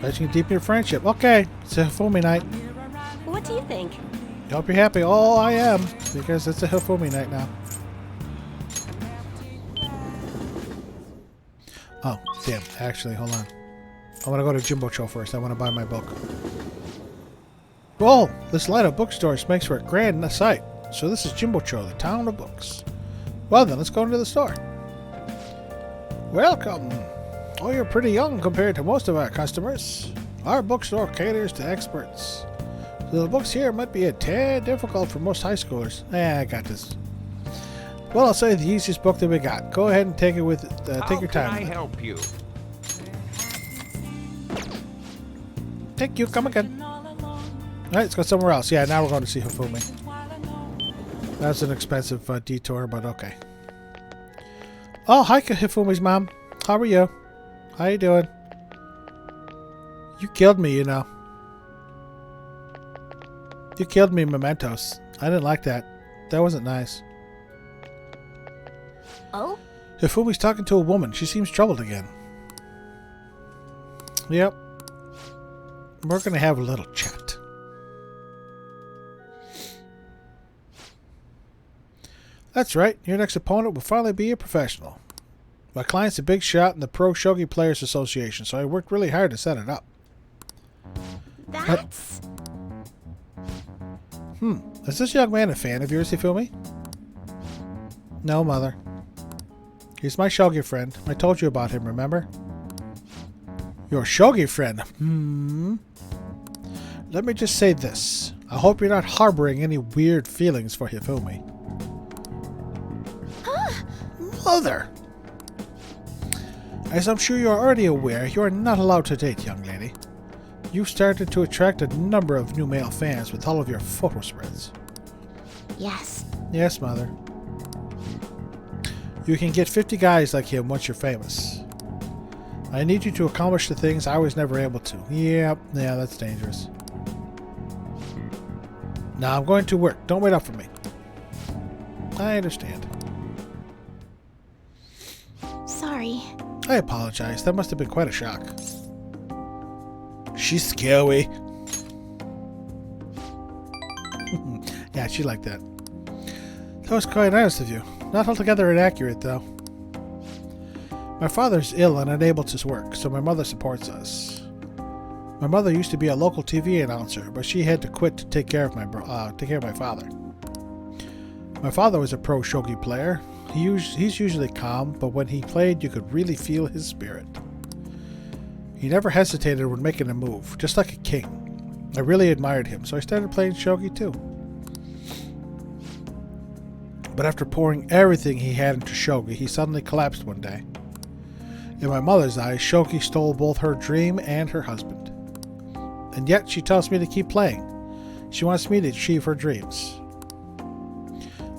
Bet you can deepen your friendship. Okay, it's a Hifumi night. What do you think? Hope you're happy. Oh, I am, because it's a Hifumi night now. Oh, damn. Actually, hold on. I want to go to Jimbocho first. I want to buy my book. Whoa! This line of bookstores makes for a grand sight. So this is Jimbocho, the town of books. Well then, let's go into the store. Welcome! Oh, you're pretty young compared to most of our customers. Our bookstore caters to experts. So the books here might be a tad difficult for most high schoolers. I got this. Well, I'll say the easiest book that we got. Go ahead and take it with. Take your time. How can I with it. help you? Thank you. Come again. All right, let's go somewhere else. Yeah, now we're going to see Hifumi. That's an expensive detour, but okay. Oh, hi, Hifumi's mom. How are you? How you doing? You killed me, you know. You killed me, mementos. I didn't like that. That wasn't nice. Oh? Hifumi's talking to a woman. She seems troubled again. Yep. We're going to have a little chat. That's right. Your next opponent will finally be a professional. My client's a big shot in the Pro Shogi Players Association, so I worked really hard to set it up. That's... Is this young man a fan of yours, Hifumi? No, Mother. He's my shogi friend. I told you about him, remember? Your shogi friend? Let me just say this. I hope you're not harboring any weird feelings for Hifumi. Mother! As I'm sure you're already aware, you are not allowed to date, young lady. You've started to attract a number of new male fans with all of your photo spreads. Yes. Yes, Mother. You can get 50 guys like him once you're famous. I need you to accomplish the things I was never able to. Yeah, that's dangerous. Now I'm going to work. Don't wait up for me. I understand. Sorry. I apologize. That must have been quite a shock. She's scary. Yeah, she liked that. That was quite nice of you. Not altogether inaccurate, though. My father's ill and unable to work, so my mother supports us. My mother used to be a local TV announcer, but she had to quit to take care of my father. My father was a pro shogi player. He's usually calm, but when he played, you could really feel his spirit. He never hesitated when making a move, just like a king. I really admired him, so I started playing shogi too. But after pouring everything he had into shogi, he suddenly collapsed one day. In my mother's eyes, shogi stole both her dream and her husband. And yet she tells me to keep playing. She wants me to achieve her dreams.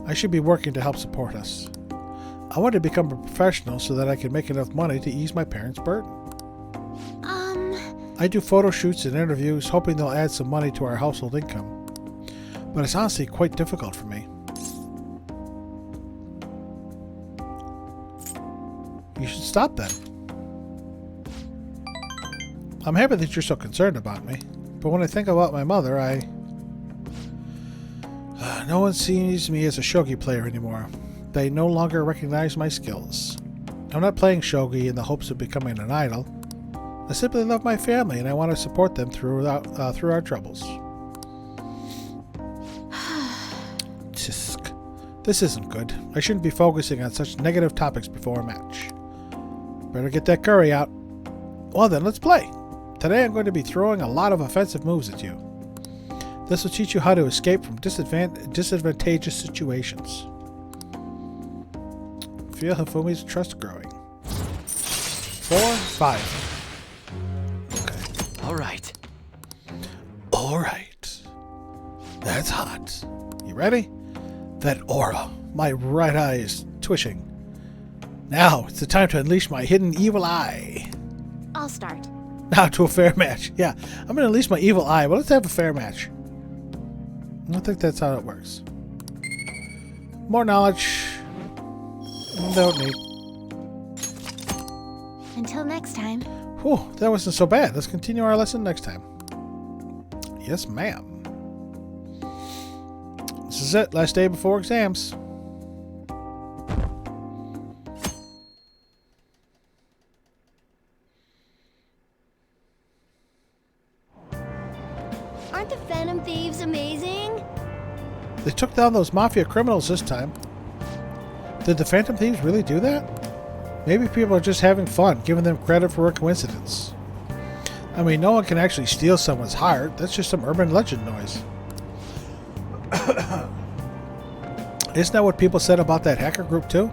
I should be working to help support us. I want to become a professional so that I can make enough money to ease my parents' burden. I do photo shoots and interviews, hoping they'll add some money to our household income. But it's honestly quite difficult for me. You should stop then. I'm happy that you're so concerned about me, but when I think about my mother, no one sees me as a shogi player anymore. They no longer recognize my skills. I'm not playing shogi in the hopes of becoming an idol. I simply love my family and I want to support them through our troubles. Tisk. This isn't good. I shouldn't be focusing on such negative topics before a match. Better get that curry out. Well then, let's play. Today I'm going to be throwing a lot of offensive moves at you. This will teach you how to escape from disadvantageous situations. Feel Hifumi's trust growing. 4, 5. Alright. Alright. That's hot. You ready? That aura. My right eye is twitching. Now, it's the time to unleash my hidden evil eye. I'll start. Now to a fair match. Yeah, I'm going to unleash my evil eye, but let's have a fair match. I don't think that's how it works. More knowledge. Don't need. Until next time. Whew, that wasn't so bad. Let's continue our lesson next time. Yes, ma'am. This is it. Last day before exams. Aren't the Phantom Thieves amazing? They took down those mafia criminals this time. Did the Phantom Thieves really do that? Maybe people are just having fun, giving them credit for a coincidence. I mean, no one can actually steal someone's heart. That's just some urban legend noise. Isn't that what people said about that hacker group too?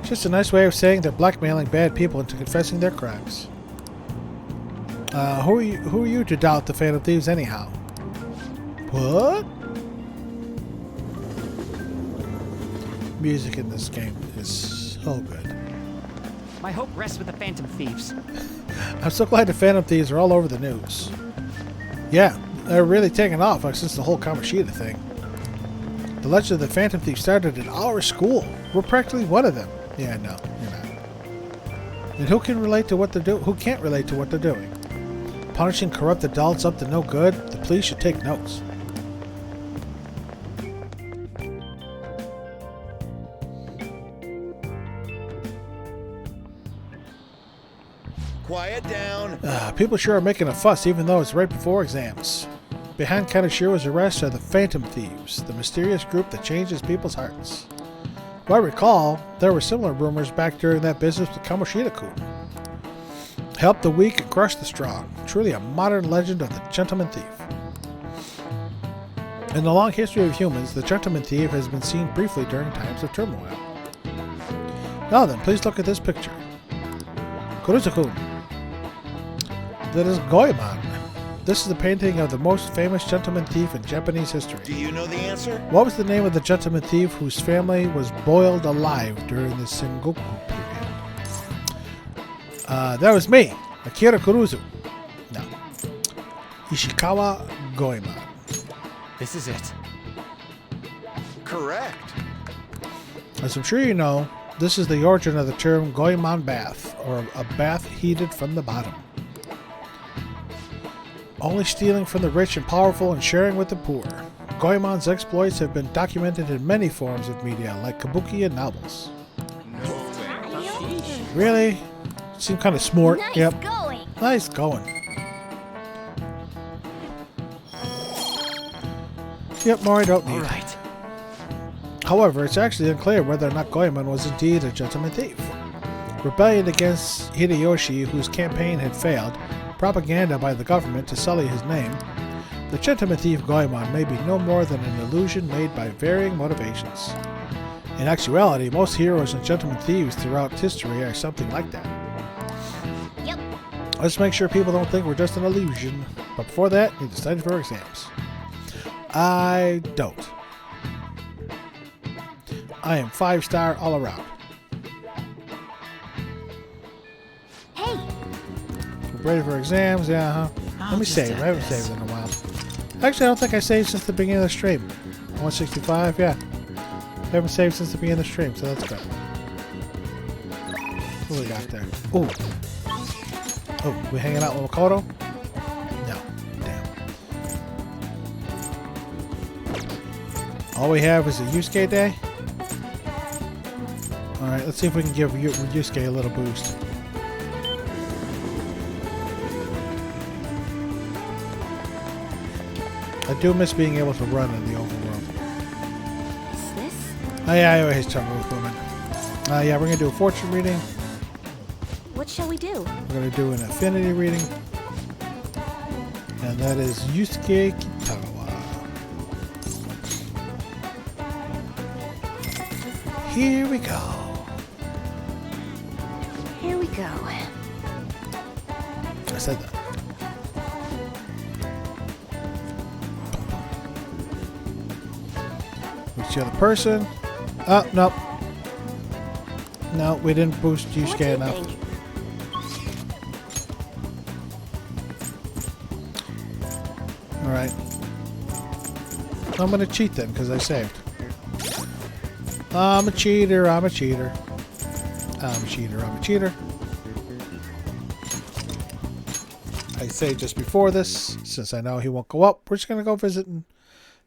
Just a nice way of saying they're blackmailing bad people into confessing their crimes. Who are you to doubt the Phantom Thieves anyhow? What? Music in this game is so good. My hope rests with the Phantom Thieves. I'm so glad the Phantom Thieves are all over the news. Yeah, they're really taking off since the whole Kamoshida thing. The legend of the Phantom Thief started at our school. We're practically one of them. Yeah, no, you're not. And who can relate to what they're doing? Who can't relate to what they're doing? Punishing corrupt adults up to no good? The police should take notes. Quiet down. People sure are making a fuss even though it's right before exams. Behind Kanashiro's arrest are the Phantom Thieves, the mysterious group that changes people's hearts. If I recall, there were similar rumors back during that business with Kamoshida-kun. Help the weak and crush the strong. Truly a modern legend of the Gentleman Thief. In the long history of humans, the Gentleman Thief has been seen briefly during times of turmoil. Now then, please look at this picture. Kuruzu-kun. That is Goemon. This is the painting of the most famous gentleman thief in Japanese history. Do you know the answer? What was the name of the gentleman thief whose family was boiled alive during the Sengoku period? That was me, Akira Kuruzu. No. Ishikawa Goemon. This is it. Correct. As I'm sure you know, this is the origin of the term Goemon bath, or a bath heated from the bottom. Only stealing from the rich and powerful and sharing with the poor. Goemon's exploits have been documented in many forms of media, like kabuki and novels. Really? Seem kind of smart. Nice Yep. going. Nice going. Yep, more I don't need. Right. However, it's actually unclear whether or not Goemon was indeed a gentleman thief. Rebellion against Hideyoshi, whose campaign had failed, propaganda by the government to sully his name, the gentleman thief Goemon may be no more than an illusion made by varying motivations. In actuality, most heroes and gentleman thieves throughout history are something like that. Yep. Let's make sure people don't think we're just an illusion. But before that, need to study for exams. I don't. I am 5-star all around. Hey. Ready for exams? Yeah, huh? Let me save. I haven't saved in a while. Actually, I don't think I saved since the beginning of the stream. 165, yeah. I haven't saved since the beginning of the stream, so that's good. What do we got there? Ooh. Oh, we hanging out with Makoto? No. Damn. All we have is a Yusuke day? Alright, let's see if we can give Yusuke a little boost. I do miss being able to run in the overworld. Is this? Oh yeah, I always trouble with women. Yeah, we're gonna do a fortune reading. What shall we do? We're gonna do an affinity reading. And that is Yusuke Kitagawa. Here we go. Here we go. I said that. Who's the other person? Oh, no. No, we didn't boost Yusuke enough. Alright. I'm gonna cheat then, because I saved. I'm a cheater, I'm a cheater. I'm a cheater, I'm a cheater. I saved just before this, since I know he won't go up. We're just gonna go visit and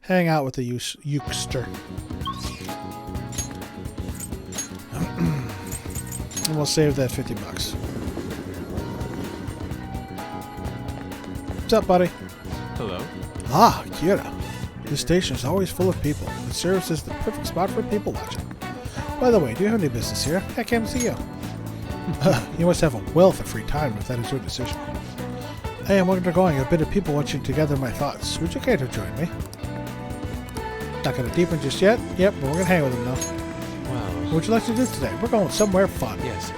hang out with the Yukester. And we'll save that 50 bucks. What's up, buddy? Hello. Ah, Kira. This station is always full of people. It serves as the perfect spot for people watching. By the way, do you have any business here? I came to see you. You must have a wealth of free time if that is your decision. I am undergoing a bit of people watching to gather my thoughts. Would you care to join me? Not gonna deepen just yet. Yep, but we're gonna hang with him though. Well, What would you like to do today? We're going somewhere fun. yes.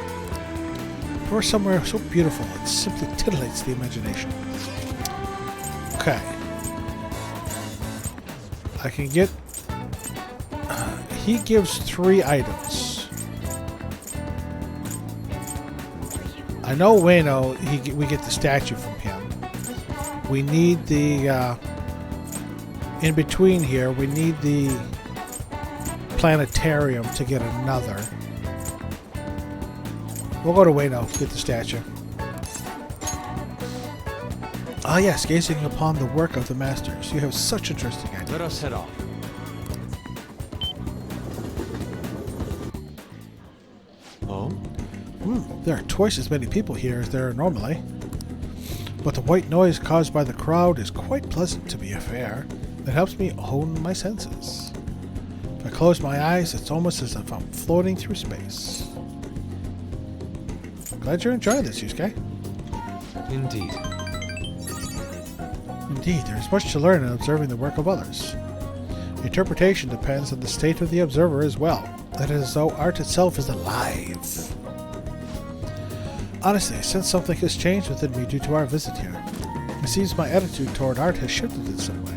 We're somewhere so beautiful it simply titillates the imagination. Okay. I can get... he gives 3 items. I know Ueno, we get the statue from him. We need the... in between here, we need the planetarium to get another. We'll go to Ueno, get the statue. Ah yes, gazing upon the work of the masters. You have such interesting ideas. Let us head off. Oh? There are twice as many people here as there are normally. But the white noise caused by the crowd is quite pleasant to be fair. It helps me hone my senses. If I close my eyes, it's almost as if I'm floating through space. Glad you're enjoying this, Yusuke. Indeed. Indeed, there is much to learn in observing the work of others. Interpretation depends on the state of the observer as well. It is as though art itself is alive. Honestly, I sense something has changed within me due to our visit here. It seems my attitude toward art has shifted in some way.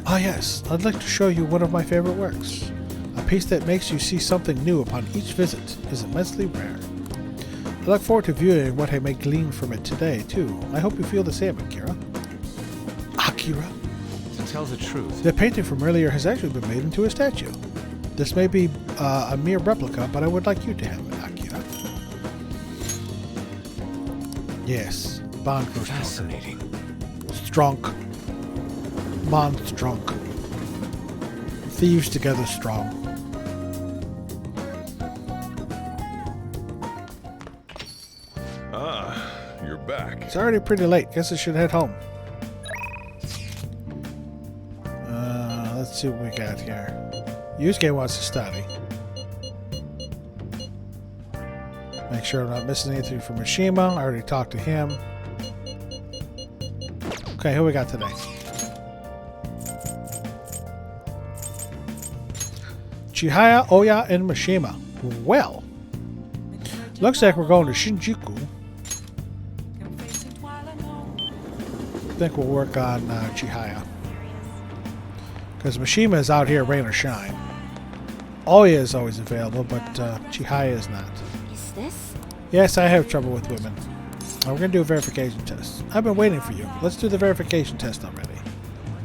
Ah yes, I'd like to show you one of my favorite works. A piece that makes you see something new upon each visit is immensely rare. I look forward to viewing what I may glean from it today, too. I hope you feel the same, Akira. Akira? To tell the truth, The painting from earlier has actually been made into a statue. This may be a mere replica, but I would like you to have it, Akira. Yes, Bond grows fascinating. strong. Bond strong. Thieves together strong. Ah, you're back. It's already pretty late. Guess I should head home. Let's see what we got here. Yusuke wants to study. Make sure I'm not missing anything from Mishima. I already talked to him. Okay, who we got today? Chihaya, Oya, and Mishima. Well, looks like we're going to Shinjuku. I think we'll work on Chihaya. Because Mishima is out here rain or shine. Oya is always available, but Chihaya is not. Is this? Yes, I have trouble with women. We're going to do a verification test. I've been waiting for you. Let's do the verification test already.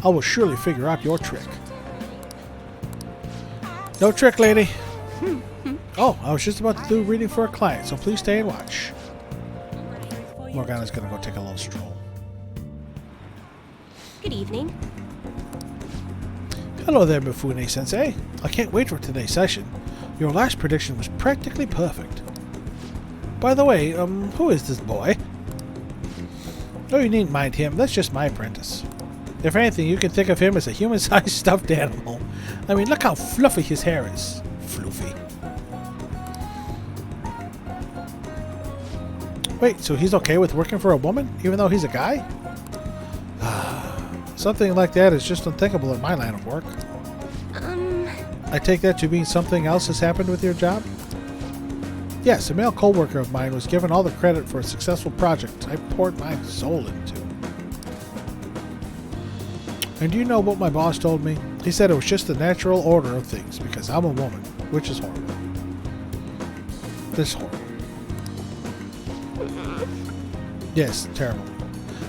I will surely figure out your trick. No trick, lady. Oh, I was just about to do a reading for a client, so please stay and watch. Morgana's going to go take a little stroll. Good evening. Hello there, Mifune-sensei. I can't wait for today's session. Your last prediction was practically perfect. By the way, who is this boy? Oh, you needn't mind him. That's just my apprentice. If anything, you can think of him as a human-sized stuffed animal. I mean, look how fluffy his hair is. Floofy. Wait, so he's okay with working for a woman, even though he's a guy? Something like that is just unthinkable in my line of work. I take that to mean something else has happened with your job? Yes, a male co-worker of mine was given all the credit for a successful project I poured my soul into. And do you know what my boss told me? He said it was just the natural order of things because I'm a woman, which is horrible. This is horrible. Yes, terrible.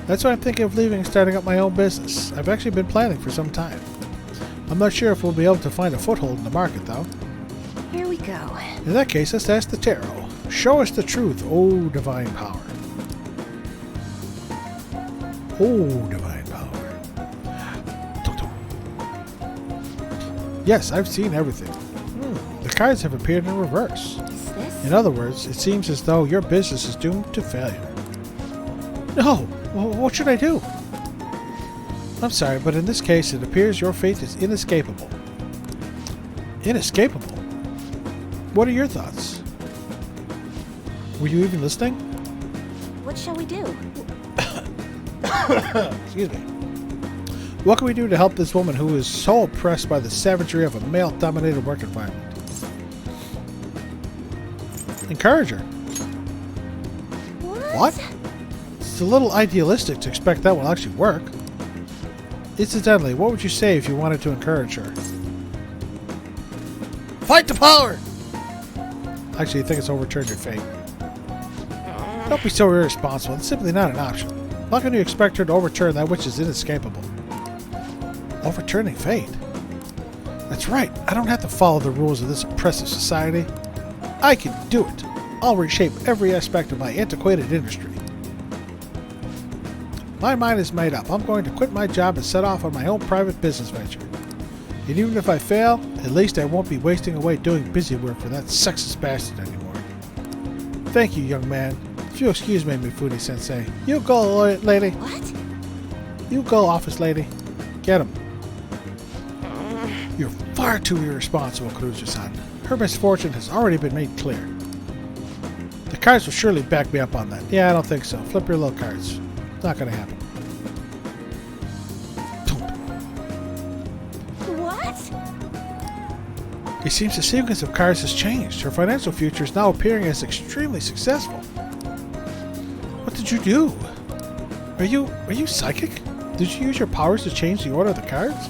That's why I'm thinking of leaving and starting up my own business. I've actually been planning for some time. I'm not sure if we'll be able to find a foothold in the market, though. Here we go. In that case, let's ask the tarot. Show us the truth, O divine power. O divine power. Yes, I've seen everything. The cards have appeared in reverse. Is this? In other words, it seems as though your business is doomed to failure. No! What should I do? I'm sorry, but in this case, it appears your fate is inescapable. Inescapable? What are your thoughts? Were you even listening? What shall we do? Excuse me. What can we do to help this woman who is so oppressed by the savagery of a male-dominated work environment? Encourage her. What? It's a little idealistic to expect that will actually work. Incidentally, what would you say if you wanted to encourage her? Fight the power! Actually, I think it's overturned your fate. Don't be so irresponsible. It's simply not an option. How can you expect her to overturn that which is inescapable? Overturning fate? That's right. I don't have to follow the rules of this oppressive society. I can do it. I'll reshape every aspect of my antiquated industry. My mind is made up. I'm going to quit my job and set off on my own private business venture. And even if I fail, at least I won't be wasting away doing busy work for that sexist bastard anymore. Thank you, young man. If you'll excuse me, Mifune-sensei. You go, lady. What? You go, office lady. Get him. You're far too irresponsible, Kuruja-san. Her misfortune has already been made clear. The cards will surely back me up on that. Yeah, I don't think so. Flip your little cards. Not gonna happen. What? It seems the sequence of cards has changed. Her financial future is now appearing as extremely successful. What did you do? Are you psychic? Did you use your powers to change the order of the cards?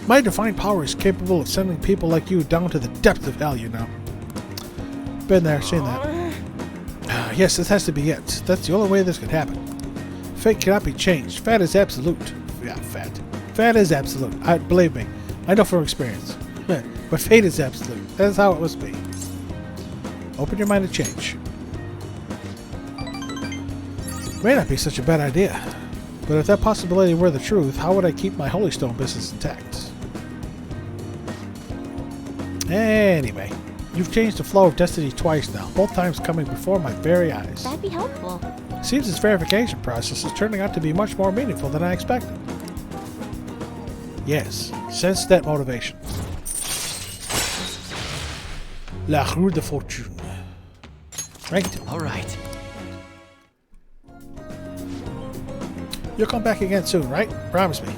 My divine power is capable of sending people like you down to the depths of hell, you know. Been there, seen that. Yes, this has to be it. That's the only way this could happen. Fate cannot be changed. Fate is absolute. Yeah, fate. Fate is absolute. Believe me. I know from experience. But fate is absolute. That's how it must be. Open your mind to change. May not be such a bad idea. But if that possibility were the truth, how would I keep my Holy Stone business intact? Anyway. You've changed the flow of destiny twice now, both times coming before my very eyes. That'd be helpful. Seems this verification process is turning out to be much more meaningful than I expected. Yes, sense that motivation. La Roue de Fortune. Rank 2. All right. You'll come back again soon, right? Promise me.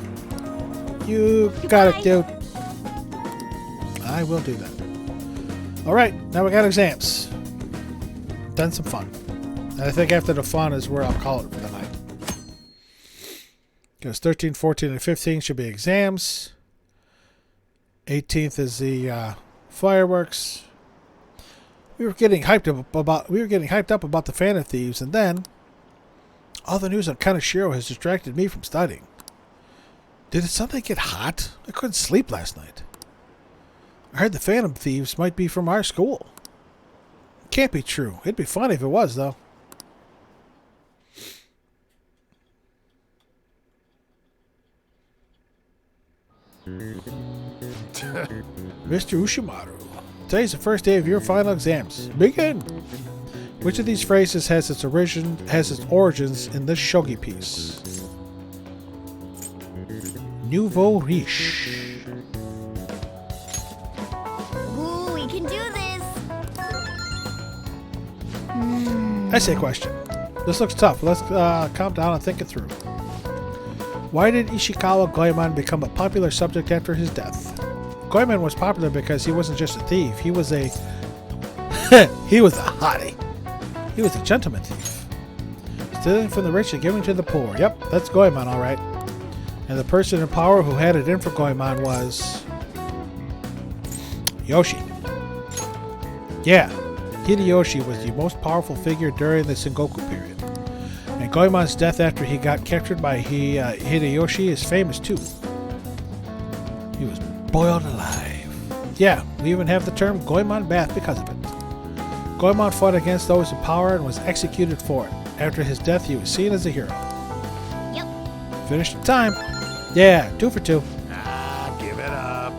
You got it, dude. I will do that. Alright, now we got exams. Done some fun. And I think after the fun is where I'll call it for the night. Because 13, 14, and 15 should be exams. 18th is the fireworks. We were getting hyped up about the Phantom Thieves, and then all the news on Kaneshiro has distracted me from studying. Did it suddenly get hot? I couldn't sleep last night. I heard the Phantom Thieves might be from our school. Can't be true. It'd be funny if it was, though. Mr. Ushimaru, today's the first day of your final exams. Begin! Which of these phrases has its origins in this shogi piece? Nouveau riche. Ooh, we can do this. Essay question. This looks tough. Let's calm down and think it through. Why did Ishikawa Goemon become a popular subject after his death? Goemon was popular because he wasn't just a thief. He was a he was a hottie. He was a gentleman thief. Stealing from the rich and giving to the poor. Yep, that's Goemon, all right. And the person in power who had it in for Goemon was Yoshi. Yeah, Hideyoshi was the most powerful figure during the Sengoku period. And Goemon's death after he got captured by Hideyoshi is famous too. He was boiled alive. Yeah, we even have the term Goemon bath because of it. Goemon fought against those in power and was executed for it. After his death, he was seen as a hero. Yep. Finished in time. Yeah, 2 for 2. Ah, give it up.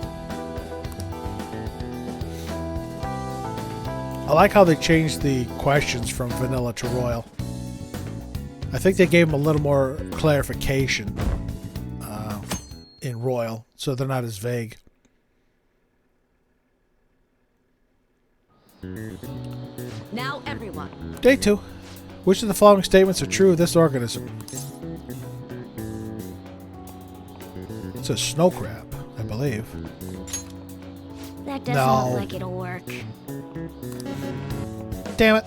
I like how they changed the questions from vanilla to royal. I think they gave them a little more clarification in royal, so they're not as vague. Now everyone. Day 2. Which of the following statements are true of this organism? It's a snow crab, I believe. That doesn't No. look like it'll work. Damn it.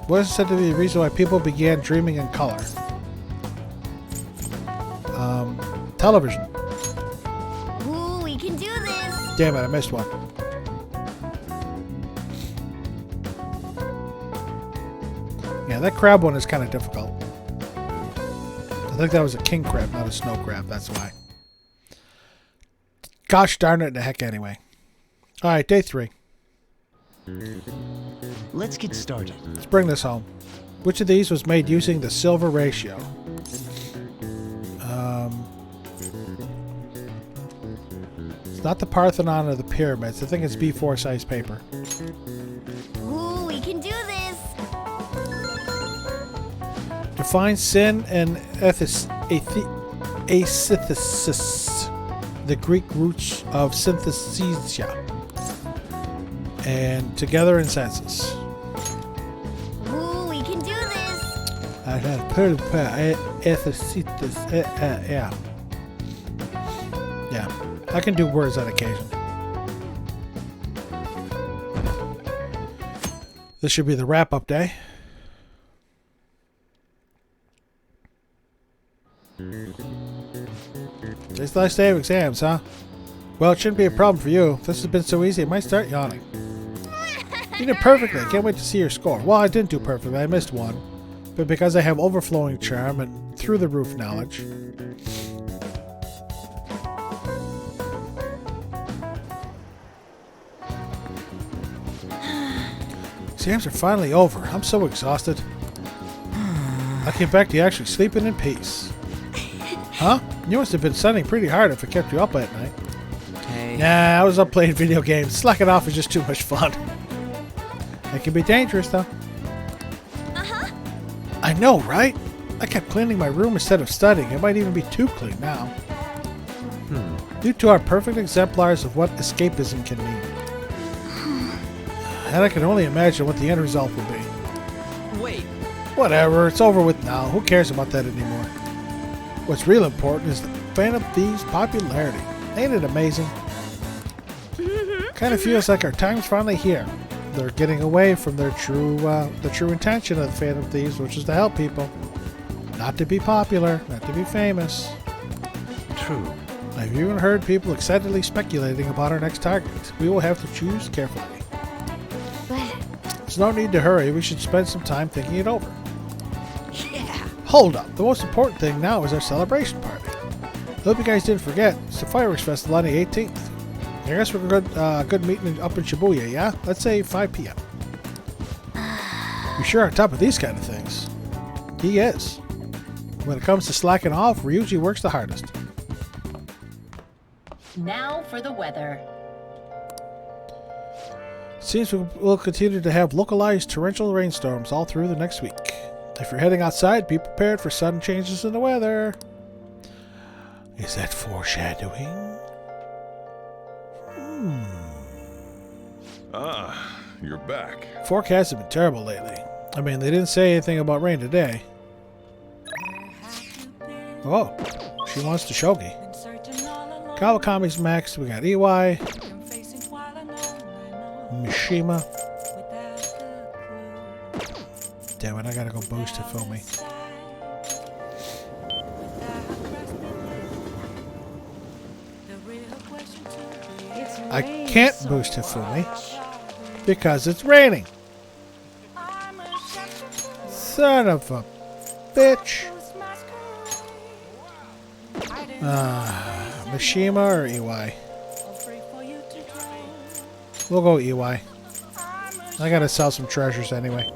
What is said to be the reason why people began dreaming in color? Television. Ooh, we can do this! Damn it, I missed one. Yeah, that crab one is kind of difficult. I think that was a king crab, not a snow crab. That's why. Gosh darn it, the heck anyway. Alright, day 3. Let's get started. Let's bring this home. Which of these was made using the silver ratio? It's not the Parthenon or the pyramids. I think it's B4 size paper. Ooh, we can do this! Define sin and asynthesis, the Greek roots of synthesia, and together in senses. Ooh, we can do this! I had yeah. Yeah, I can do words on occasion. This should be the wrap-up day. Today's the last day of exams, huh? Well, it shouldn't be a problem for you. If this has been so easy, I might start yawning. You did perfectly. I can't wait to see your score. Well, I didn't do perfectly. I missed one. But because I have overflowing charm and through-the-roof knowledge... Exams are finally over. I'm so exhausted. I came back to you actually sleeping in peace. Huh? You must have been studying pretty hard if it kept you up at night. Hey. Nah, I was up playing video games. Slacking off is just too much fun. It can be dangerous, though. Uh-huh. I know, right? I kept cleaning my room instead of studying. It might even be too clean now. You two are perfect exemplars of what escapism can mean. And I can only imagine what the end result will be. Wait. Whatever, it's over with now. Who cares about that anymore? What's real important is the Phantom Thieves' popularity. Ain't it amazing? Kind of feels like our time's finally here. They're getting away from their the true intention of the Phantom Thieves, which is to help people. Not to be popular, not to be famous. True. I've even heard people excitedly speculating about our next target. We will have to choose carefully. But... There's no need to hurry. We should spend some time thinking it over. Yeah. Hold up. The most important thing now is our celebration party. Hope you guys didn't forget. It's the Fireworks Festival on the 18th. I guess we're good meeting up in Shibuya, yeah? Let's say 5 p.m. You're sure on top of these kind of things. He is. When it comes to slacking off, Ryuji works the hardest. Now for the weather. Seems we'll continue to have localized torrential rainstorms all through the next week. If you're heading outside, be prepared for sudden changes in the weather. Is that foreshadowing? Ah, you're back. Forecasts have been terrible lately. I mean, they didn't say anything about rain today. Oh, she wants the shogi. Kawakami's max. We got EY. Mishima. Damn it, I gotta go boost to film me. I can't boost Hifumi because it's raining. Son of a bitch. Mishima or EY? We'll go EY. I gotta sell some treasures anyway.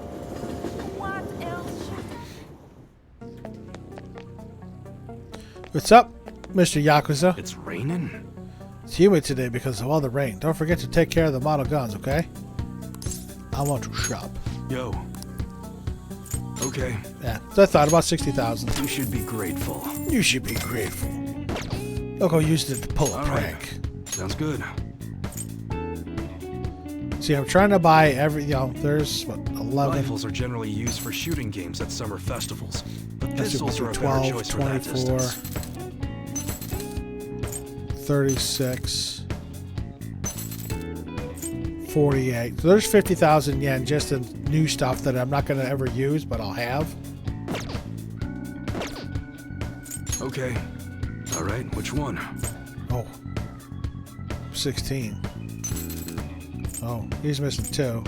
What's up, Mr. Yakuza? It's raining? It's humid today because of all the rain. Don't forget to take care of the model guns, okay? I want to shop. Yo. Okay. Yeah, so I thought about 60,000. You should be grateful. You should be grateful. I'll go use it to pull a prank. Right. Sounds good. See, I'm trying to buy every, there's, what, 11? Rifles are generally used for shooting games at summer festivals, but That's pistols are a better 12, choice for that 24. distance. 36. 48. So there's 50,000 yen just in new stuff that I'm not going to ever use, but I'll have. Okay. All right, which one? Oh. 16. Oh, he's missing 2.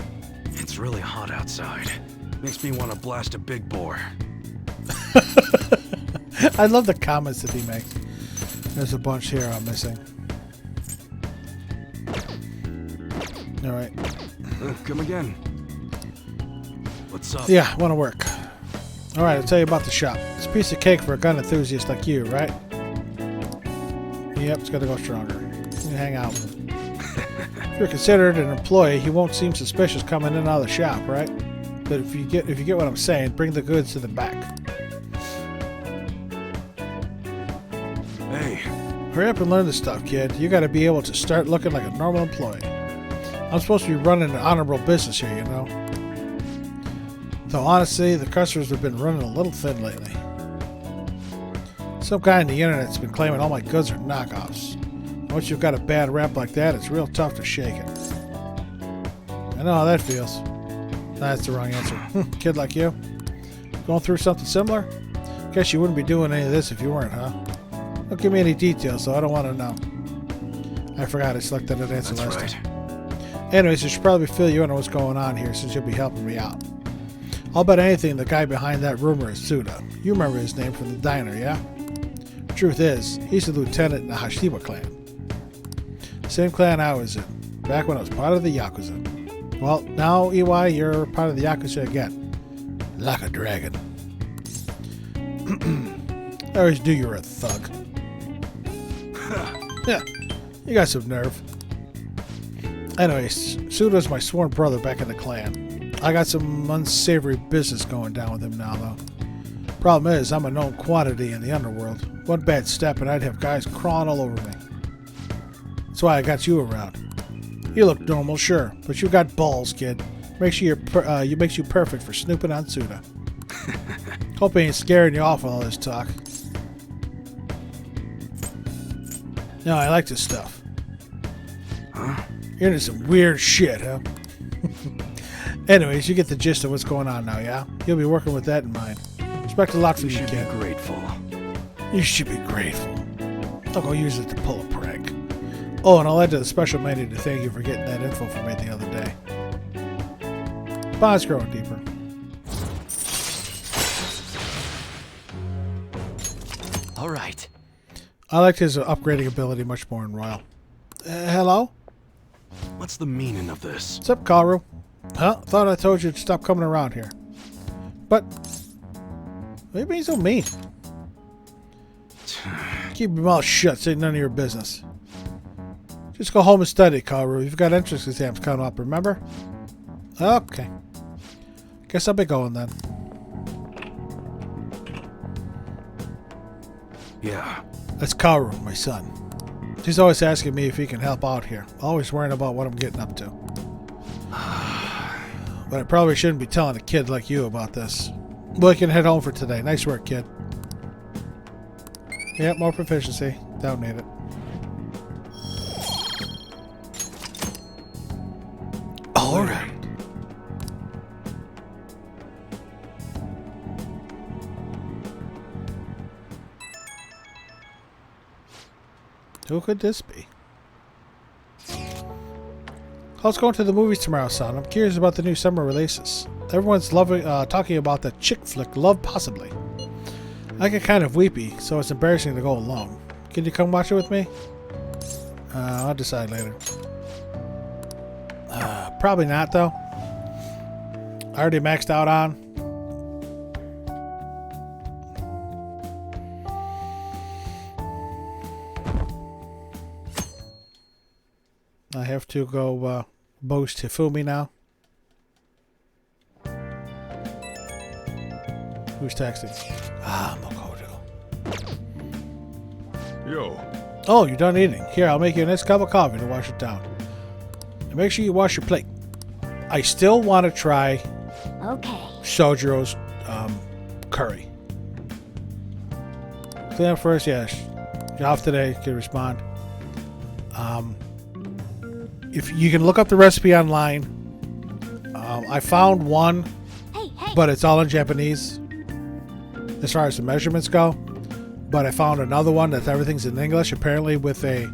It's really hot outside. Makes me want to blast a big bore. I love the comments that he makes. There's a bunch here I'm missing. Alright. Come again. What's up? Yeah, want to work. Alright, I'll tell you about the shop. It's a piece of cake for a gun enthusiast like you, right? Yep, it's got to go stronger. You hang out with him. If you're considered an employee, he won't seem suspicious coming in and out of the shop, right? But if you get what I'm saying, bring the goods to the back. Hey. Hurry up and learn this stuff, kid. You got to be able to start looking like a normal employee. I'm supposed to be running an honorable business here, you know. Though honestly, the customers have been running a little thin lately. Some guy on the internet's been claiming all my goods are knockoffs. Once you've got a bad rap like that, it's real tough to shake it. I know how that feels. That's the wrong answer. Kid like you? Going through something similar? Guess you wouldn't be doing any of this if you weren't, huh? Don't give me any details, so I don't want to know. I forgot I selected that answer last time. Anyways, I should probably fill you in on what's going on here since you'll be helping me out. I'll bet anything the guy behind that rumor is Suda. You remember his name from the diner, yeah? Truth is, he's a lieutenant in the Hashiba clan. Same clan I was in, back when I was part of the Yakuza. Well, now, EY, you're part of the Yakuza again. Like a dragon. I always knew you were a thug. Yeah, you got some nerve. Anyways, Suda's my sworn brother back in the clan. I got some unsavory business going down with him now, though. Problem is, I'm a known quantity in the underworld. One bad step and I'd have guys crawling all over me. That's why I got you around. You look normal, sure, but you got balls, kid. Makes you perfect for snooping on Suda. Hope he ain't scaring you off with all this talk. No, I like this stuff. Huh? You're into some weird shit, huh? Anyways, you get the gist of what's going on now, yeah? You'll be working with that in mind. Expect a lot from you, kid. You should be grateful. You should be grateful. I'll go use it to pull a prank. Oh, and I'll add to the special menu to thank you for getting that info for me the other day. Bond's growing deeper. All right. I liked his upgrading ability much more in Royal. Hello? What's the meaning of this? What's up, Karu? Huh? Thought I told you to stop coming around here. But maybe he's so mean. Keep your mouth shut, say none of your business. Just go home and study, Karu. You've got entrance exams coming up, remember? Okay. Guess I'll be going then. Yeah. That's Karu, my son. He's always asking me if he can help out here. Always worrying about what I'm getting up to. But I probably shouldn't be telling a kid like you about this. Well, you can head home for today. Nice work, kid. Yep, more proficiency. Don't need it. All right. Who could this be? Let's go to the movies tomorrow, son. I'm curious about the new summer releases. Everyone's talking about the chick flick Love Possibly. I get kind of weepy, so it's embarrassing to go alone. Can you come watch it with me? I'll decide later. Probably not, though. I already maxed out on. I have to go boast Hifumi now. Who's texting? Makoto. Yo. Oh, you're done eating. Here, I'll make you a nice cup of coffee to wash it down. And make sure you wash your plate. I still want to try Sojiro's curry. Clean up first, yes. You're off today. Can respond. If you can look up the recipe online, I found one, but it's all in Japanese as far as the measurements go. But I found another one that everything's in English, apparently with a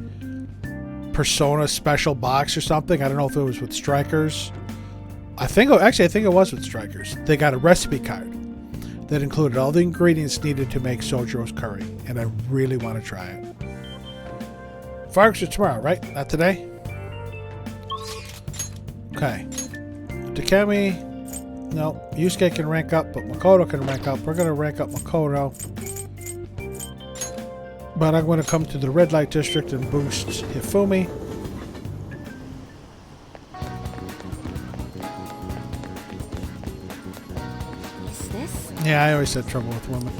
Persona special box or something. I don't know if it was with Strikers. I think it was with Strikers. They got a recipe card that included all the ingredients needed to make Sojiro's curry, and I really want to try it. Fireworks are tomorrow, right? Not today? Okay. Takemi. No, Yusuke can rank up, but Makoto can rank up. We're going to rank up Makoto. But I'm going to come to the red light district and boost Hifumi. Is this? Yeah, I always had trouble with women.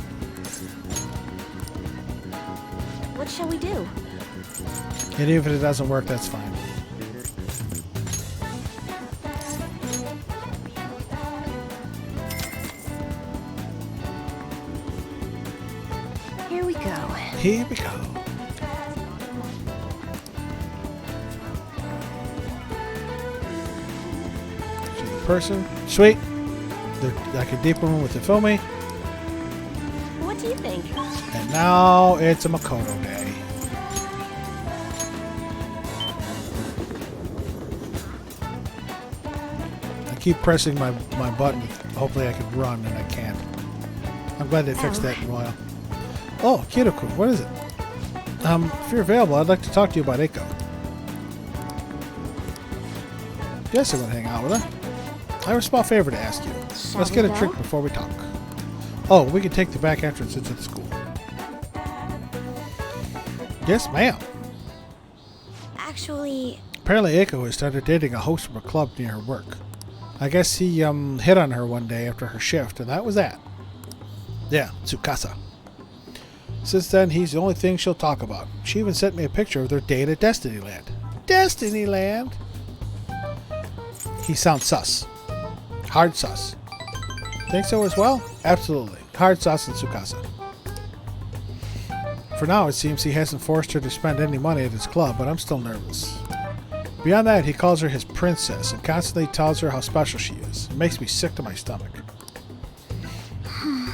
What shall we do? And even if it doesn't work, that's fine. Here we go. Here we go. See the person. Sweet. I can deepen one with the filming. What do you think? And now it's a Makoto day. I keep pressing my button. Hopefully I can run, and I can't. I'm glad they fixed that in Royal. Oh, Kiriko, what is it? If you're available, I'd like to talk to you about Eiko. Yes, I want to hang out with her. I have a small favor to ask you. Let's get a drink before we talk. Oh, we can take the back entrance into the school. Yes, ma'am. Actually... Apparently Eiko has started dating a host from a club near her work. I guess he hit on her one day after her shift, and that was that. Yeah, Tsukasa. Since then, he's the only thing she'll talk about. She even sent me a picture of their date at Destinyland. Destinyland? He sounds sus. Hard sus. Think so as well? Absolutely. Hard sus and Tsukasa. For now, it seems he hasn't forced her to spend any money at his club, but I'm still nervous. Beyond that, he calls her his princess and constantly tells her how special she is. It makes me sick to my stomach.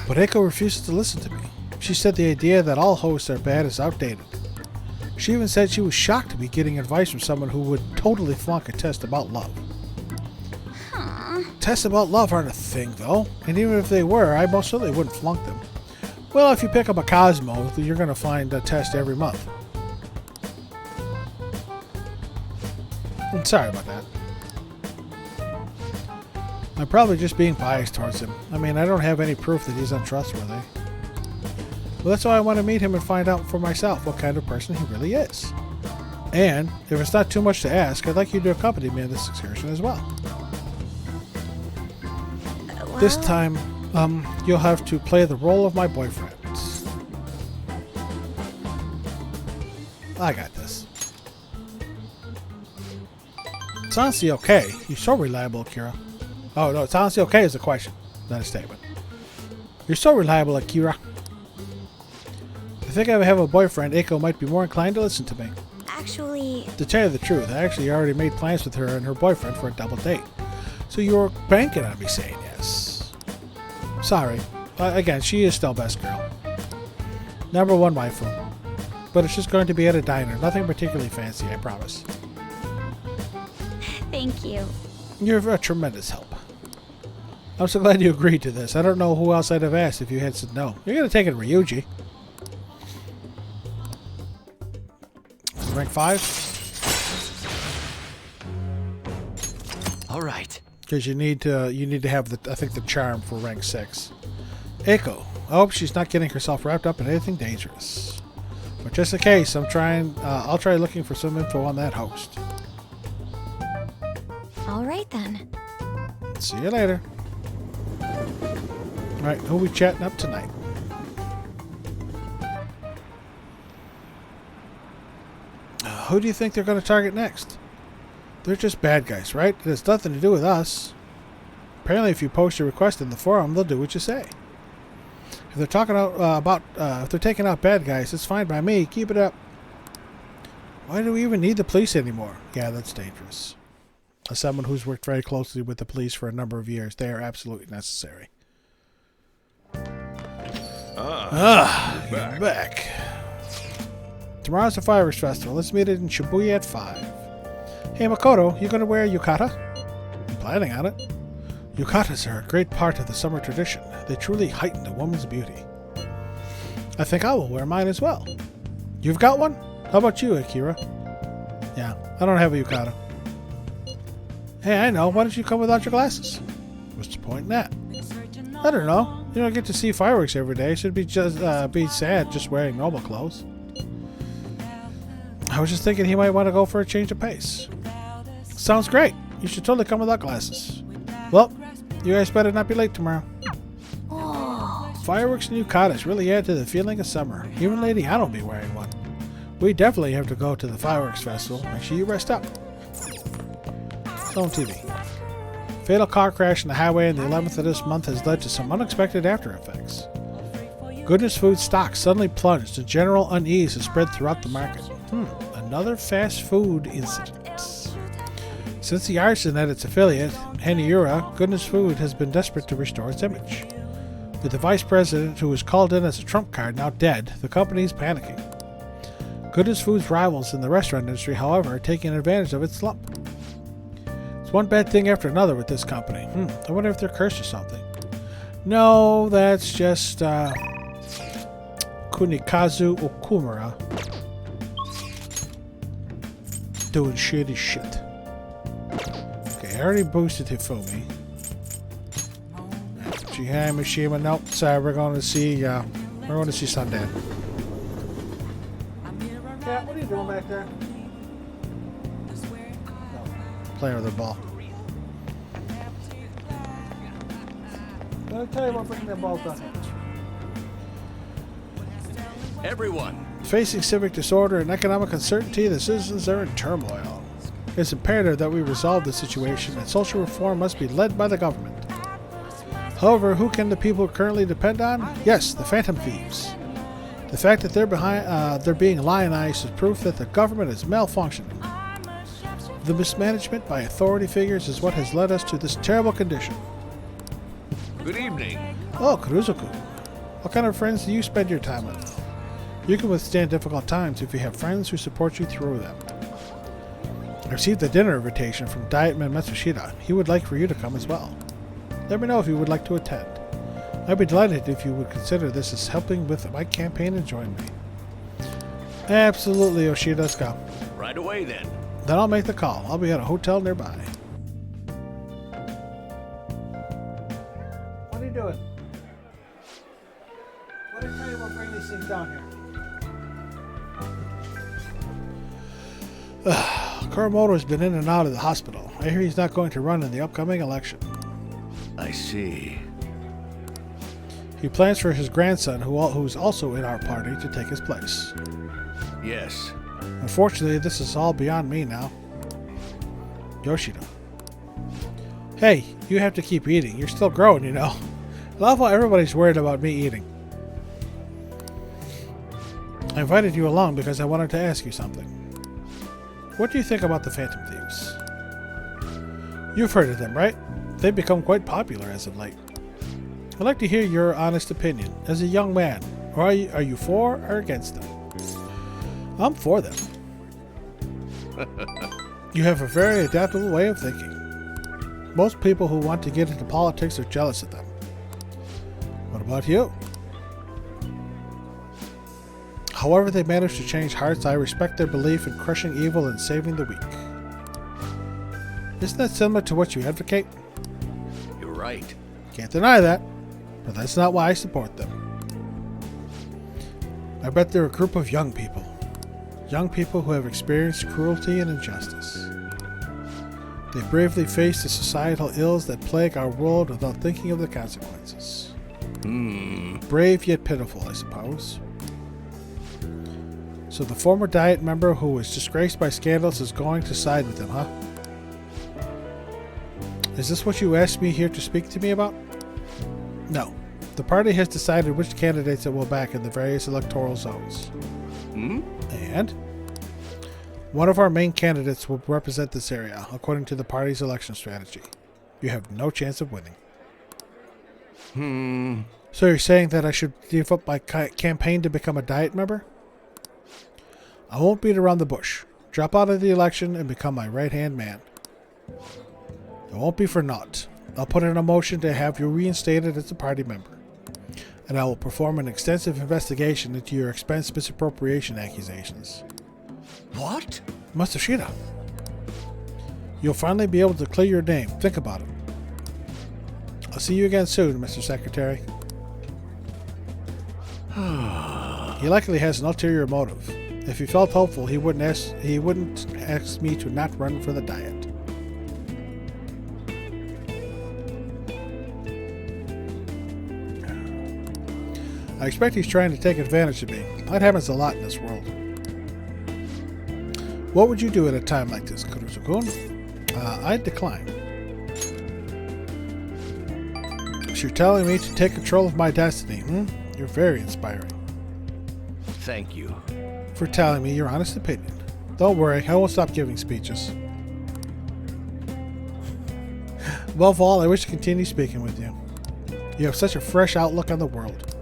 But Eiko refuses to listen to me. She said the idea that all hosts are bad is outdated. She even said she was shocked to be getting advice from someone who would totally flunk a test about love. Tests about love aren't a thing, though, and even if they were, I most certainly wouldn't flunk them. Well, if you pick up a Cosmo, you're going to find a test every month. I'm sorry about that. I'm probably just being biased towards him. I mean, I don't have any proof that he's untrustworthy. Well, that's why I want to meet him and find out for myself what kind of person he really is. And, if it's not too much to ask, I'd like you to accompany me on this excursion as well. This time, you'll have to play the role of my boyfriend. I got this. It's honestly okay. You're so reliable, Akira. Oh, no, it's honestly okay is a question, not a statement. You're so reliable, Akira. If I think I have a boyfriend, Eiko might be more inclined to listen to me. Actually... To tell you the truth, I actually already made plans with her and her boyfriend for a double date. So you were banking on me saying yes. Sorry. Again, she is still best girl. Number one waifu. But it's just going to be at a diner. Nothing particularly fancy, I promise. Thank you. You're a tremendous help. I'm so glad you agreed to this. I don't know who else I'd have asked if you had said no. You're going to take it Ryuji. Rank 5? All right. Because you need to have the, I think, the charm for rank 6. Eiko. I hope she's not getting herself wrapped up in anything dangerous. But just in case, I'll try looking for some info on that host. All right, then. See you later. Alright, who are we chatting up tonight? Who do you think they're going to target next? They're just bad guys, right? It has nothing to do with us. Apparently, if you post your request in the forum, they'll do what you say. If they're talking if they're taking out bad guys, it's fine by me. Keep it up. Why do we even need the police anymore? Yeah, that's dangerous. As someone who's worked very closely with the police for a number of years, they are absolutely necessary. You're back. Tomorrow's the fireworks festival. Let's meet in Shibuya at 5. Hey, Makoto, you gonna wear a yukata? I'm planning on it. Yukatas are a great part of the summer tradition. They truly heighten a woman's beauty. I think I will wear mine as well. You've got one? How about you, Akira? Yeah, I don't have a yukata. Hey, I know. Why don't you come without your glasses? What's the point in that? I don't know. You don't get to see fireworks every day. Should be just be sad just wearing normal clothes. I was just thinking he might want to go for a change of pace. Sounds great. You should totally come without glasses. Well, you guys better not be late tomorrow. Fireworks and yukatas really add to the feeling of summer. Even Lady Anna will be wearing one. We definitely have to go to the fireworks festival. Make sure you rest up. On TV. Fatal car crash on the highway on the 11th of this month has led to some unexpected after effects. Goodness Food stocks suddenly plunged and general unease has spread throughout the market. Another fast food incident. Since the arson at its affiliate, Haniura, Goodness Food has been desperate to restore its image. With the vice president, who was called in as a trump card, now dead, the company is panicking. Goodness Food's rivals in the restaurant industry, however, are taking advantage of its slump. It's one bad thing after another with this company. I wonder if they're cursed or something. No, that's just Kunikazu Okumura doing shitty shit. Okay, I already boosted Hifumi. Chihai Mishima, nope, sorry, we're going to see Sundan. Cat, what are you doing back there? No, playing with the ball. I'll tell you what, bringing that ball down. Everyone. Facing civic disorder and economic uncertainty, the citizens are in turmoil. It's imperative that we resolve the situation, and social reform must be led by the government. However, who can the people currently depend on? Yes, the Phantom Thieves. The fact that they're being lionized is proof that the government is malfunctioning. The mismanagement by authority figures is what has led us to this terrible condition. Good evening. Oh, Kuruzoku. What kind of friends do you spend your time with? You can withstand difficult times if you have friends who support you through them. I received a dinner invitation from Dietman Matsushita. He would like for you to come as well. Let me know if you would like to attend. I'd be delighted if you would consider this as helping with my campaign and join me. Absolutely, Yoshida, let's go. Right away then. Then I'll make the call. I'll be at a hotel nearby. What are you doing? What did I tell you about bringing these things down here? Kuramoto has been in and out of the hospital. I hear he's not going to run in the upcoming election. I see. He plans for his grandson, who's also in our party, to take his place. Yes. Unfortunately, this is all beyond me now. Yoshida. Hey, you have to keep eating. You're still growing, you know. I love how everybody's worried about me eating. I invited you along because I wanted to ask you something. What do you think about the Phantom Thieves? You've heard of them, right? They've become quite popular as of late. I'd like to hear your honest opinion as a young man. Or are you for or against them? I'm for them. You have a very adaptable way of thinking. Most people who want to get into politics are jealous of them. What about you? However they manage to change hearts, I respect their belief in crushing evil and saving the weak. Isn't that similar to what you advocate? You're right. Can't deny that, but that's not why I support them. I bet they're a group of young people. Young people who have experienced cruelty and injustice. They bravely face the societal ills that plague our world without thinking of the consequences. Brave yet pitiful, I suppose. So the former Diet member who was disgraced by scandals is going to side with them, huh? Is this what you asked me here to speak to me about? No. The party has decided which candidates it will back in the various electoral zones. And? One of our main candidates will represent this area, according to the party's election strategy. You have no chance of winning. So you're saying that I should give up my campaign to become a Diet member? I won't beat around the bush. Drop out of the election and become my right-hand man. It won't be for naught. I'll put in a motion to have you reinstated as a party member. And I will perform an extensive investigation into your expense misappropriation accusations. What? Master Shida. You'll finally be able to clear your name. Think about it. I'll see you again soon, Mr. Secretary. He likely has an ulterior motive. If he felt hopeful, he wouldn't ask me to not run for the Diet. I expect he's trying to take advantage of me. That happens a lot in this world. What would you do at a time like this, Kurusu-kun? I'd decline. So you're telling me to take control of my destiny, You're very inspiring. Thank you. For telling me your honest opinion. Don't worry, I won't stop giving speeches. Above all, I wish to continue speaking with you. You have such a fresh outlook on the world.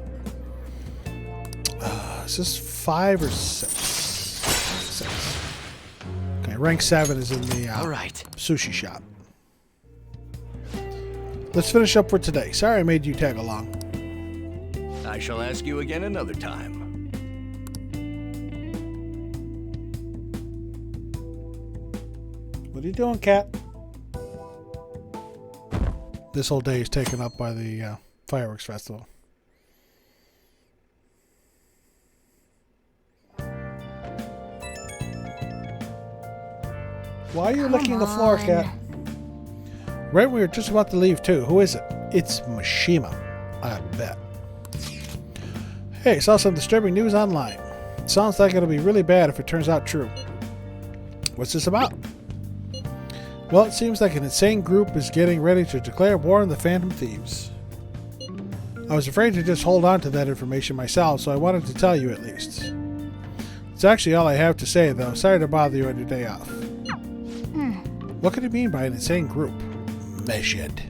Is this 5 or 6? 6. Okay, rank 7 is in the sushi shop. Let's finish up for today. Sorry I made you tag along. I shall ask you again another time. What are you doing, cat? This whole day is taken up by the fireworks festival. Why are you licking the floor, cat? Right, we were just about to leave too. Who is it? It's Mishima. I bet. Hey, saw some disturbing news online. Sounds like it'll be really bad if it turns out true. What's this about? Well, it seems like an insane group is getting ready to declare war on the Phantom Thieves. I was afraid to just hold on to that information myself, so I wanted to tell you at least. It's actually all I have to say, though. Sorry to bother you on your day off. What could it mean by an insane group? Measured.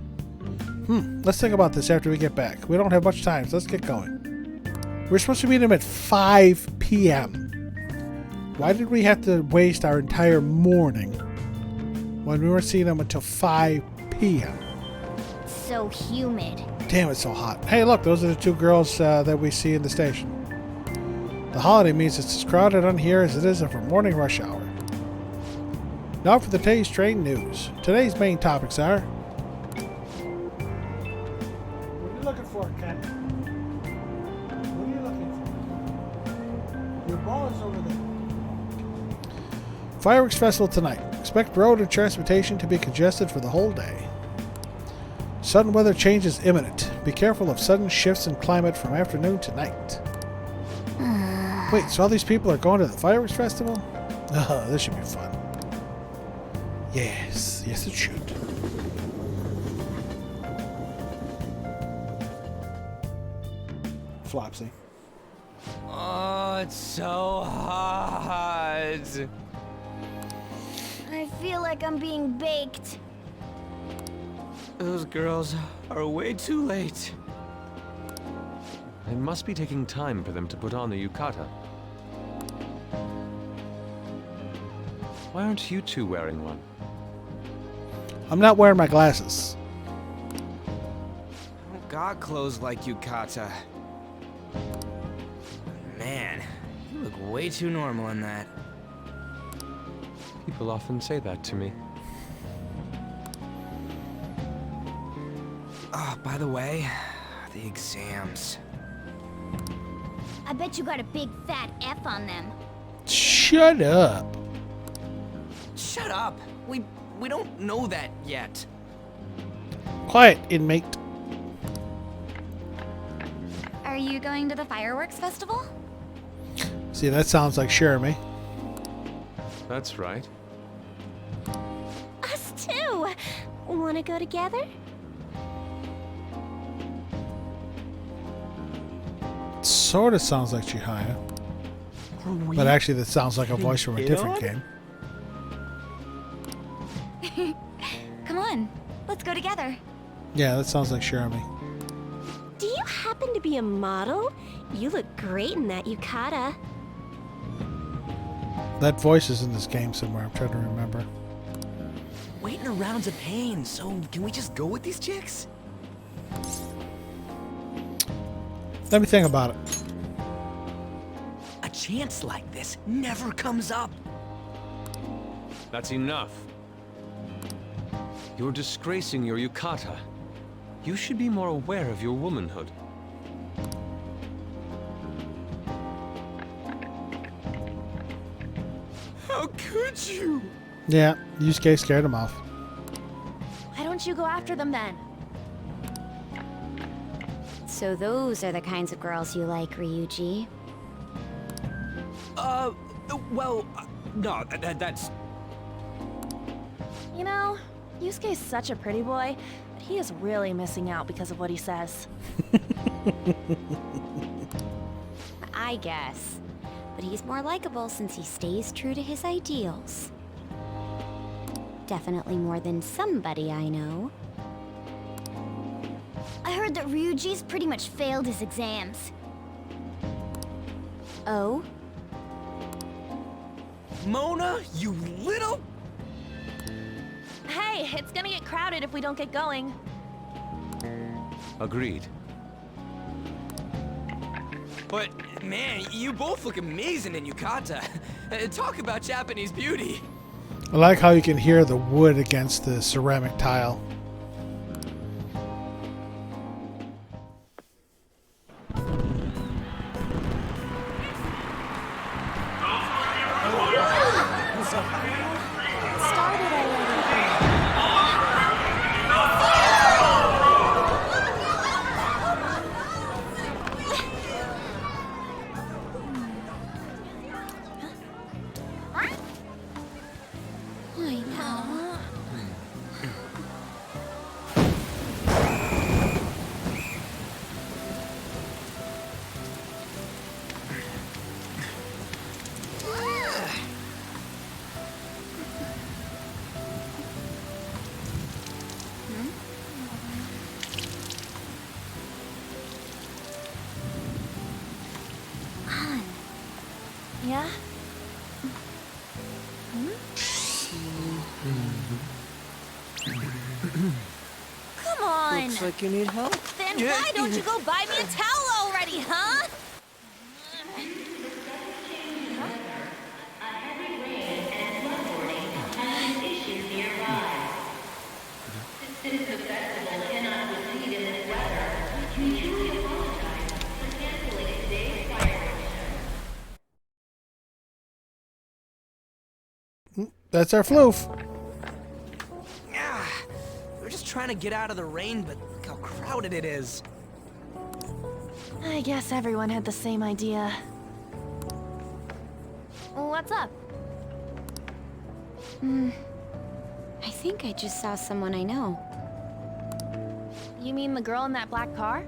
Let's think about this after we get back. We don't have much time, so let's get going. We're supposed to meet him at 5 p.m. Why did we have to waste our entire morning when we weren't seeing him until 5 p.m.? So humid. Damn, it's so hot. Hey, look, those are the 2 girls that we see in the station. The holiday means it's as crowded on here as it is for morning rush hour. Now for the today's train news. Today's main topics are... What are you looking for, Ken? What are you looking for? Your ball is over there. Fireworks Festival tonight. Expect road and transportation to be congested for the whole day. Sudden weather change is imminent. Be careful of sudden shifts in climate from afternoon to night. Wait, so all these people are going to the Fireworks Festival? This should be fun. Yes, it should. Flopsy. Oh, it's so hot. I feel like I'm being baked. Those girls are way too late. It must be taking time for them to put on the yukata. Why aren't you two wearing one? I'm not wearing my glasses. I don't got clothes like yukata. Man, you look way too normal in that. People often say that to me. Oh, by the way, the exams. I bet you got a big fat F on them. Shut up. Shut up. We don't know that yet. Quiet, inmate. Are you going to the fireworks festival? See, that sounds like Jeremy. That's right. Us too. Wanna go together? Sort of sounds like Chihaya. But actually that sounds like a voice from a different game. Come on, let's go together. Yeah, that sounds like Jeremy. Do you happen to be a model? You look great in that yukata. That voice is in this game somewhere. I'm trying to remember. Waiting around's a pain, so can we just go with these chicks? Let me think about it. A chance like this never comes up. That's enough. You're disgracing your yukata. You should be more aware of your womanhood. How could you? Yeah, Yusuke scared him off. Why don't you go after them then? So those are the kinds of girls you like, Ryuji. Well, no, that's... You know, Yusuke's such a pretty boy, but he is really missing out because of what he says. I guess. But he's more likable since he stays true to his ideals. Definitely more than somebody I know. I heard that Ryuji's pretty much failed his exams. Oh? Mona, you little... Hey, it's gonna get crowded if we don't get going. Agreed. But, man, you both look amazing in yukata. Talk about Japanese beauty. I like how you can hear the wood against the ceramic tile. Yeah? Come on! Looks like you need help. Then why don't you go buy me a towel already, huh? That's our floof. We're just trying to get out of the rain, but look how crowded it is. I guess everyone had the same idea. What's up? I think I just saw someone I know. You mean the girl in that black car?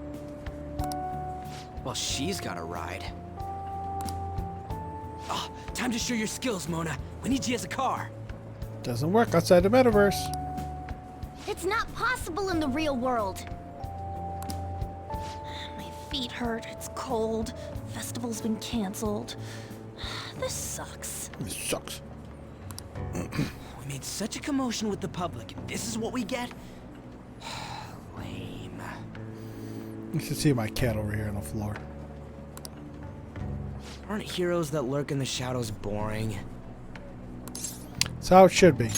Well, she's got a ride. Oh, time to show your skills, Mona. We need you as a car. Doesn't work outside the metaverse. It's not possible in the real world. My feet hurt, it's cold, festival's been canceled. This sucks. This sucks. We made such a commotion with the public, and this is what we get? Lame. You should see my cat over here on the floor. Aren't heroes that lurk in the shadows boring? That's how it should be.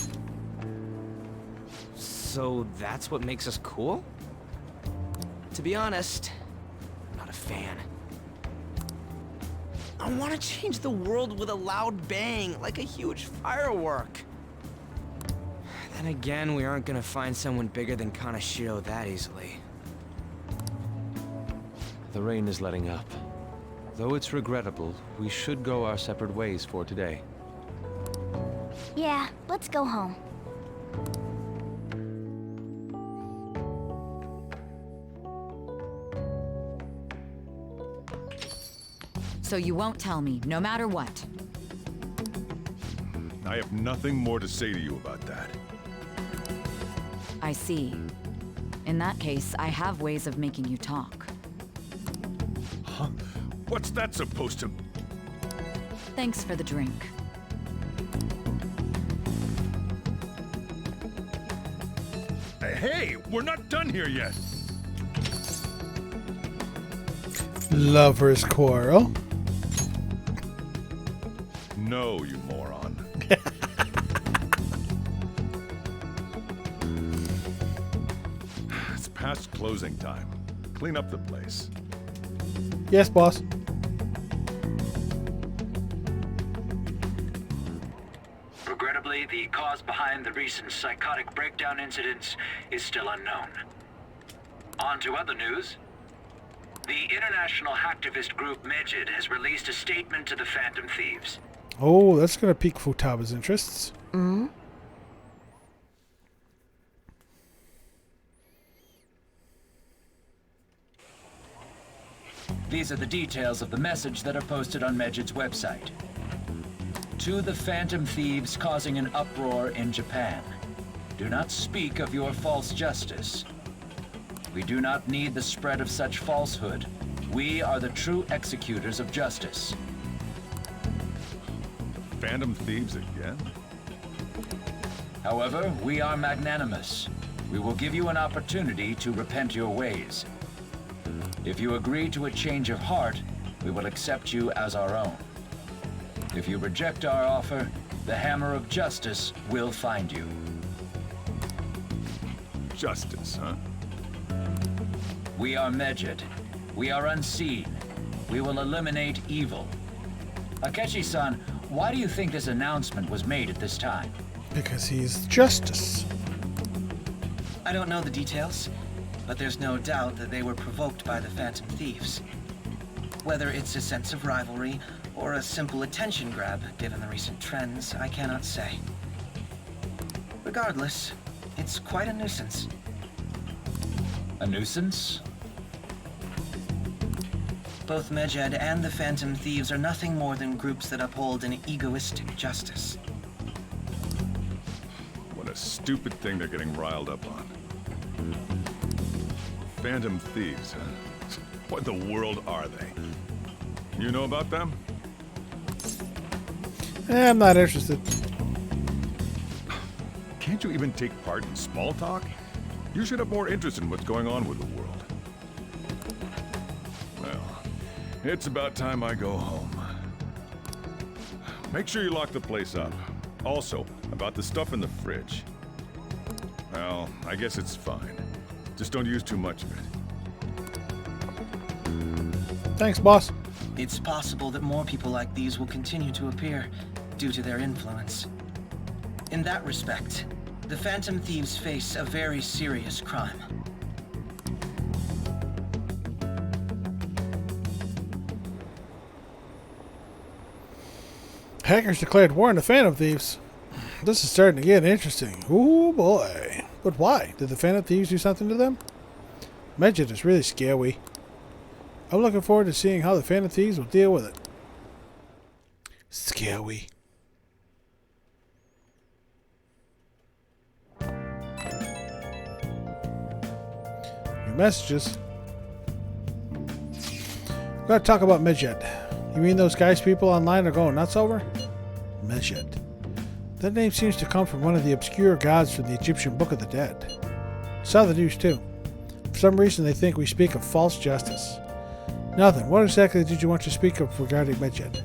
So that's what makes us cool? To be honest, I'm not a fan. I want to change the world with a loud bang, like a huge firework. Then again, we aren't gonna find someone bigger than Kanashiro that easily. The rain is letting up. Though it's regrettable, we should go our separate ways for today. Yeah, let's go home. So you won't tell me, no matter what. I have nothing more to say to you about that. I see. In that case, I have ways of making you talk. Huh? What's that supposed to... Thanks for the drink. Hey, we're not done here yet. Lovers quarrel. No, you moron. It's past closing time. Clean up the place. Yes, boss. Regrettably, the cause behind the recent psychotic breakdown incidents is still unknown. On to other news. The international hacktivist group Medjed has released a statement to the Phantom Thieves. Oh, that's going to pique Futaba's interests. Hmm? These are the details of the message that are posted on Medjed's website. To the Phantom Thieves causing an uproar in Japan. Do not speak of your false justice. We do not need the spread of such falsehood. We are the true executors of justice. Phantom Thieves again? However, we are magnanimous. We will give you an opportunity to repent your ways. If you agree to a change of heart, we will accept you as our own. If you reject our offer, the hammer of justice will find you. Justice, huh? We are Medjed. We are unseen. We will eliminate evil. Akechi-san, why do you think this announcement was made at this time? Because he's justice. I don't know the details, but there's no doubt that they were provoked by the Phantom Thieves. Whether it's a sense of rivalry or a simple attention grab, given the recent trends, I cannot say. Regardless, it's quite a nuisance. A nuisance? Both Medjed and the Phantom Thieves are nothing more than groups that uphold an egoistic justice. What a stupid thing they're getting riled up on. Phantom Thieves, huh? What the world are they? You know about them? I'm not interested. Can't you even take part in small talk? You should have more interest in what's going on with the world. Well, it's about time I go home. Make sure you lock the place up. Also, about the stuff in the fridge. Well, I guess it's fine. Just don't use too much of it. Thanks, boss. It's possible that more people like these will continue to appear due to their influence. In that respect, the Phantom Thieves face a very serious crime. Hackers declared war on the Phantom Thieves. This is starting to get interesting. Ooh boy. But why? Did the Phantom Thieves do something to them? Medjed is really scary. I'm looking forward to seeing how the Phantom Thieves will deal with it. Scary. New messages. We've got to talk about Medjed. You mean those guys people online are going nuts over? Medjed. That name seems to come from one of the obscure gods from the Egyptian Book of the Dead. Saw the news too. For some reason they think we speak of false justice. Nothing. What exactly did you want to speak of regarding Medjed?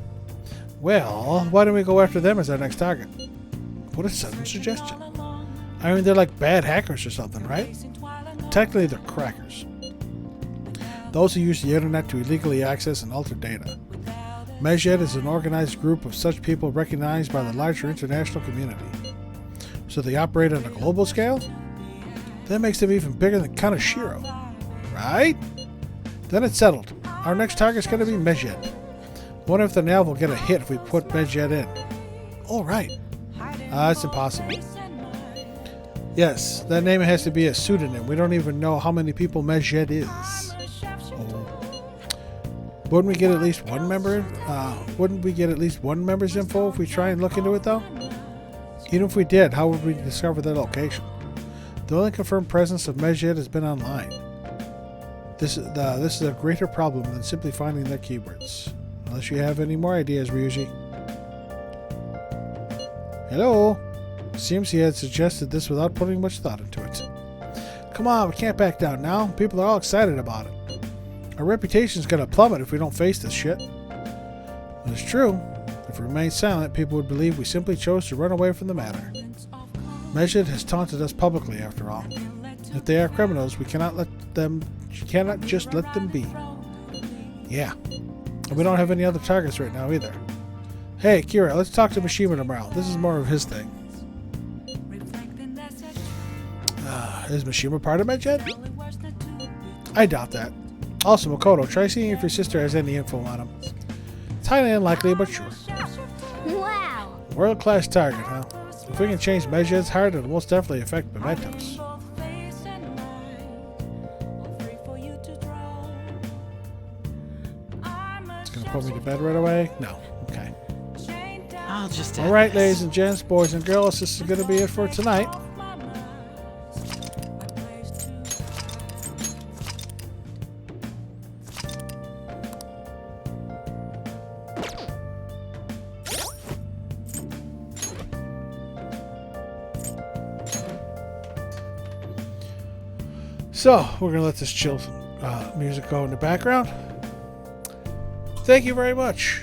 Well, why don't we go after them as our next target? What a sudden suggestion. I mean, they're like bad hackers or something, right? Technically, they're crackers. Those who use the internet to illegally access and alter data. Medjed is an organized group of such people recognized by the larger international community. So they operate on a global scale? That makes them even bigger than Kaneshiro. Right? Then it's settled. Our next target's going to be Medjed. Wonder if the nav will get a hit if we put Medjed in. Oh, right. It's impossible. Yes, that name has to be a pseudonym. We don't even know how many people Medjed is. Wouldn't we get at least one member? Wouldn't we get at least one member's info if we try and look into it, though? Even if we did, how would we discover their location? The only confirmed presence of Medjed has been online. This is a greater problem than simply finding their keywords. Unless you have any more ideas, Ryuji. Hello? Seems he had suggested this without putting much thought into it. Come on, we can't back down now. People are all excited about it. Our reputation's gonna plummet if we don't face this shit. But it's true. If we remain silent, people would believe we simply chose to run away from the matter. Medjed has taunted us publicly, after all. If they are criminals, we cannot just let them be. Yeah. And we don't have any other targets right now either. Hey, Kira, let's talk to Mishima tomorrow. This is more of his thing. Is Mishima part of Medjed? I doubt that. Also, Makoto, try seeing if your sister has any info on him. It's highly unlikely, but sure. Wow! World-class target, huh? If we can change Medjed's heart, it'll most definitely affect Mementos. It's gonna put me to bed right away? No. Okay. I'll just Alright, ladies and gents, boys and girls, this is gonna be it for tonight. So, we're going to let this chill music go in the background. Thank you very much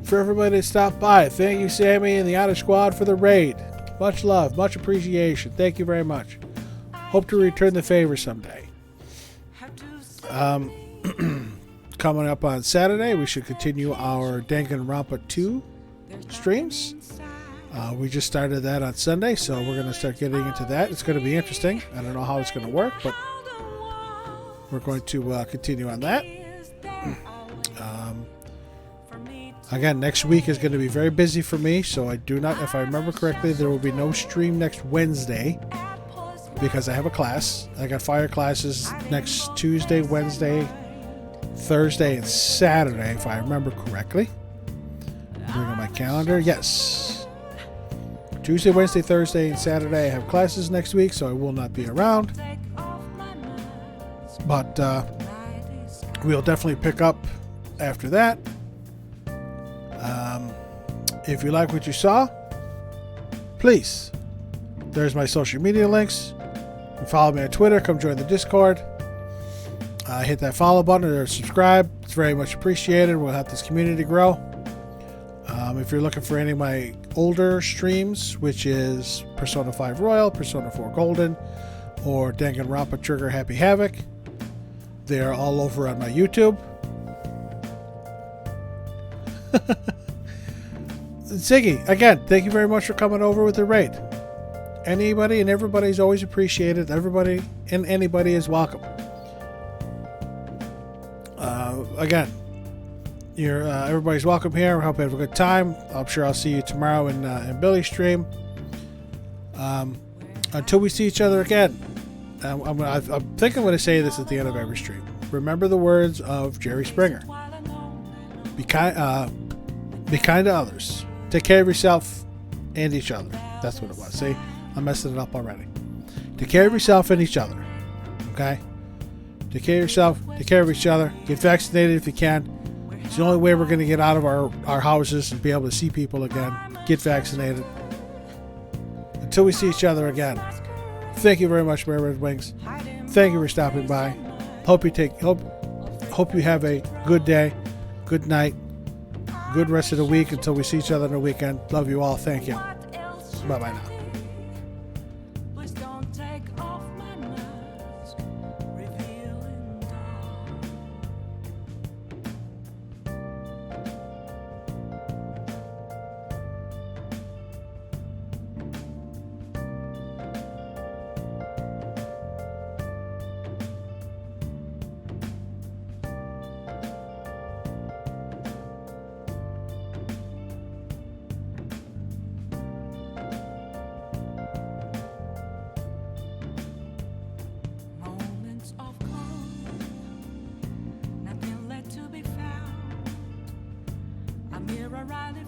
for everybody that stopped by. Thank you, Sammy and the Honor Squad, for the raid. Much love, much appreciation. Thank you very much. Hope to return the favor someday. Coming up on Saturday, we should continue our Danganronpa 2 streams. We just started that on Sunday, so we're going to start getting into that. It's going to be interesting. I don't know how it's going to work, but we're going to continue on that. Again, next week is going to be very busy for me, so I do not, if I remember correctly, there will be no stream next Wednesday because I have a class. I got fire classes next Tuesday, Wednesday, Thursday, and Saturday, if I remember correctly. Bring on my calendar. Yes. Tuesday, Wednesday, Thursday, and Saturday I have classes next week, so I will not be around. But we'll definitely pick up after that. If you like what you saw, please, there's my social media links. You can follow me on Twitter. Come join the Discord. Hit that follow button or subscribe. It's very much appreciated. We'll help this community grow. If you're looking for any of my older streams, which is Persona 5 Royal, Persona 4 Golden, or Danganronpa Trigger Happy Havoc, they're all over on my YouTube. Ziggy, again, thank you very much for coming over with the raid. Anybody and everybody is always appreciated. Everybody and anybody is welcome. Again, everybody's welcome here. I hope you have a good time. I'm sure I'll see you tomorrow in Billy's stream. Until we see each other again, I think I'm going to say this at the end of every stream. Remember the words of Jerry Springer. Be kind to others. Take care of yourself and each other. That's what it was. See, I'm messing it up already. Take care of yourself and each other. Okay? Take care of yourself. Take care of each other. Get vaccinated if you can. It's the only way we're going to get out of our houses and be able to see people again. Get vaccinated. Until we see each other again. Thank you very much, Rare Red Wings. Thank you for stopping by. Hope you have a good day, good night, good rest of the week until we see each other on the weekend. Love you all. Thank you. Bye-bye now. Here I ride it